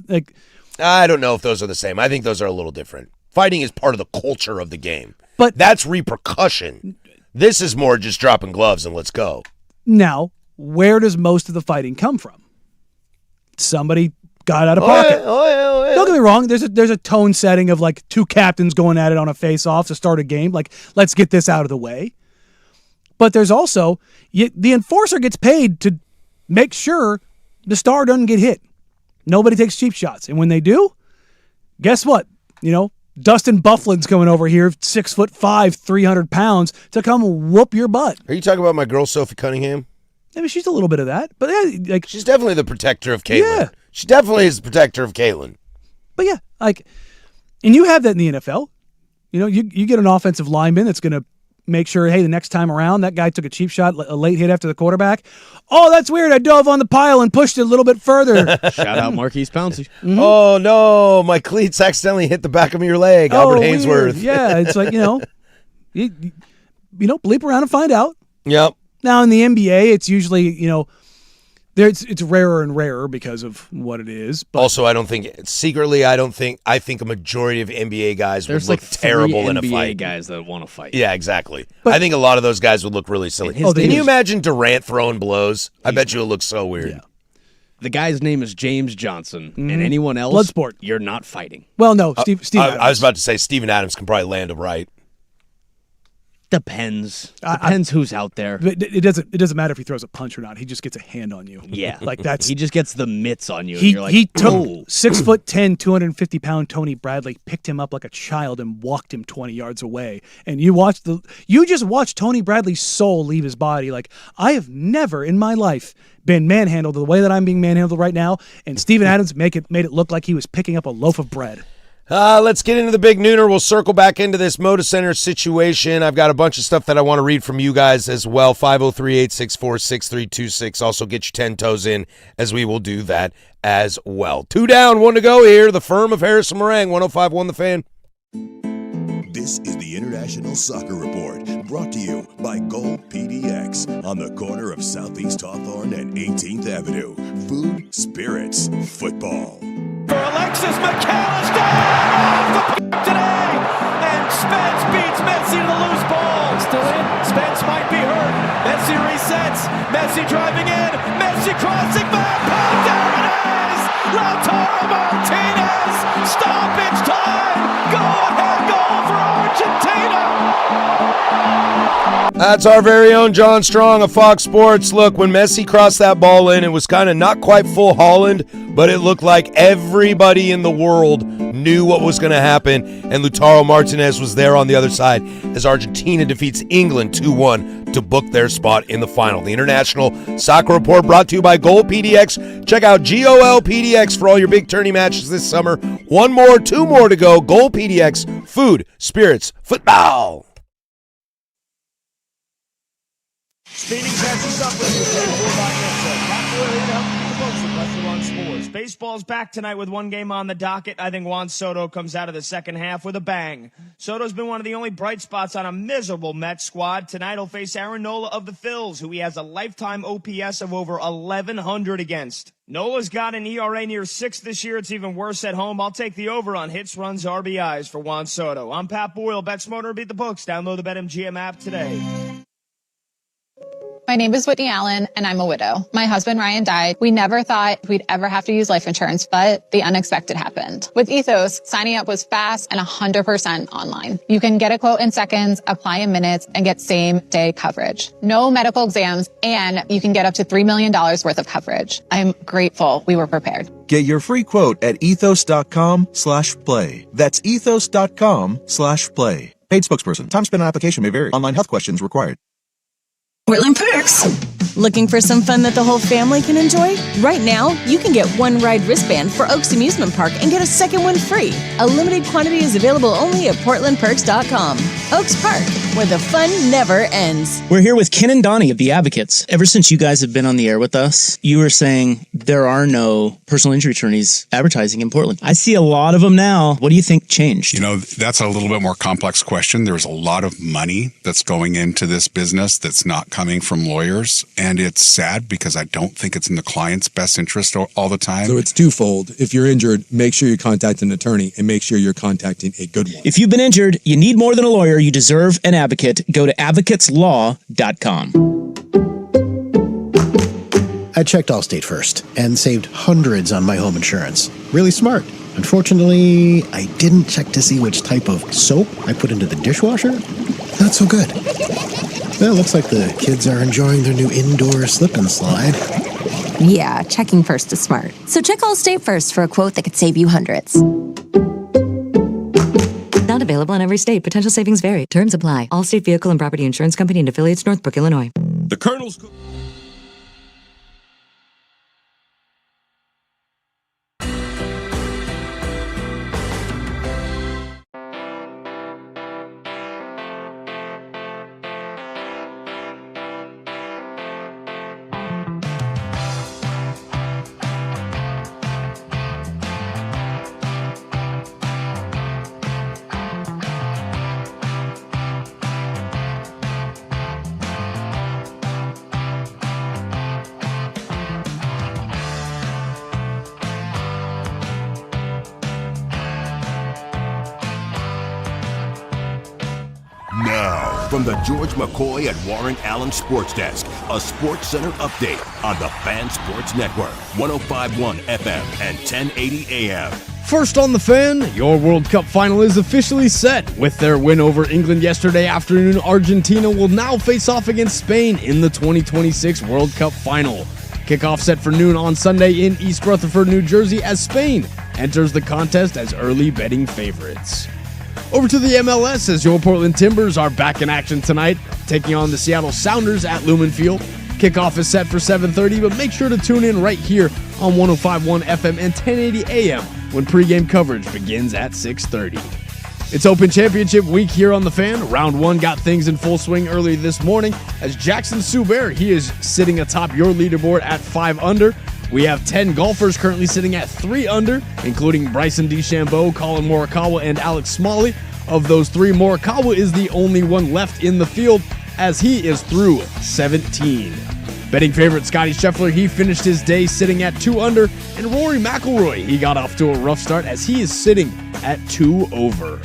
S2: Like,
S1: I don't know if those are the same. I think those are a little different. Fighting is part of the culture of the game.
S2: But
S1: that's repercussion. This is more just dropping gloves and let's go.
S2: Now, where does most of the fighting come from? Somebody got out of pocket.
S1: Oh, yeah.
S2: Don't get me wrong. There's a tone setting of like 2 captains going at it on a face-off to start a game. Like, let's get this out of the way. But there's also the enforcer gets paid to make sure the star doesn't get hit. Nobody takes cheap shots, and when they do, guess what? Dustin Bufflin's coming over here, 6'5", 300 pounds, to come whoop your butt.
S1: Are you talking about my girl Sophie Cunningham?
S2: I mean, she's a little bit of that, but yeah, like
S1: she's definitely the protector of Caitlin.
S2: Yeah.
S1: She definitely is the protector of Caitlin.
S2: But yeah, like, and you have that in the NFL. You get an offensive lineman that's going to make sure, hey, the next time around, that guy took a cheap shot, a late hit after the quarterback. Oh, that's weird. I dove on the pile and pushed it a little bit further.
S4: Shout out Marquise Pouncey.
S2: Mm-hmm.
S1: Oh, no. My cleats accidentally hit the back of your leg, Albert Hainsworth.
S2: Weird. Yeah, it's like, you bleep around and find out.
S1: Yep.
S2: Now, in the NBA, it's usually, it's rarer and rarer because of what it is. But
S1: also, I think a majority of NBA guys would look terrible in a fight.
S4: Guys that want to fight.
S1: Yeah, exactly.
S2: But
S1: I think a lot of those guys would look really silly. Can you imagine Durant throwing blows? I bet you it looks so weird.
S2: Yeah.
S4: The guy's name is James Johnson, and anyone else,
S2: Bloodsport.
S4: You're not fighting.
S2: Well, no, Steve Adams.
S1: I was about to say Steven Adams can probably land him right.
S4: Depends. Depends who's out there.
S2: It doesn't matter if he throws a punch or not. He just gets a hand on you.
S4: Yeah.
S2: Like that's
S4: he just gets the mitts on you.
S2: He,
S4: and you're like,
S2: he took
S4: "Whoa."
S2: 6'10", 250-pound Tony Bradley, picked him up like a child and walked him 20 yards away. And you just watched Tony Bradley's soul leave his body. Like, I have never in my life been manhandled the way that I'm being manhandled right now. And Steven Adams made it look like he was picking up a loaf of bread.
S1: Let's get into the Big Nooner. We'll circle back into this Moda Center situation. I've got a bunch of stuff that I want to read from you guys as well. 503-864-6326. Also get your 10 toes in as we will do that as well. 2 down, 1 to go here. The firm of Harrison Marang, 105.1 The Fan.
S5: This is the International Soccer Report, brought to you by Gold PDX on the corner of Southeast Hawthorne and 18th Avenue. Food, spirits, football.
S3: For Alexis McAllister off the today, and Spence beats Messi to the loose ball. Still in. Spence might be hurt. Messi resets. Messi driving in. Messi crossing back.
S1: That's our very own John Strong of Fox Sports. Look, when Messi crossed that ball in, it was kind of not quite full Holland, but it looked like everybody in the world knew what was going to happen, and Lautaro Martinez was there on the other side as Argentina defeats England 2-1 to book their spot in the final. The International Soccer Report brought to you by Goal PDX. Check out GOL PDX for all your big tourney matches this summer. 2 more to go. Goal PDX, food, spirits, football.
S7: Speeding catches up with you. Baseball's back tonight with one game on the docket. I think Juan Soto comes out of the second half with a bang. Soto's been one of the only bright spots on a miserable Mets squad. Tonight he'll face Aaron Nola of the Phils, who he has a lifetime OPS of over 1,100 against. Nola's got an ERA near 6 this year. It's even worse at home. I'll take the over on hits, runs, RBIs for Juan Soto. I'm Pat Boyle. Bet smarter, beat the books. Download the BetMGM app today.
S8: My name is Whitney Allen, and I'm a widow. My husband, Ryan, died. We never thought we'd ever have to use life insurance, but the unexpected happened. With Ethos, signing up was fast and 100% online. You can get a quote in seconds, apply in minutes, and get same-day coverage. No medical exams, and you can get up to $3 million worth of coverage. I'm grateful we were prepared.
S9: Get your free quote at ethos.com/play. That's ethos.com/play. Paid spokesperson. Time spent on application may vary. Online health questions required.
S10: Portland Perks. Looking for some fun that the whole family can enjoy? Right now, you can get one ride wristband for Oaks Amusement Park and get a second one free. A limited quantity is available only at PortlandPerks.com. Oaks Park, where the fun never ends.
S11: We're here with Ken and Donnie of the Advocates. Ever since you guys have been on the air with us, you were saying there are no personal injury attorneys advertising in Portland. I see a lot of them now. What do you think changed?
S12: You know, that's a little bit more complex question. There's a lot of money that's going into this business that's not coming from lawyers. And it's sad because I don't think it's in the client's best interest all the time.
S13: So it's twofold. If you're injured, make sure you contact an attorney and make sure you're contacting a good one.
S11: If you've been injured, you need more than a lawyer. You deserve an advocate. Go to advocateslaw.com.
S14: I checked Allstate first and saved hundreds on my home insurance. Really smart. Unfortunately, I didn't check to see which type of soap I put into the dishwasher. Not so good. Well, it looks like the kids are enjoying their new indoor slip and slide.
S15: Yeah, checking first is smart. So check Allstate first for a quote that could save you hundreds.
S16: Not available in every state. Potential savings vary. Terms apply. Allstate Vehicle and Property Insurance Company and affiliates, Northbrook, Illinois.
S5: The Colonel's... Now, from the George McCoy and Warren Allen Sports Desk, a Sports Center update on the Fan Sports Network, 105.1 FM and 1080 AM.
S4: First on the Fan, your World Cup final is officially set. With their win over England yesterday afternoon, Argentina will now face off against Spain in the 2026 World Cup final. Kickoff set for noon on Sunday in East Rutherford, New Jersey, as Spain enters the contest as early betting favorites. Over to the MLS, as your Portland Timbers are back in action tonight, taking on the Seattle Sounders at Lumen Field. Kickoff is set for 7:30, but make sure to tune in right here on 105.1 FM and 1080 AM when pregame coverage begins at 6:30. It's Open Championship week here on The Fan. Round 1 got things in full swing early this morning as Jackson Subert, he is sitting atop your leaderboard at 5 under. We have 10 golfers currently sitting at 3 under, including Bryson DeChambeau, Colin Morikawa, and Alex Smalley. Of those 3, Morikawa is the only one left in the field as he is through 17. Betting favorite Scotty Scheffler, he finished his day sitting at 2 under, and Rory McIlroy, he got off to a rough start as he is sitting at 2 over.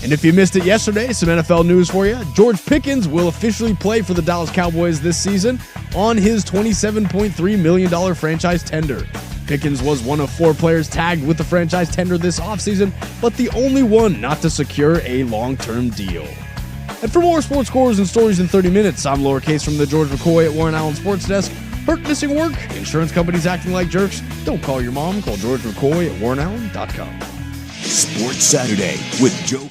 S4: And if you missed it yesterday, some NFL news for you. George Pickens will officially play for the Dallas Cowboys this season on his $27.3 million franchise tender. Pickens was one of 4 players tagged with the franchise tender this offseason, but the only one not to secure a long-term deal. And for more sports scores and stories in 30 minutes, I'm Lowercase from the George McCoy at Warren Allen Sports Desk. Hurt, missing work, insurance companies acting like jerks. Don't call your mom. Call George McCoy at WarrenAllen.com.
S5: Sports Saturday with Joe.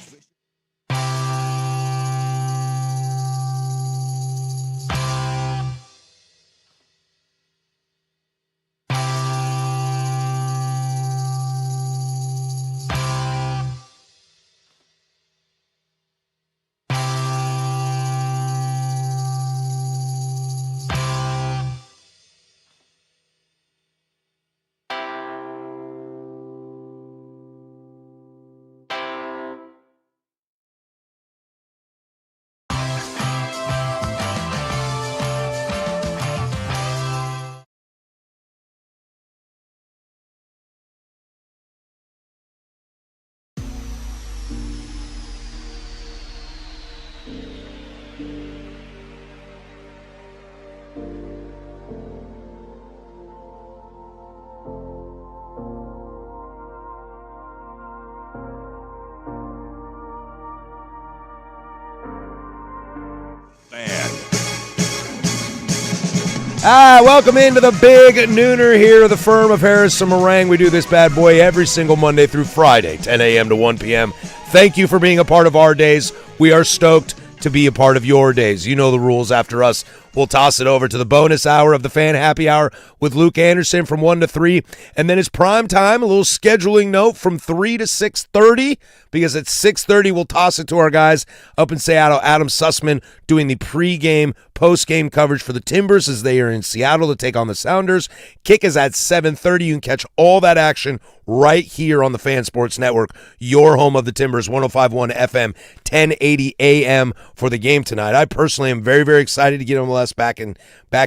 S1: Welcome into the Big Nooner here, the firm of Harris and Marang. We do this bad boy every single Monday through Friday, 10 a.m. to 1 p.m. Thank you for being a part of our days. We are stoked to be a part of your days. You know the rules. After us, we'll toss it over to the bonus hour of the Fan Happy Hour with Luke Anderson from 1 to 3. And then it's prime time, a little scheduling note from 3 to 6:30, because at 6:30 we'll toss it to our guys up in Seattle. Adam Sussman doing the pregame, postgame coverage for the Timbers as they are in Seattle to take on the Sounders. Kick is at 7:30. You can catch all that action right here on the Fan Sports Network, your home of the Timbers, 105.1 FM, 1080 AM for the game tonight. I personally am very, very excited to get MLS back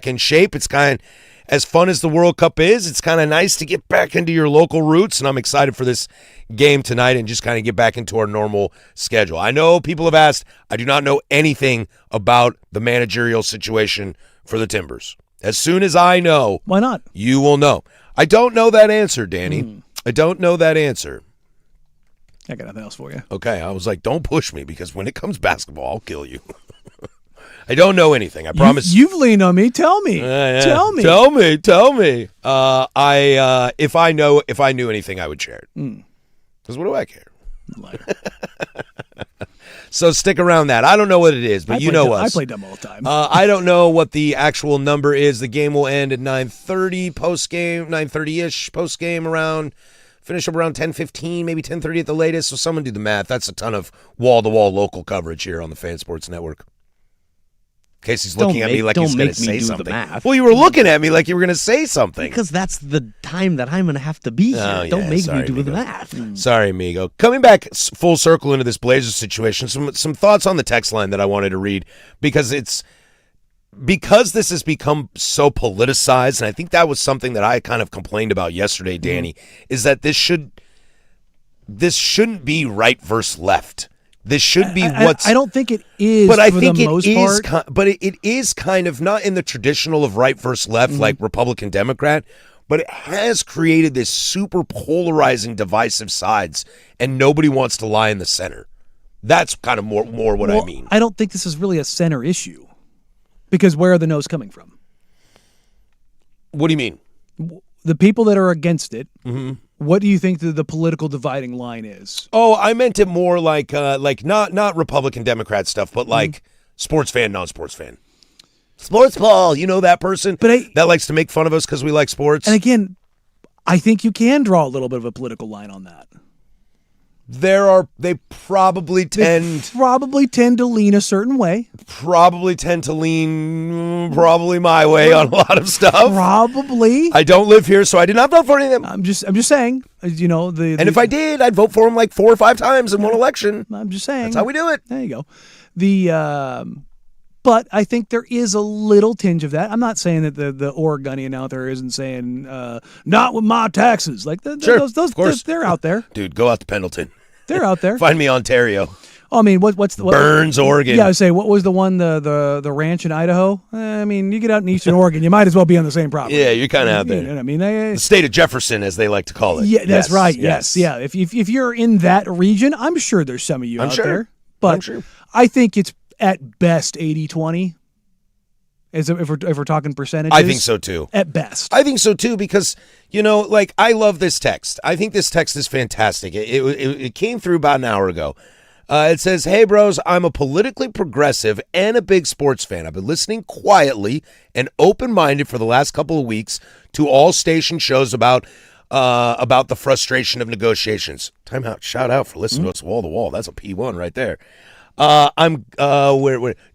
S1: in shape. It's kind of, as fun as the World Cup is, it's kind of nice to get back into your local roots, and I'm excited for this game tonight and just kind of get back into our normal schedule. I know people have asked. I do not know anything about the managerial situation for the Timbers. As soon as I know,
S2: why not?
S1: You will know. I don't know that answer, Danny. I don't know that answer.
S2: I got nothing else for you.
S1: Okay, I was like, don't push me, because when it comes basketball, I'll kill you. I don't know anything. I promise.
S2: You've leaned on me. Tell me. Tell me.
S1: Tell me. If I knew anything, I would share it. Because what do I care? So stick around that. I don't know what it is, but you know us.
S2: I play dumb all the time.
S1: I don't know what the actual number is. The game will end at 9:30 post-game, 9:30-ish post-game around. Finish up around 10:15, maybe 10:30 at the latest. So someone do the math. That's a ton of wall-to-wall local coverage here on the Fan Sports Network. Casey's looking at me like he's going to say something. Well, you were looking at me like you were going to say something.
S4: Because that's the time that I'm going to have to be here.
S1: Oh,
S4: Don't make me do
S1: amigo.
S4: the math.
S1: Sorry, amigo. Coming back full circle into this Blazers situation, some thoughts on the text line that I wanted to read, because this has become so politicized, and I think that was something that I kind of complained about yesterday, Danny, is that this shouldn't be right versus left. This should be what's.
S2: I don't think it is.
S1: But I
S2: for
S1: think
S2: the
S1: it
S2: most
S1: is.
S2: part.
S1: But it is kind of not in the traditional of right versus left, like Republican Democrat. But it has created this super polarizing, divisive sides, and nobody wants to lie in the center. That's kind of more what I mean.
S2: I don't think this is really a center issue, because where are the no's coming from?
S1: What do you mean?
S2: The people that are against it. What do you think the political dividing line is?
S1: Oh, I meant it more like not Republican Democrat stuff, but like sports fan, non-sports fan. Sports ball, you know that person that likes to make fun of us because we like sports.
S2: And again, I think you can draw a little bit of a political line on that.
S1: They probably tend
S2: to lean a certain way.
S1: Probably tend to lean my way on a lot of stuff.
S2: Probably.
S1: I don't live here, so I did not vote for any of them.
S2: I'm just saying, you know, and
S1: if I did, I'd vote for them like 4 or 5 times in one election.
S2: I'm just saying.
S1: That's how we do it.
S2: There you go. But I think there is a little tinge of that. I'm not saying that the Oregonian out there isn't saying, not with my taxes. Like, those
S1: of course.
S2: They're out there.
S1: Dude, go out to Pendleton.
S2: They're out there.
S1: Find me Ontario.
S2: Oh, I mean, what's the...
S1: Burns, Oregon.
S2: Yeah, I would say, what was the one, the ranch in Idaho? I mean, you get out in eastern Oregon, you might as well be on the same property.
S1: Yeah, you're kind of out there.
S2: You know what I mean?
S1: The state of Jefferson, as they like to call it.
S2: Yeah, that's right. Yes. Yeah. If you're in that region, I'm sure there's some of you out there. But
S1: I'm sure.
S2: I think at best 80-20. If we're talking percentages.
S1: I think so too.
S2: At best.
S1: I think so too because, like I love this text. I think this text is fantastic. It came through about an hour ago. It says, "Hey bros, I'm a politically progressive and a big sports fan. I've been listening quietly and open-minded for the last couple of weeks to all station shows about the frustration of negotiations." Time out. Shout out for listening to us wall to wall. That's a P1 right there.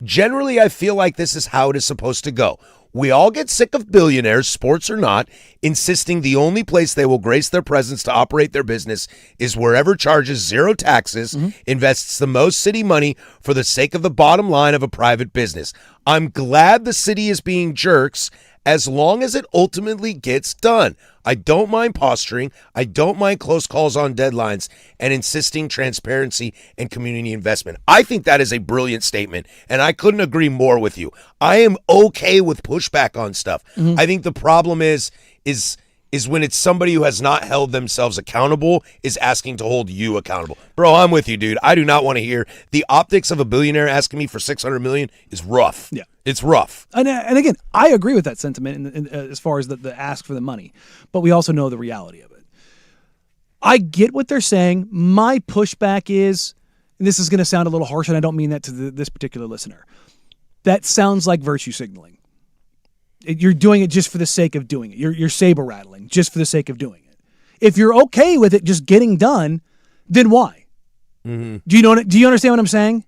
S1: Generally, I feel like this is how it is supposed to go. We all get sick of billionaires, sports or not, insisting the only place they will grace their presence to operate their business is wherever charges zero taxes, invests the most city money for the sake of the bottom line of a private business. I'm glad the city is being jerks as long as it ultimately gets done. I don't mind posturing. I don't mind close calls on deadlines and insisting transparency and community investment. I think that is a brilliant statement, and I couldn't agree more with you. I am okay with pushback on stuff. I think the problem is when it's somebody who has not held themselves accountable is asking to hold you accountable. Bro, I'm with you, dude. I do not want to hear the optics of a billionaire asking me for $600 million is rough.
S2: Yeah.
S1: It's rough.
S2: And again, I agree with that sentiment as far as the ask for the money, but we also know the reality of it. I get what they're saying. My pushback is, and this is going to sound a little harsh, and I don't mean that to this particular listener, that sounds like virtue signaling. You're doing it just for the sake of doing it. You're saber rattling just for the sake of doing it. If you're okay with it just getting done, then why? Do you understand what I'm saying?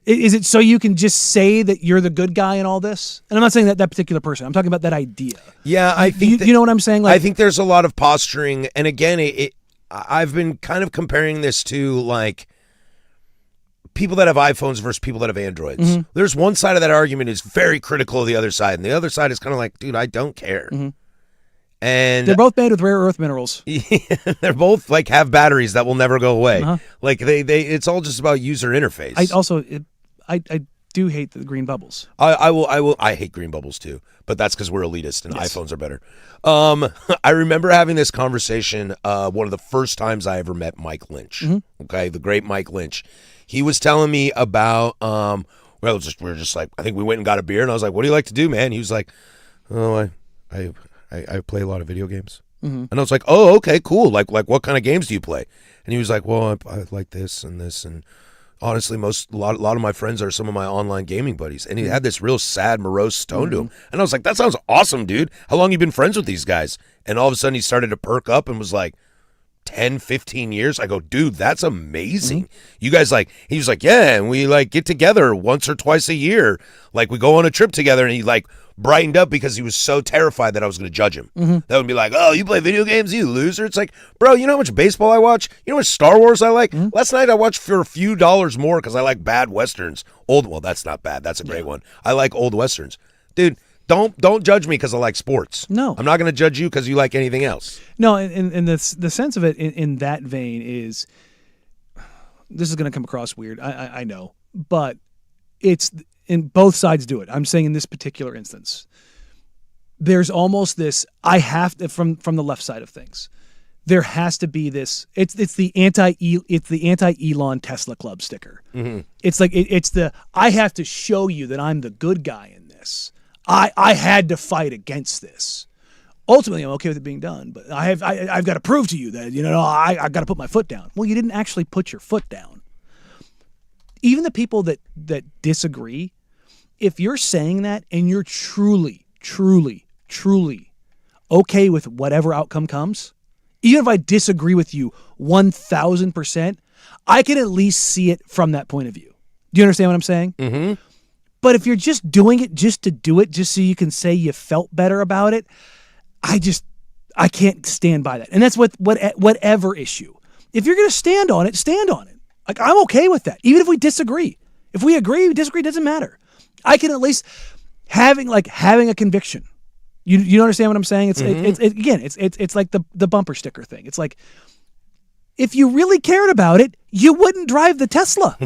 S2: Is it so you can just say that you're the good guy in all this? And I'm not saying that particular person. I'm talking about that idea.
S1: Yeah, I think
S2: you know what I'm saying.
S1: I think there's a lot of posturing, and again, I've been kind of comparing this to like people that have iPhones versus people that have Androids. There's one side of that argument is very critical of the other side, and the other side is kind of like, dude, I don't care. And
S2: they're both made with rare earth minerals.
S1: They're both like have batteries that will never go away. Like they it's all just about user interface.
S2: I do hate the green bubbles.
S1: I hate green bubbles too, but that's because we're elitist and iPhones are better. I remember having this conversation one of the first times I ever met Mike Lynch. Okay, the great Mike Lynch. He was telling me about we were just like, I think we went and got a beer, and I was like, "What do you like to do, man?" He was like, "Oh, I play a lot of video games." And I was like, "Oh, okay, cool. Like what kind of games do you play?" And he was like, "Well, I like this and this, and honestly, a lot of my friends are some of my online gaming buddies." And he had this real sad, morose tone to him. And I was like, "That sounds awesome, dude. How long you been friends with these guys?" And all of a sudden, he started to perk up and was like, 10, 15 years. I go, "Dude, that's amazing." You guys he was like, "Yeah, and we like get together once or twice a year. Like we go on a trip together." And he like brightened up because he was so terrified that I was going to judge him. That would be like, "Oh, you play video games, you loser." It's like, bro, you know how much baseball I watch? You know how much Star Wars I like? Last night I watched for a few dollars more because I like bad Westerns. Well, that's not bad. That's a great one. I like old Westerns. Dude, don't judge me because I like sports.
S2: No.
S1: I'm not going to judge you because you like anything else.
S2: No, and the sense of it in that vein is, this is going to come across weird. I know, but it's, and both sides do it. I'm saying in this particular instance, there's almost this, I have to, from the left side of things, there has to be this, it's the anti-Elon Tesla Club sticker. It's like, it's the, I have to show you that I'm the good guy in this. I had to fight against this. Ultimately, I'm okay with it being done, but I've got to prove to you that, I got to put my foot down. Well, you didn't actually put your foot down. Even the people that disagree, if you're saying that and you're truly, truly, truly okay with whatever outcome comes, even if I disagree with you 1,000%, I can at least see it from that point of view. Do you understand what I'm saying? But if you're just doing it just to do it, just so you can say you felt better about it, I can't stand by that. And that's whatever issue. If you're going to stand on it, stand on it. Like, I'm okay with that, even if we disagree. If we agree, we disagree, doesn't matter. I can at least having a conviction. You understand what I'm saying? It's like the bumper sticker thing. It's like, if you really cared about it, you wouldn't drive the Tesla.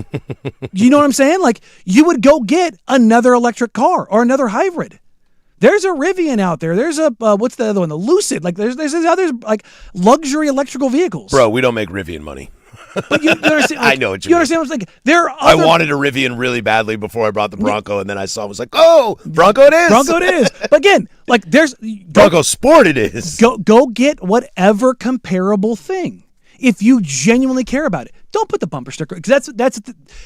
S2: You know what I'm saying? Like, you would go get another electric car or another hybrid. There's a Rivian out there. There's a what's the other one? The Lucid. Like, there's other like luxury electrical vehicles.
S1: Bro, we don't make Rivian money.
S2: But you understand? Like,
S1: I know what you
S2: you
S1: mean.
S2: understand what I'm saying? There are
S1: I
S2: other,
S1: wanted a Rivian really badly before I brought the Bronco, and then I saw it was like, oh, Bronco it is.
S2: Bronco it is. But again, like there's
S1: Bronco Sport it is.
S2: Go get whatever comparable thing if you genuinely care about it. Don't put the bumper sticker, because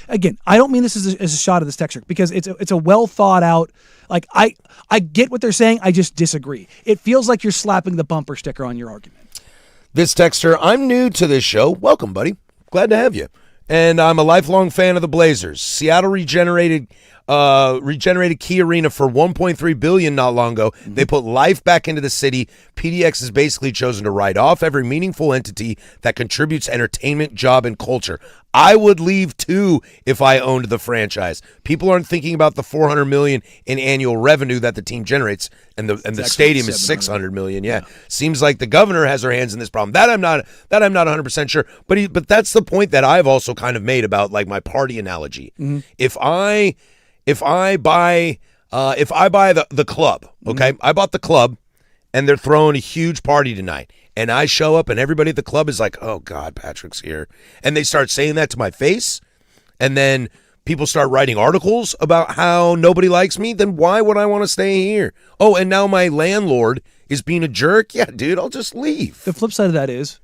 S2: again, I don't mean this as a shot of this texture, because it's a well thought out. Like I get what they're saying, I just disagree. It feels like you're slapping the bumper sticker on your argument.
S1: This texter, I'm new to this show. Welcome, buddy. Glad to have you. And I'm a lifelong fan of the Blazers. Seattle regenerated Key Arena for $1.3 billion not long ago. They put life back into the city. PDX has basically chosen to write off every meaningful entity that contributes entertainment, job, and culture. I would leave too if I owned the franchise. People aren't thinking about the $400 million in annual revenue that the team generates, and the stadium is $600 million. Yeah. Seems like the governor has her hands in this problem. That I'm not 100% sure. But that's the point that I've also kind of made about like my party analogy. Mm-hmm. If I buy the club, okay, I bought the club, and they're throwing a huge party tonight, and I show up, and everybody at the club is like, "Oh God, Patrick's here," and they start saying that to my face, and then people start writing articles about how nobody likes me. Then why would I want to stay here? Oh, and now my landlord is being a jerk. Yeah, dude, I'll just leave.
S2: The flip side of that is,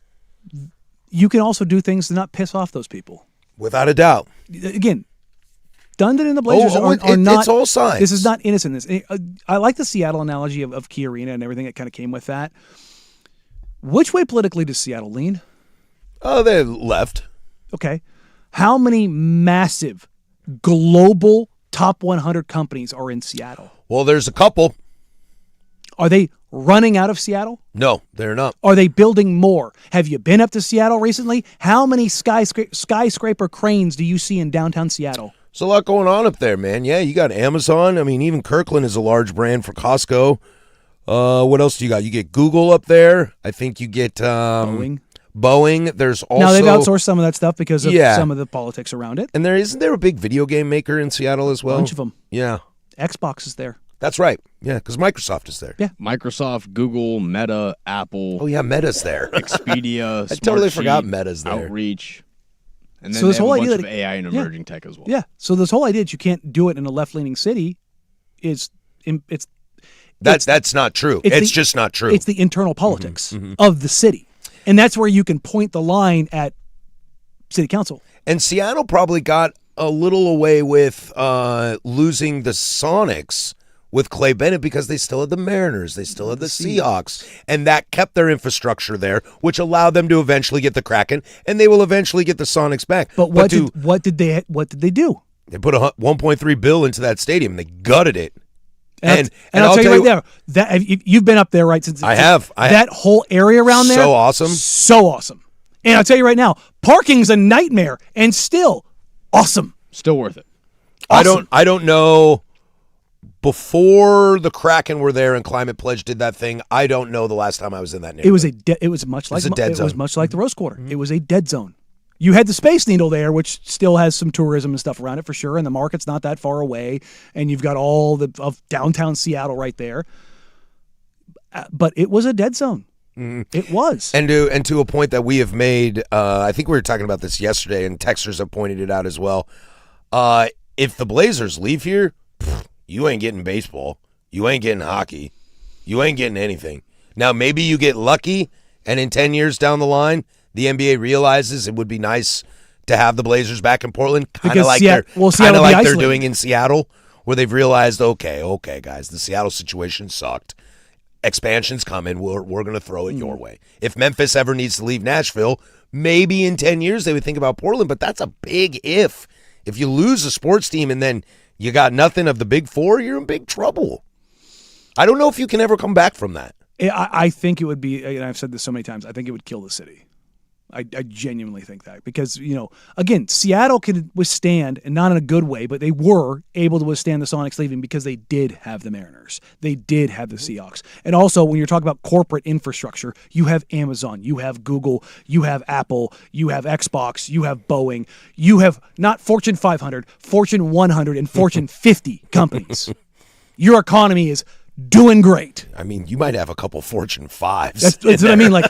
S2: you can also do things to not piss off those people.
S1: Without a doubt.
S2: Again, Dundon and the Blazers are not.
S1: It's all signs.
S2: This is not innocent. I like the Seattle analogy of Key Arena and everything that kind of came with that. Which way politically does Seattle lean?
S1: Oh, they left.
S2: Okay. How many massive global top 100 companies are in Seattle?
S1: Well, there's a couple.
S2: Are they running out of Seattle?
S1: No, they're not.
S2: Are they building more? Have you been up to Seattle recently? How many skyscraper cranes do you see in downtown Seattle?
S1: There's a lot going on up there, man. Yeah, you got Amazon. I mean, even Kirkland is a large brand for Costco. What else do you got? You get Google up there. I think you get Boeing. There's also
S2: now they've outsourced some of that stuff because of some of the politics around it.
S1: And isn't there a big video game maker in Seattle as well?
S2: A bunch of them.
S1: Yeah.
S2: Xbox is there.
S1: That's right. Yeah, because Microsoft is there.
S2: Yeah.
S4: Microsoft, Google, Meta, Apple.
S1: Oh yeah, Meta's there.
S4: Expedia.
S1: I totally forgot Meta's there.
S4: Outreach. And then
S2: so this whole
S4: a bunch
S2: idea
S4: of AI and emerging tech as well.
S2: Yeah. So this whole idea that you can't do it in a left-leaning city
S1: that's not true. It's just not true.
S2: It's the internal politics of the city. And that's where you can point the line at city council.
S1: And Seattle probably got a little away with losing the Sonics with Clay Bennett because they still had the Mariners, they still had the Seahawks, and that kept their infrastructure there, which allowed them to eventually get the Kraken, and they will eventually get the Sonics back.
S2: But what did they do?
S1: They put a $1.3 billion into that stadium. They gutted it.
S2: And I'll tell you right there, that you've been up there, right? Since
S1: I have.
S2: That whole area around there,
S1: so awesome,
S2: so awesome. And I'll tell you right now, parking's a nightmare, and still awesome,
S4: still worth it.
S2: Awesome.
S1: I don't know. Before the Kraken were there and Climate Pledge did that thing, I don't know the last time I was in that neighborhood.
S2: It was much like
S1: a dead zone.
S2: It was much like the Rose Quarter. It was a dead zone. You had the Space Needle there, which still has some tourism and stuff around it for sure, and the market's not that far away, and you've got all of downtown Seattle right there. But it was a dead zone. It was.
S1: And to a point that we have made, I think we were talking about this yesterday, and texters have pointed it out as well. If the Blazers leave here, you ain't getting baseball. You ain't getting hockey. You ain't getting anything. Now, maybe you get lucky, and in 10 years down the line, the NBA realizes it would be nice to have the Blazers back in Portland, kind of like they're doing in Seattle, where they've realized, okay, guys, the Seattle situation sucked. Expansion's coming. We're going to throw it your way. If Memphis ever needs to leave Nashville, maybe in 10 years they would think about Portland, but that's a big if. If you lose a sports team and then you got nothing of the big four, you're in big trouble. I don't know if you can ever come back from that.
S2: I think it would be, and I've said this so many times, I think it would kill the city. I genuinely think that because, again, Seattle could withstand, and not in a good way, but they were able to withstand the Sonics leaving because they did have the Mariners. They did have the Seahawks. And also, when you're talking about corporate infrastructure, you have Amazon, you have Google, you have Apple, you have Xbox, you have Boeing, you have not Fortune 500, Fortune 100, and Fortune 50 companies. Your economy is doing great.
S1: I mean, you might have a couple Fortune 5s.
S2: That's what I mean. Like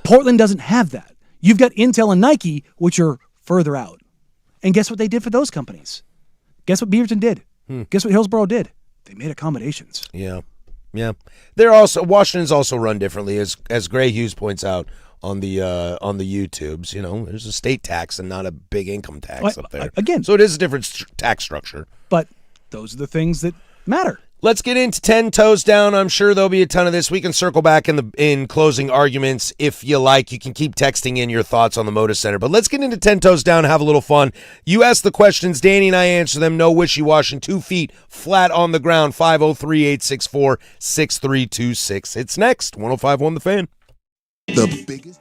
S2: Portland doesn't have that. You've got Intel and Nike, which are further out. And guess what they did for those companies? Guess what Beaverton did? Guess what Hillsborough did? They made accommodations.
S1: Yeah. They're also Washington's also run differently, as Gray Hughes points out on the YouTubes. You know, there's a state tax and not a big income tax up there.
S2: Again,
S1: so it is a different tax structure.
S2: But those are the things that matter.
S1: Let's get into 10 Toes Down. I'm sure there'll be a ton of this. We can circle back in closing arguments if you like. You can keep texting in your thoughts on the Moda Center. But let's get into 10 Toes Down and have a little fun. You ask the questions. Danny and I answer them. No wishy-washy. 2 feet flat on the ground. 503-864-6326. It's next. 105.1 The Fan.
S5: The biggest...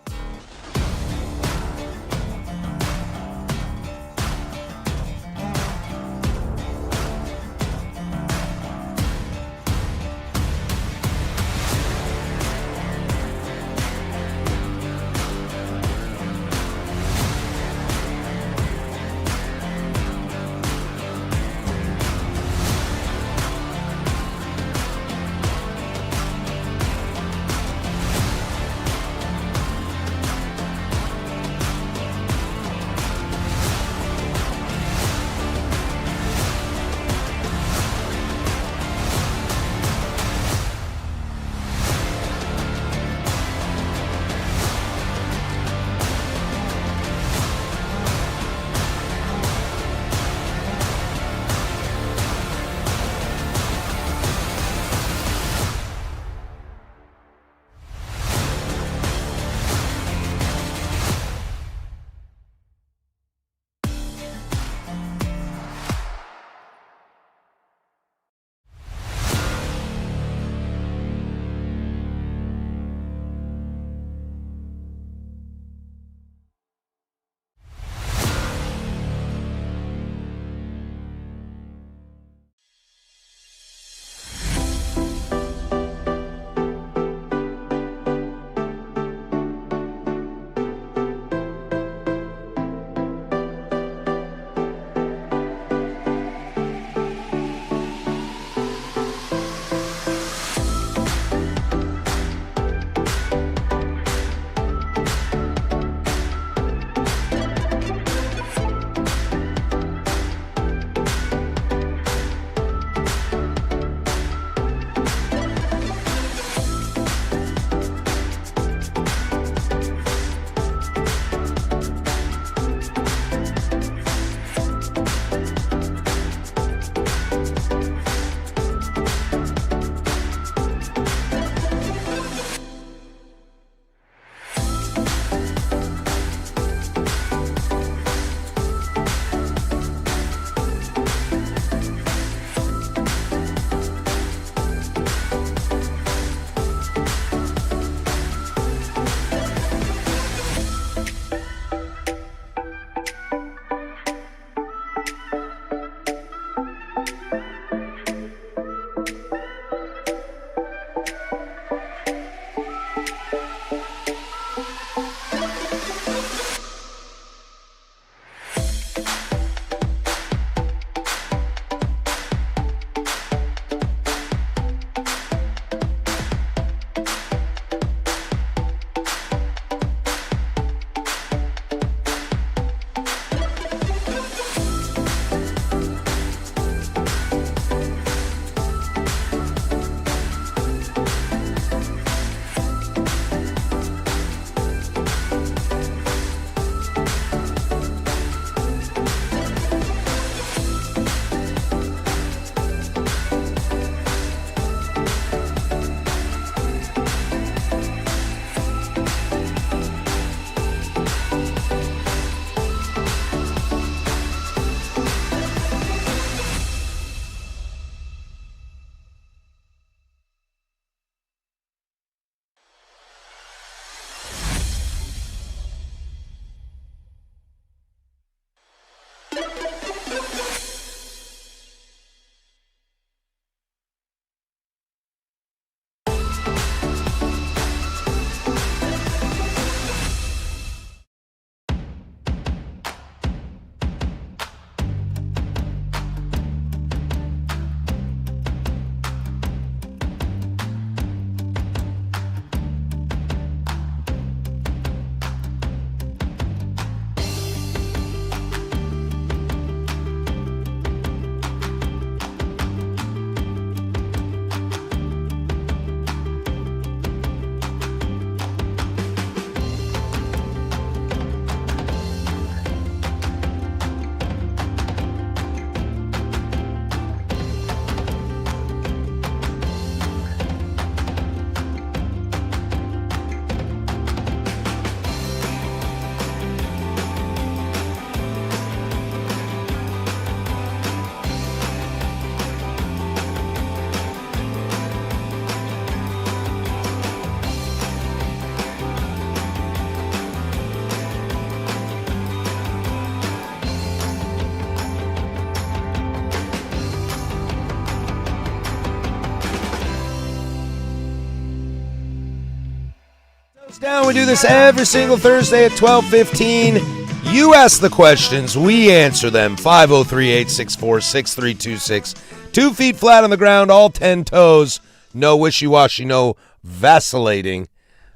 S1: Down. We do this every single Thursday at 12:15. You ask the questions, we answer them. 503-864-6326. 2 feet flat on the ground, all 10 toes. No wishy-washy, no vacillating.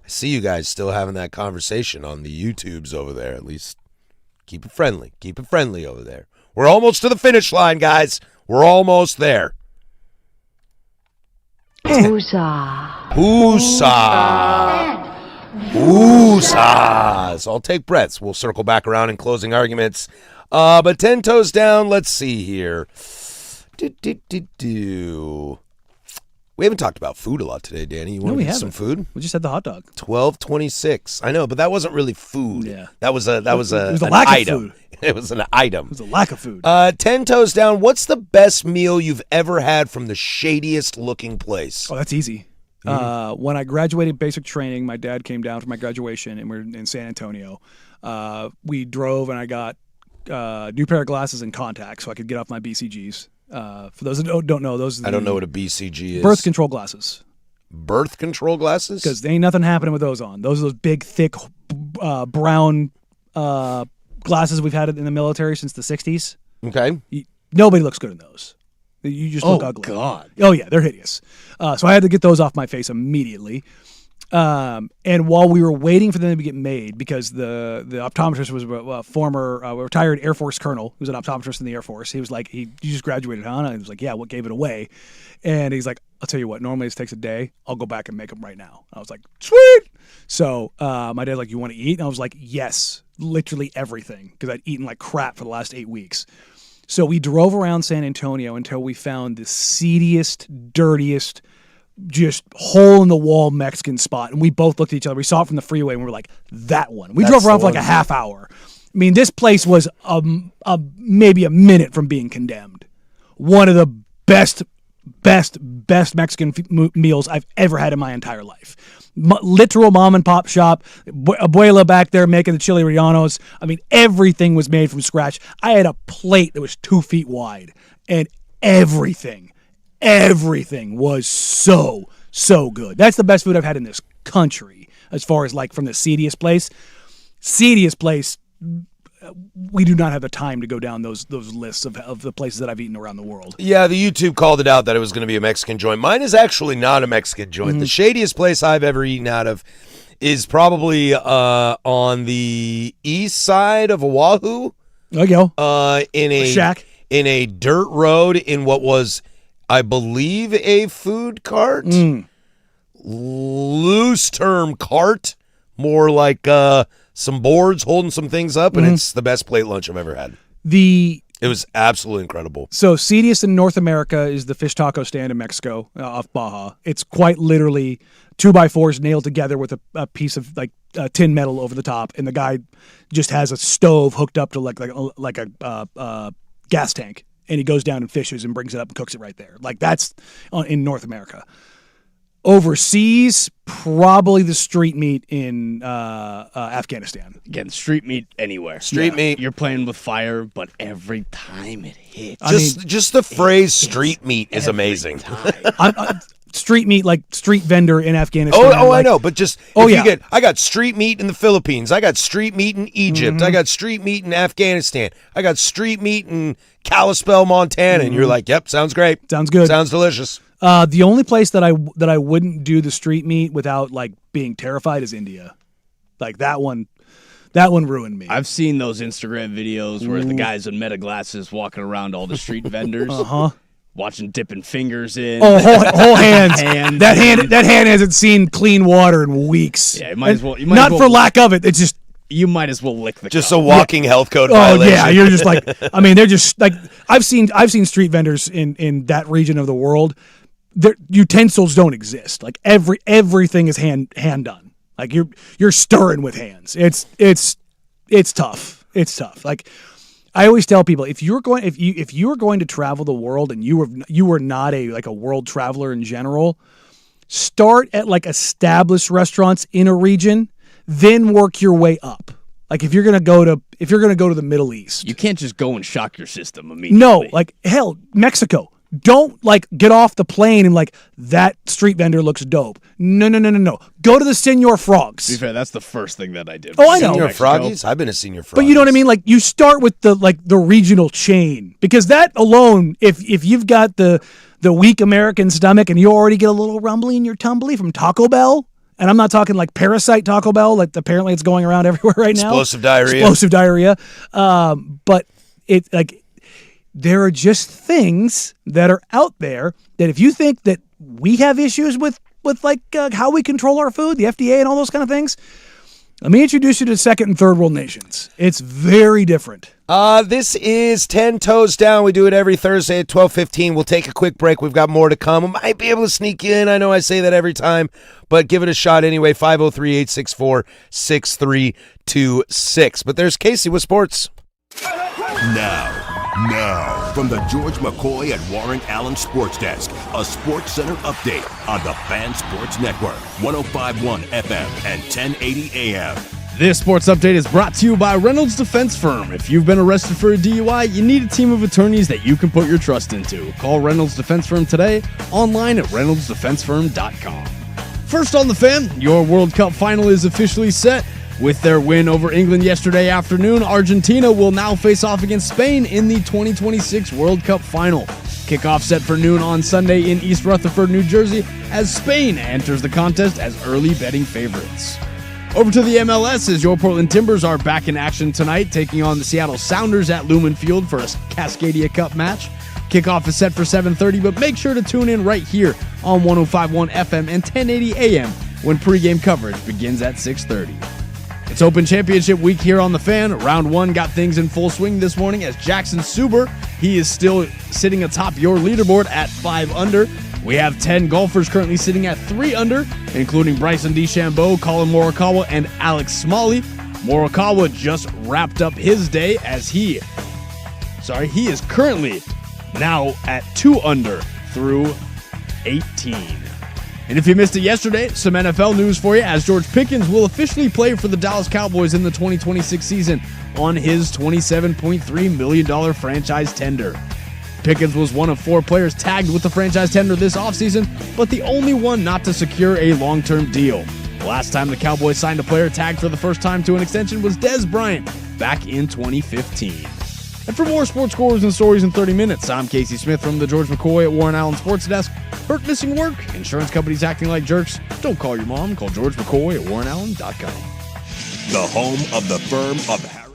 S1: I see you guys still having that conversation on the YouTubes over there. At least keep it friendly. Keep it friendly over there. We're almost to the finish line, guys. We're almost there.
S17: Woosah.
S1: Woosah. Woosah. So I'll take breaths. We'll circle back around in closing arguments. But 10 toes down, let's see here. We haven't talked about food a lot today, Danny. You want to get some food?
S2: We just had the hot dog.
S1: 12:26. I know, but that wasn't really food.
S2: Yeah.
S1: That was an
S2: lack
S1: item.
S2: of food.
S1: It was an item.
S2: It was a lack of food.
S1: 10 toes down. What's the best meal you've ever had from the shadiest looking place?
S2: Oh, that's easy. When I graduated basic training, my dad came down for my graduation, and we're in San Antonio. We drove, and I got a new pair of glasses and contacts so I could get off my BCGs. For those that don't know,
S1: I don't know what a BCG is.
S2: Birth control glasses.
S1: Birth control glasses?
S2: Because there ain't nothing happening with those on. Those are those big, thick, brown glasses we've had in the military since the 60s.
S1: Okay.
S2: Nobody looks good in those. You just look ugly.
S4: Oh, God.
S2: Oh, yeah, they're hideous. So I had to get those off my face immediately. And while we were waiting for them to get made, because the optometrist was a former retired Air Force colonel, who was an optometrist in the Air Force. He was like, you just graduated, huh? And I was like, yeah, what gave it away? And he's like, I'll tell you what, normally this takes a day. I'll go back and make them right now. I was like, sweet. So my dad's like, you want to eat? And I was like, yes, literally everything, because I'd eaten like crap for the last 8 weeks. So we drove around San Antonio until we found the seediest, dirtiest, just hole-in-the-wall Mexican spot. And we both looked at each other. We saw it from the freeway, and we were like, that one. We drove around for like a half hour. I mean, this place was maybe a minute from being condemned. One of the best Mexican meals I've ever had in my entire life. Literal mom-and-pop shop. Abuela back there making the chili rellenos. I mean, everything was made from scratch. I had a plate that was 2 feet wide, and everything was so good. That's the best food I've had in this country, as far as like from the seediest place. We do not have the time to go down those lists of the places that I've eaten around the world.
S1: Yeah, the YouTube called it out that it was going to be a Mexican joint. Mine is actually not a Mexican joint.
S2: Mm-hmm.
S1: The shadiest place I've ever eaten out of is probably on the east side of Oahu.
S2: There you
S1: go. In a
S2: shack.
S1: In a dirt road in what was, I believe, a food cart. Loose term cart. More like some boards holding some things up, and it's the best plate lunch I've ever had. It was absolutely incredible.
S2: So seediest in North America is the fish taco stand in Mexico off Baja. It's quite literally 2x4s nailed together with a piece of like tin metal over the top, and the guy just has a stove hooked up to like a gas tank, and he goes down and fishes and brings it up and cooks it right there. Like that's in North America. Overseas, probably the street meat in Afghanistan.
S4: Again, street meat anywhere.
S1: Street meat.
S4: You're playing with fire, but every time it hits.
S1: Just the phrase street meat is amazing.
S2: Street meat, like street vendor in Afghanistan.
S1: I know, but just I got street meat in the Philippines. I got street meat in Egypt. I got street meat in Afghanistan. I got street meat in Kalispell, Montana. And you're like, yep, sounds great.
S2: Sounds good.
S1: Sounds delicious.
S2: The only place that I wouldn't do the street meat without like being terrified is India. Like that one ruined me.
S4: I've seen those Instagram videos where the guys in meta glasses walking around all the street vendors. Watching dipping fingers in.
S2: Oh, whole hands. That hand hasn't seen clean water in weeks.
S4: Yeah, you might as well.
S2: Not for lack of it. It's just
S4: you might as well lick the
S1: just
S4: cup.
S1: a walking health code violation.
S2: Yeah, you're just like. I mean, they're just like I've seen street vendors in that region of the world. Their utensils don't exist. Like everything is hand done. Like you're stirring with hands. It's tough. It's tough. Like I always tell people, if you were going to travel the world and you were not a world traveler in general, start at like established restaurants in a region, then work your way up. Like if you're gonna go to the Middle East,
S4: you can't just go and shock your system immediately.
S2: No, like hell, Mexico. Don't get off the plane and that street vendor looks dope. No. Go to the Senor Frogs.
S4: To be fair, that's the first thing that I did.
S2: Oh, I know.
S1: Senor Froggies? I've been a Senor Froggies.
S2: But you know what I mean? You start with the regional chain, because that alone, if you've got the weak American stomach and you already get a little rumbly in your tumbly from Taco Bell, and I'm not talking parasite Taco Bell, apparently it's going around everywhere right now.
S1: Explosive diarrhea.
S2: But there are just things that are out there that if you think that we have issues with how we control our food, the FDA and all those kind of things, let me introduce you to second and third world nations. It's very different.
S1: This is 10 Toes Down. We do it every Thursday at 12:15. We'll take a quick break. We've got more to come. We might be able to sneak in. I know I say that every time, but give it a shot anyway. 503-864-6326. But there's Casey with sports.
S5: Now, from the George McCoy and Warren Allen Sports Desk, a Sports Center update on the Fan Sports Network, 105.1 FM and 1080 AM.
S4: This sports update is brought to you by Reynolds Defense Firm. If you've been arrested for a DUI, you need a team of attorneys that you can put your trust into. Call Reynolds Defense Firm today, online at reynoldsdefensefirm.com. First on the Fan, your World Cup final is officially set. With their win over England yesterday afternoon, Argentina will now face off against Spain in the 2026 World Cup final. Kickoff set for noon on Sunday in East Rutherford, New Jersey, as Spain enters the contest as early betting favorites. Over to the MLS, as your Portland Timbers are back in action tonight, taking on the Seattle Sounders at Lumen Field for a Cascadia Cup match. Kickoff is set for 7:30, but make sure to tune in right here on 105.1 FM and 1080 AM when pregame coverage begins at 6:30. It's Open Championship week here on The Fan. Round 1 got things in full swing this morning as Jackson Suber, he is still sitting atop your leaderboard at 5 under. We have 10 golfers currently sitting at 3 under, including Bryson DeChambeau, Colin Morikawa, and Alex Smalley. Morikawa just wrapped up his day as he is currently now at 2 under through 18. And if you missed it yesterday, some NFL news for you, as George Pickens will officially play for the Dallas Cowboys in the 2026 season on his $27.3 million franchise tender. Pickens was one of 4 players tagged with the franchise tender this offseason, but the only one not to secure a long-term deal. The last time the Cowboys signed a player tagged for the first time to an extension was Dez Bryant back in 2015. And for more sports scores and stories in 30 minutes, I'm Casey Smith from the George McCoy at Warren Allen Sports Desk. Hurt, missing work? Insurance companies acting like jerks? Don't call your mom. Call George McCoy at warrenallen.com.
S5: The home of the firm of Harris.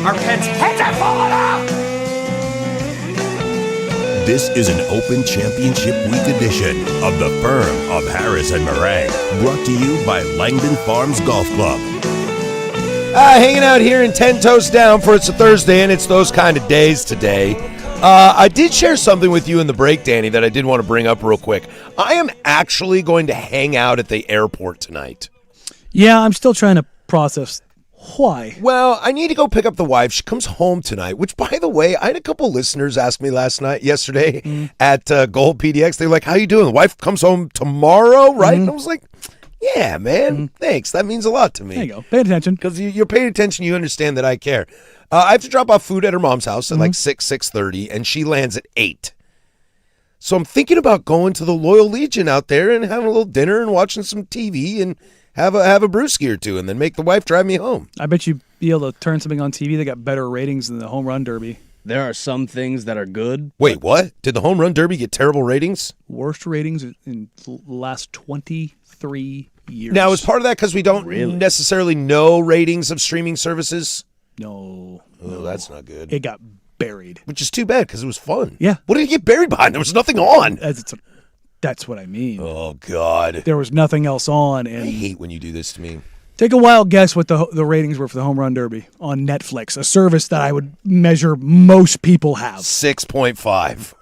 S3: Marquette's heads are falling off!
S5: This is an Open Championship Week edition of the Firm of Harris and Marang, brought to you by Langdon Farms Golf Club.
S1: Hanging out here in 10 Toes Down for it's a Thursday, and it's those kind of days today. I did share something with you in the break, Danny, that I did want to bring up real quick. I am actually going to hang out at the airport tonight.
S2: Yeah, I'm still trying to process why.
S1: Well, I need to go pick up the wife. She comes home tonight, which, by the way, I had a couple listeners ask me yesterday at Gold PDX. They were like, how you doing? The wife comes home tomorrow, right? And I was like, yeah, man, thanks. That means a lot to me.
S2: There you go. Pay attention.
S1: Because you're paying attention. You understand that I care. I have to drop off food at her mom's house at like 6:30, and she lands at 8. So I'm thinking about going to the Loyal Legion out there and having a little dinner and watching some TV and have a brewski or two, and then make the wife drive me home.
S2: I bet you'd be able to turn something on TV that got better ratings than the Home Run Derby.
S4: There are some things that are good.
S1: Wait, what? Did the Home Run Derby get terrible ratings?
S2: Worst ratings in the last 23 years.
S1: Now, is part of that because we don't necessarily know ratings of streaming services?
S2: No.
S1: Oh, that's not good.
S2: It got buried.
S1: Which is too bad because it was fun.
S2: Yeah.
S1: What did it get buried behind? There was nothing on.
S2: That's what I mean.
S1: Oh, God.
S2: There was nothing else on. And
S1: I hate when you do this to me.
S2: Take a wild guess what the ratings were for the Home Run Derby on Netflix, a service that I would measure most people have.
S1: 6.5.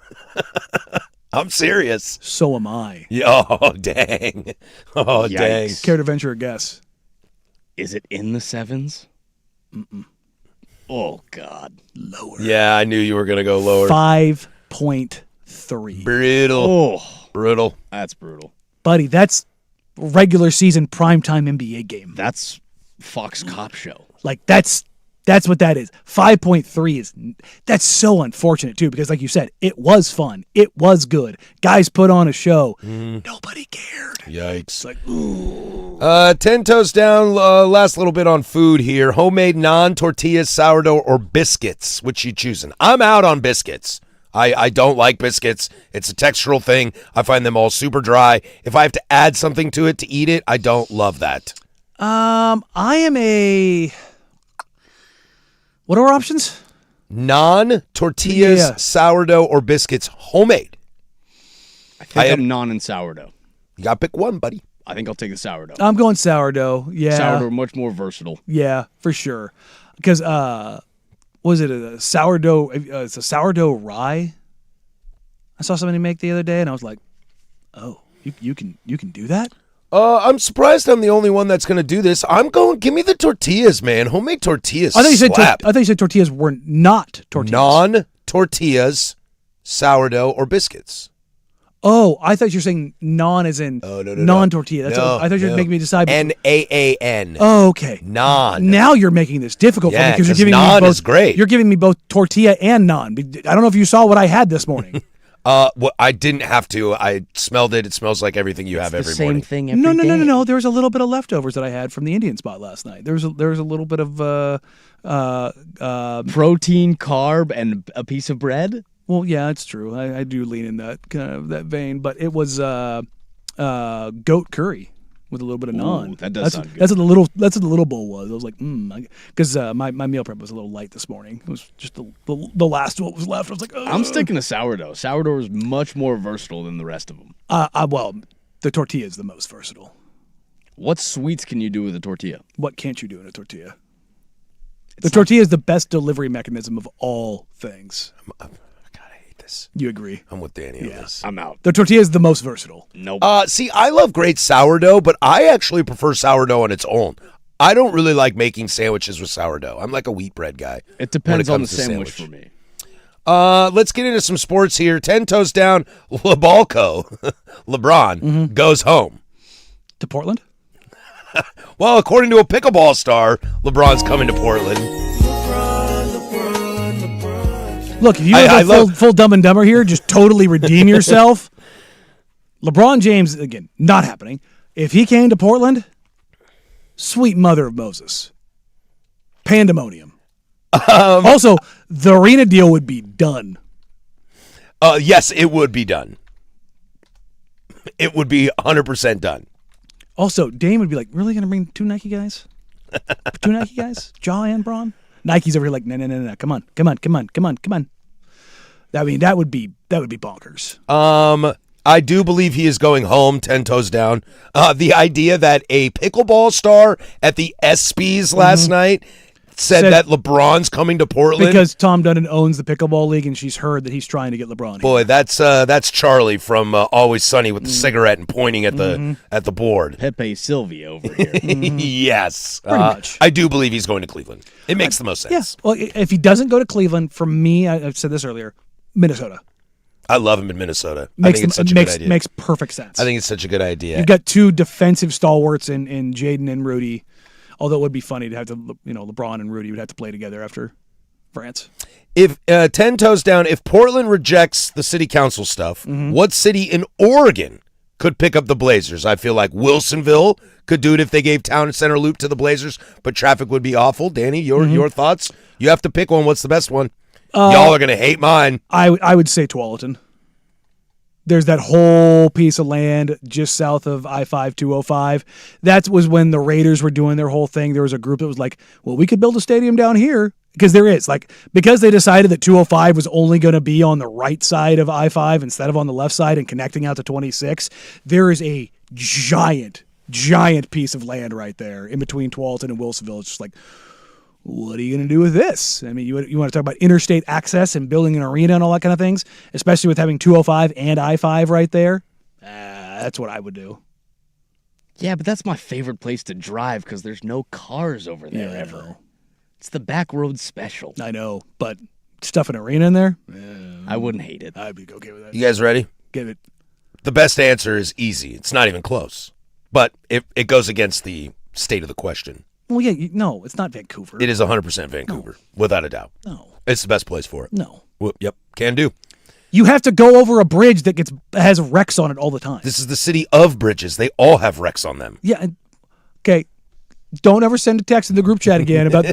S1: I'm serious.
S2: So am I.
S1: Oh, dang. Oh,
S4: Yikes.
S1: dang.
S2: Care to venture a guess?
S4: Is it in the 7s? Oh, God.
S2: Lower.
S1: Yeah, I knew you were going to go lower.
S2: 5.3.
S1: Brutal.
S4: Oh.
S1: Brutal.
S4: That's brutal.
S2: Buddy, that's regular season primetime NBA game.
S4: That's Fox Cop Show.
S2: Like, that's what that is. 5.3 that's so unfortunate, too, because like you said, it was fun. It was good. Guys put on a show. Nobody cared.
S1: Yikes.
S2: It's like, ooh.
S1: 10 Toes Down, last little bit on food here. Homemade non-tortillas, sourdough, or biscuits. Which you choosing? I'm out on biscuits. I don't like biscuits. It's a textural thing. I find them all super dry. If I have to add something to it to eat it, I don't love that.
S2: I am a... What are our options?
S1: Non-tortillas, sourdough, or biscuits, homemade.
S4: I think I'm non and sourdough.
S1: You got to pick one, buddy.
S4: I think I'll take the sourdough.
S2: I'm going sourdough. Yeah.
S4: Sourdough, much more versatile.
S2: Yeah, for sure. Because, was it a sourdough? It's a sourdough rye. I saw somebody make the other day, and I was like, "Oh, you can do that."
S1: I'm surprised I'm the only one that's going to do this. I'm going. Give me the tortillas, man. Homemade tortillas.
S2: I thought you said.
S1: slap.
S2: I thought you said tortillas were not tortillas.
S1: Non-tortillas, sourdough, or biscuits.
S2: Oh, I thought you were saying non as in non-tortilla. That's
S1: No,
S2: I thought you were making me decide.
S1: N-A-A-N.
S2: Oh, okay.
S1: Non.
S2: Now you're making this difficult for me because you're giving
S1: non
S2: me both.
S1: is great.
S2: You're giving me both tortilla and non. I don't know if you saw what I had this morning.
S1: Well, I didn't have to. I smelled it. It smells like everything you have every morning.
S4: Thing every day.
S2: No. There was a little bit of leftovers that I had from the Indian spot last night. There was a little bit of
S4: protein, carb, and a piece of bread.
S2: Well, yeah, it's true. I do lean in that kind of that vein, but it was goat curry with a little bit of naan.
S4: That does sound good.
S2: That's what the little bowl was. I was like, because my meal prep was a little light this morning. It was just the last what was left. I was like, ugh.
S4: I'm sticking to sourdough. Sourdough is much more versatile than the rest of them.
S2: Well, the tortilla is the most versatile.
S4: What sweets can you do with a tortilla?
S2: What can't you do in a tortilla? The tortilla is the best delivery mechanism of all things. You agree?
S1: I'm with Danny on this.
S4: I'm out.
S2: The tortilla is the most versatile.
S4: Nope.
S1: See, I love great sourdough, but I actually prefer sourdough on its own. I don't really like making sandwiches with sourdough. I'm like a wheat bread guy.
S4: It depends on the sandwich for me.
S1: Let's get into some sports here. 10 Toes Down, LeBron goes home.
S2: To Portland?
S1: Well, according to a pickleball star, LeBron's coming to Portland.
S2: Look, if you want to go full Dumb and Dumber here, just totally redeem yourself. LeBron James, again, not happening. If he came to Portland, sweet mother of Moses. Pandemonium. Also, the arena deal would be done.
S1: Yes, it would be done. It would be 100% done.
S2: Also, Dame would be like, really going to bring two Nike guys? Two Nike guys? Ja and Braun? Nike's over here like, no. Come on. I mean, that would be bonkers.
S1: I do believe he is going home 10 toes down. The idea that a pickleball star at the ESPYs last night said that LeBron's coming to Portland
S2: because Tom Dutton owns the pickleball league, and she's heard that he's trying to get LeBron.
S1: Boy, that's Charlie from Always Sunny with the cigarette and pointing at the board.
S4: Pepe Sylvia over here.
S1: Yes,
S2: pretty much.
S1: I do believe he's going to Cleveland. It makes the most sense.
S2: Yeah. Well, if he doesn't go to Cleveland, for me, I've said this earlier, Minnesota.
S1: I love him in Minnesota. I think it's such a good idea.
S2: Makes perfect sense.
S1: I think it's such a good idea.
S2: You've got two defensive stalwarts in Jaden and Rudy. Although it would be funny to have to, LeBron and Rudy would have to play together after France.
S1: If 10 toes down, if Portland rejects the city council stuff, what city in Oregon could pick up the Blazers? I feel like Wilsonville could do it if they gave Town Center Loop to the Blazers, but traffic would be awful. Danny, your thoughts? You have to pick one. What's the best one? Y'all are going to hate mine.
S2: I would say Tualatin. There's that whole piece of land just south of I-5-205. That was when the Raiders were doing their whole thing. There was a group that was like, well, we could build a stadium down here. Because there is. Because they decided that 205 was only going to be on the right side of I-5 instead of on the left side and connecting out to 26, there is a giant piece of land right there in between Tualatin and Wilsonville. It's just like, what are you going to do with this? I mean, you want to talk about interstate access and building an arena and all that kind of things, especially with having 205 and I-5 right there. That's what I would do.
S4: Yeah, but that's my favorite place to drive because there's no cars over there ever. It's the back road special.
S2: I know, but stuff an arena in there?
S4: I wouldn't hate it.
S2: I'd be okay with that.
S1: You guys ready?
S2: Get it.
S1: The best answer is easy. It's not even close. But it goes against the state of the question.
S2: Well, yeah, no, it's not Vancouver.
S1: It is 100% Vancouver, without a doubt.
S2: No.
S1: It's the best place for it.
S2: No.
S1: Yep, can do.
S2: You have to go over a bridge that has wrecks on it all the time.
S1: This is the city of bridges. They all have wrecks on them.
S2: Yeah. Okay. Don't ever send a text in the group chat again about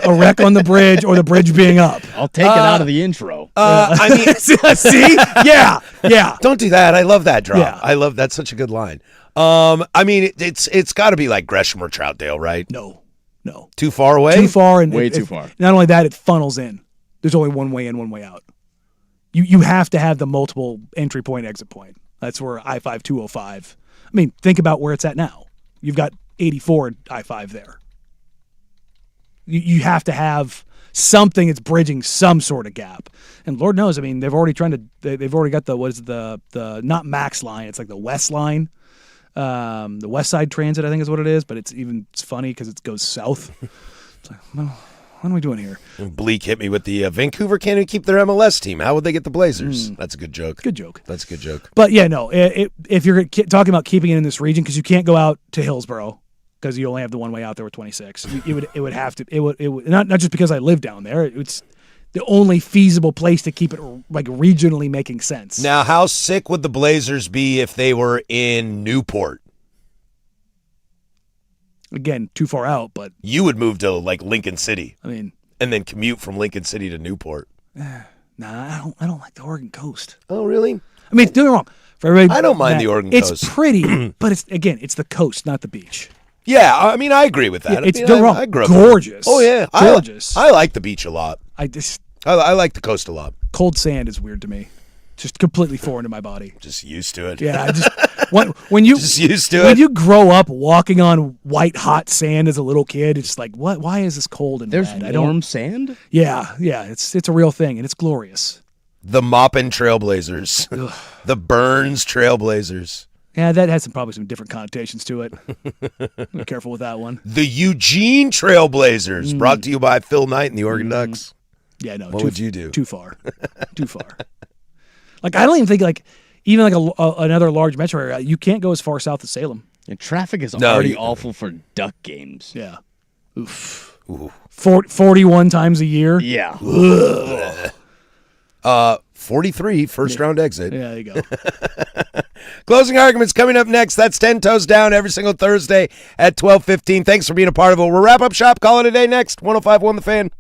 S2: a wreck on the bridge or the bridge being up.
S4: I'll take it out of the intro.
S1: I mean,
S2: see? Yeah.
S1: Don't do that. I love that drop.
S2: Yeah.
S1: That's such a good line. I mean, it's got to be like Gresham or Troutdale, right?
S2: No.
S1: Too far away?
S2: Too far. And
S4: way too far.
S2: Not only that, it funnels in. There's only one way in, one way out. You have to have the multiple entry point, exit point. That's where I-5-205. I mean, think about where it's at now. You've got 84 and I-5 there. You have to have something that's bridging some sort of gap. And Lord knows, I mean, they've already got the not Max line, it's like the West line. The West Side Transit, I think is what it is, but it's funny because it goes south. It's like, well, what are we doing here?
S1: And Bleak hit me with the Vancouver can't even keep their MLS team. How would they get the Blazers? That's a good joke.
S2: Good joke.
S1: That's a good joke.
S2: But yeah, no, if you're talking about keeping it in this region, because you can't go out to Hillsborough because you only have the one way out there with 26. It would have to. It would not just because I live down there. It's the only feasible place to keep it like regionally making sense.
S1: Now, how sick would the Blazers be if they were in Newport?
S2: Again, too far out, but
S1: you would move to like Lincoln City.
S2: I mean,
S1: and then commute from Lincoln City to Newport.
S2: Nah, I don't like the Oregon coast.
S1: Oh, really?
S2: I mean, don't get me wrong. For everybody,
S1: I don't mind the Oregon coast.
S2: It's pretty, but it's the coast, not the beach.
S1: Yeah, I mean, I agree with that.
S2: Yeah, it's
S1: I grew up
S2: gorgeous.
S1: Oh yeah,
S2: gorgeous.
S1: I like the beach a lot. I like the coast a lot.
S2: Cold sand is weird to me. Just completely foreign to my body.
S1: Just used to it.
S2: Yeah, when you
S1: just used to it.
S2: When you grow up walking on white hot sand as a little kid, it's like, what? Why is this cold and
S4: there's
S2: red?
S4: warm sand?
S2: Yeah, it's a real thing and it's glorious.
S1: The Moppin Trailblazers, the Burns Trailblazers.
S2: Yeah, that has probably some different connotations to it. Be careful with that one.
S1: The Eugene Trailblazers, brought to you by Phil Knight and the Oregon Ducks.
S2: Yeah, no.
S1: What would you do?
S2: Too far. Too far. Like, I don't even think, like, even like another large metro area, you can't go as far south as Salem.
S4: And traffic is already awful for Duck games.
S2: Yeah. Oof. 41 times a year?
S4: Yeah.
S1: 43, first round exit.
S2: Yeah, there you go.
S1: Closing arguments coming up next. That's 10 Toes Down every single Thursday at 12:15. Thanks for being a part of it. We'll wrap up shop. Call it a day next. 105.1 The Fan.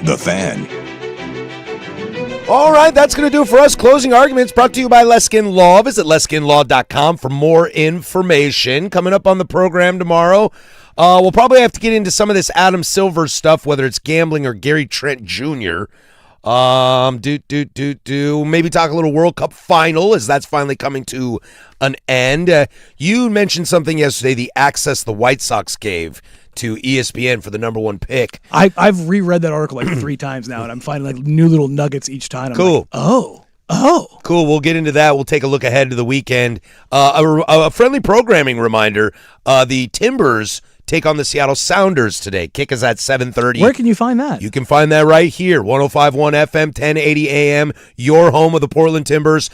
S5: The Fan.
S1: All right, that's going to do it for us. Closing Arguments brought to you by Leskin Law. Visit leskinlaw.com for more information. Coming up on the program tomorrow, we'll probably have to get into some of this Adam Silver stuff, whether it's gambling or Gary Trent Jr. Maybe talk a little World Cup final, as that's finally coming to an end. You mentioned something yesterday, the access the White Sox gave to ESPN for the number one pick.
S2: I've reread that article like 3 times now, and I'm finding like new little nuggets each time. I'm
S1: cool.
S2: Like, oh.
S1: Cool. We'll get into that. We'll take a look ahead to the weekend. A friendly programming reminder, the Timbers take on the Seattle Sounders today. Kick is at 7:30.
S2: Where can you find that?
S1: You can find that right here, 105.1 FM, 1080 AM, your home of the Portland Timbers.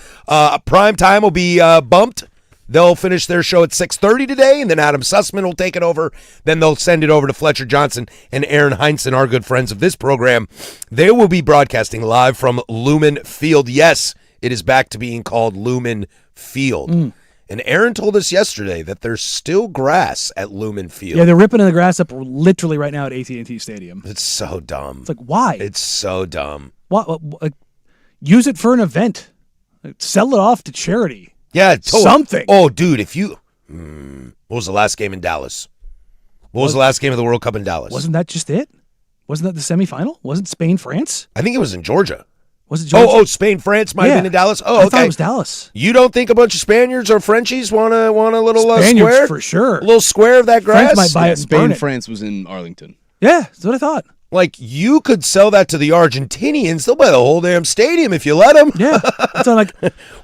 S1: Prime time will be bumped. They'll finish their show at 6:30 today, and then Adam Sussman will take it over. Then they'll send it over to Fletcher Johnson and Aaron Heinzen, our good friends of this program. They will be broadcasting live from Lumen Field. Yes, it is back to being called Lumen Field. And Aaron told us yesterday that there's still grass at Lumen Field.
S2: Yeah, they're ripping the grass up literally right now at AT&T Stadium.
S1: It's so dumb.
S2: It's like, why?
S1: It's so dumb.
S2: What? Use it for an event. Sell it off to charity.
S1: Yeah, totally.
S2: Something.
S1: Oh, dude, if you... what was the last game in Dallas? What was the last game of the World Cup in Dallas?
S2: Wasn't that just it? Wasn't that the semifinal? Wasn't Spain, France?
S1: I think it was in Georgia.
S2: Was it Georgia?
S1: Oh, Spain, France might have been in Dallas. Oh, okay.
S2: I thought it was Dallas.
S1: You don't think a bunch of Spaniards or Frenchies want a little
S2: Spaniards
S1: square?
S2: for sure.
S1: A little square of that grass?
S2: France might buy it and
S4: Spain,
S2: burn it.
S4: France was in Arlington.
S2: Yeah, that's what I thought.
S1: Like, you could sell that to the Argentinians. They'll buy the whole damn stadium if you let them.
S2: Yeah. So like,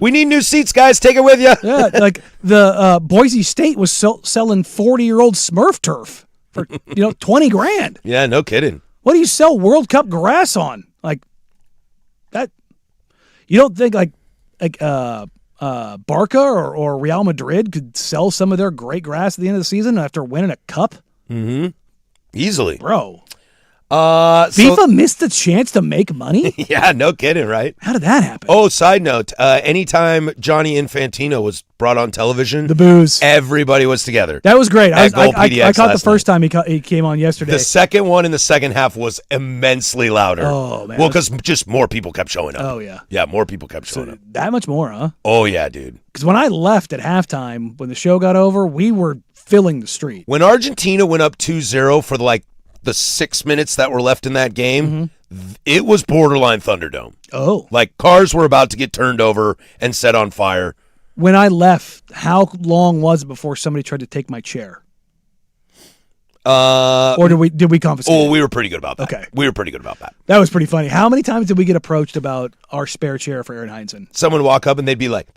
S1: we need new seats, guys. Take it with you.
S2: Yeah, like the Boise State was selling 40-year-old Smurf turf for $20,000.
S1: Yeah, no kidding.
S2: What do you sell World Cup grass on? Like that? You don't think like Barca or Real Madrid could sell some of their great grass at the end of the season after winning a cup?
S1: Mm-hmm. Easily,
S2: bro.
S1: FIFA
S2: missed the chance to make money?
S1: Yeah, no kidding, right?
S2: How did that happen?
S1: Oh, side note, anytime Johnny Infantino was brought on television,
S2: the booze,
S1: everybody was together.
S2: That was great. I caught the first
S1: night.
S2: time he came on yesterday.
S1: The second one in the second half was immensely louder.
S2: Oh, man.
S1: Well, because just more people kept showing up.
S2: Oh, yeah.
S1: Yeah, more people kept showing up.
S2: That much more, huh?
S1: Oh, yeah, dude.
S2: Because when I left at halftime, when the show got over, we were filling the street.
S1: When Argentina went up 2-0 for the 6 minutes that were left in that game, it was borderline Thunderdome.
S2: Oh.
S1: Like, cars were about to get turned over and set on fire.
S2: When I left, how long was it before somebody tried to take my chair? Or did we confiscate?
S1: Oh, we were pretty good about that.
S2: Okay.
S1: We were pretty good about that.
S2: That was pretty funny. How many times did we get approached about our spare chair for Aaron Heinzen?
S1: Someone would walk up and they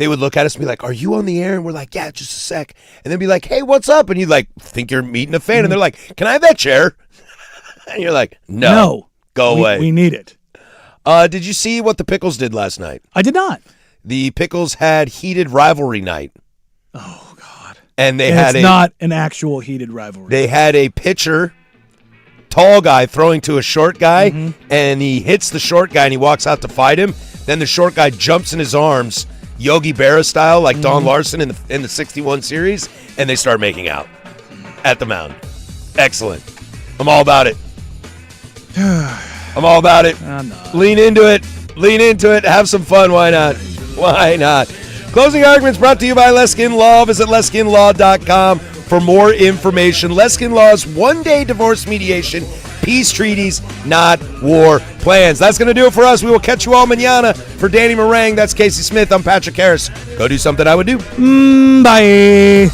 S1: would look at us and be like, "Are you on the air?" And we're like, "Yeah, just a sec." And they'd be like, "Hey, what's up?" And you'd think you're meeting a fan and they're like, "Can I have that chair?" And you're like, no. Go away.
S2: We need it.
S1: Did you see what the Pickles did last night?
S2: I did not.
S1: The Pickles had heated rivalry night.
S2: Oh, God.
S1: And
S2: it's not an actual heated rivalry.
S1: They had a pitcher, tall guy, throwing to a short guy, and he hits the short guy and he walks out to fight him. Then the short guy jumps in his arms, Yogi Berra style, like Don Larson in the 61 series, and they start making out at the mound. Excellent. I'm all about it. I'm all about it.
S2: I'm not.
S1: Lean into it. Lean into it. Have some fun. Why not? Why not? Closing arguments brought to you by Leskin Law. Visit leskinlaw.com for more information. Leskin Law's one-day divorce mediation, peace treaties, not war plans. That's going to do it for us. We will catch you all mañana. For Danny Marang, that's Casey Smith. I'm Patrick Harris. Go do something I would do.
S2: Bye.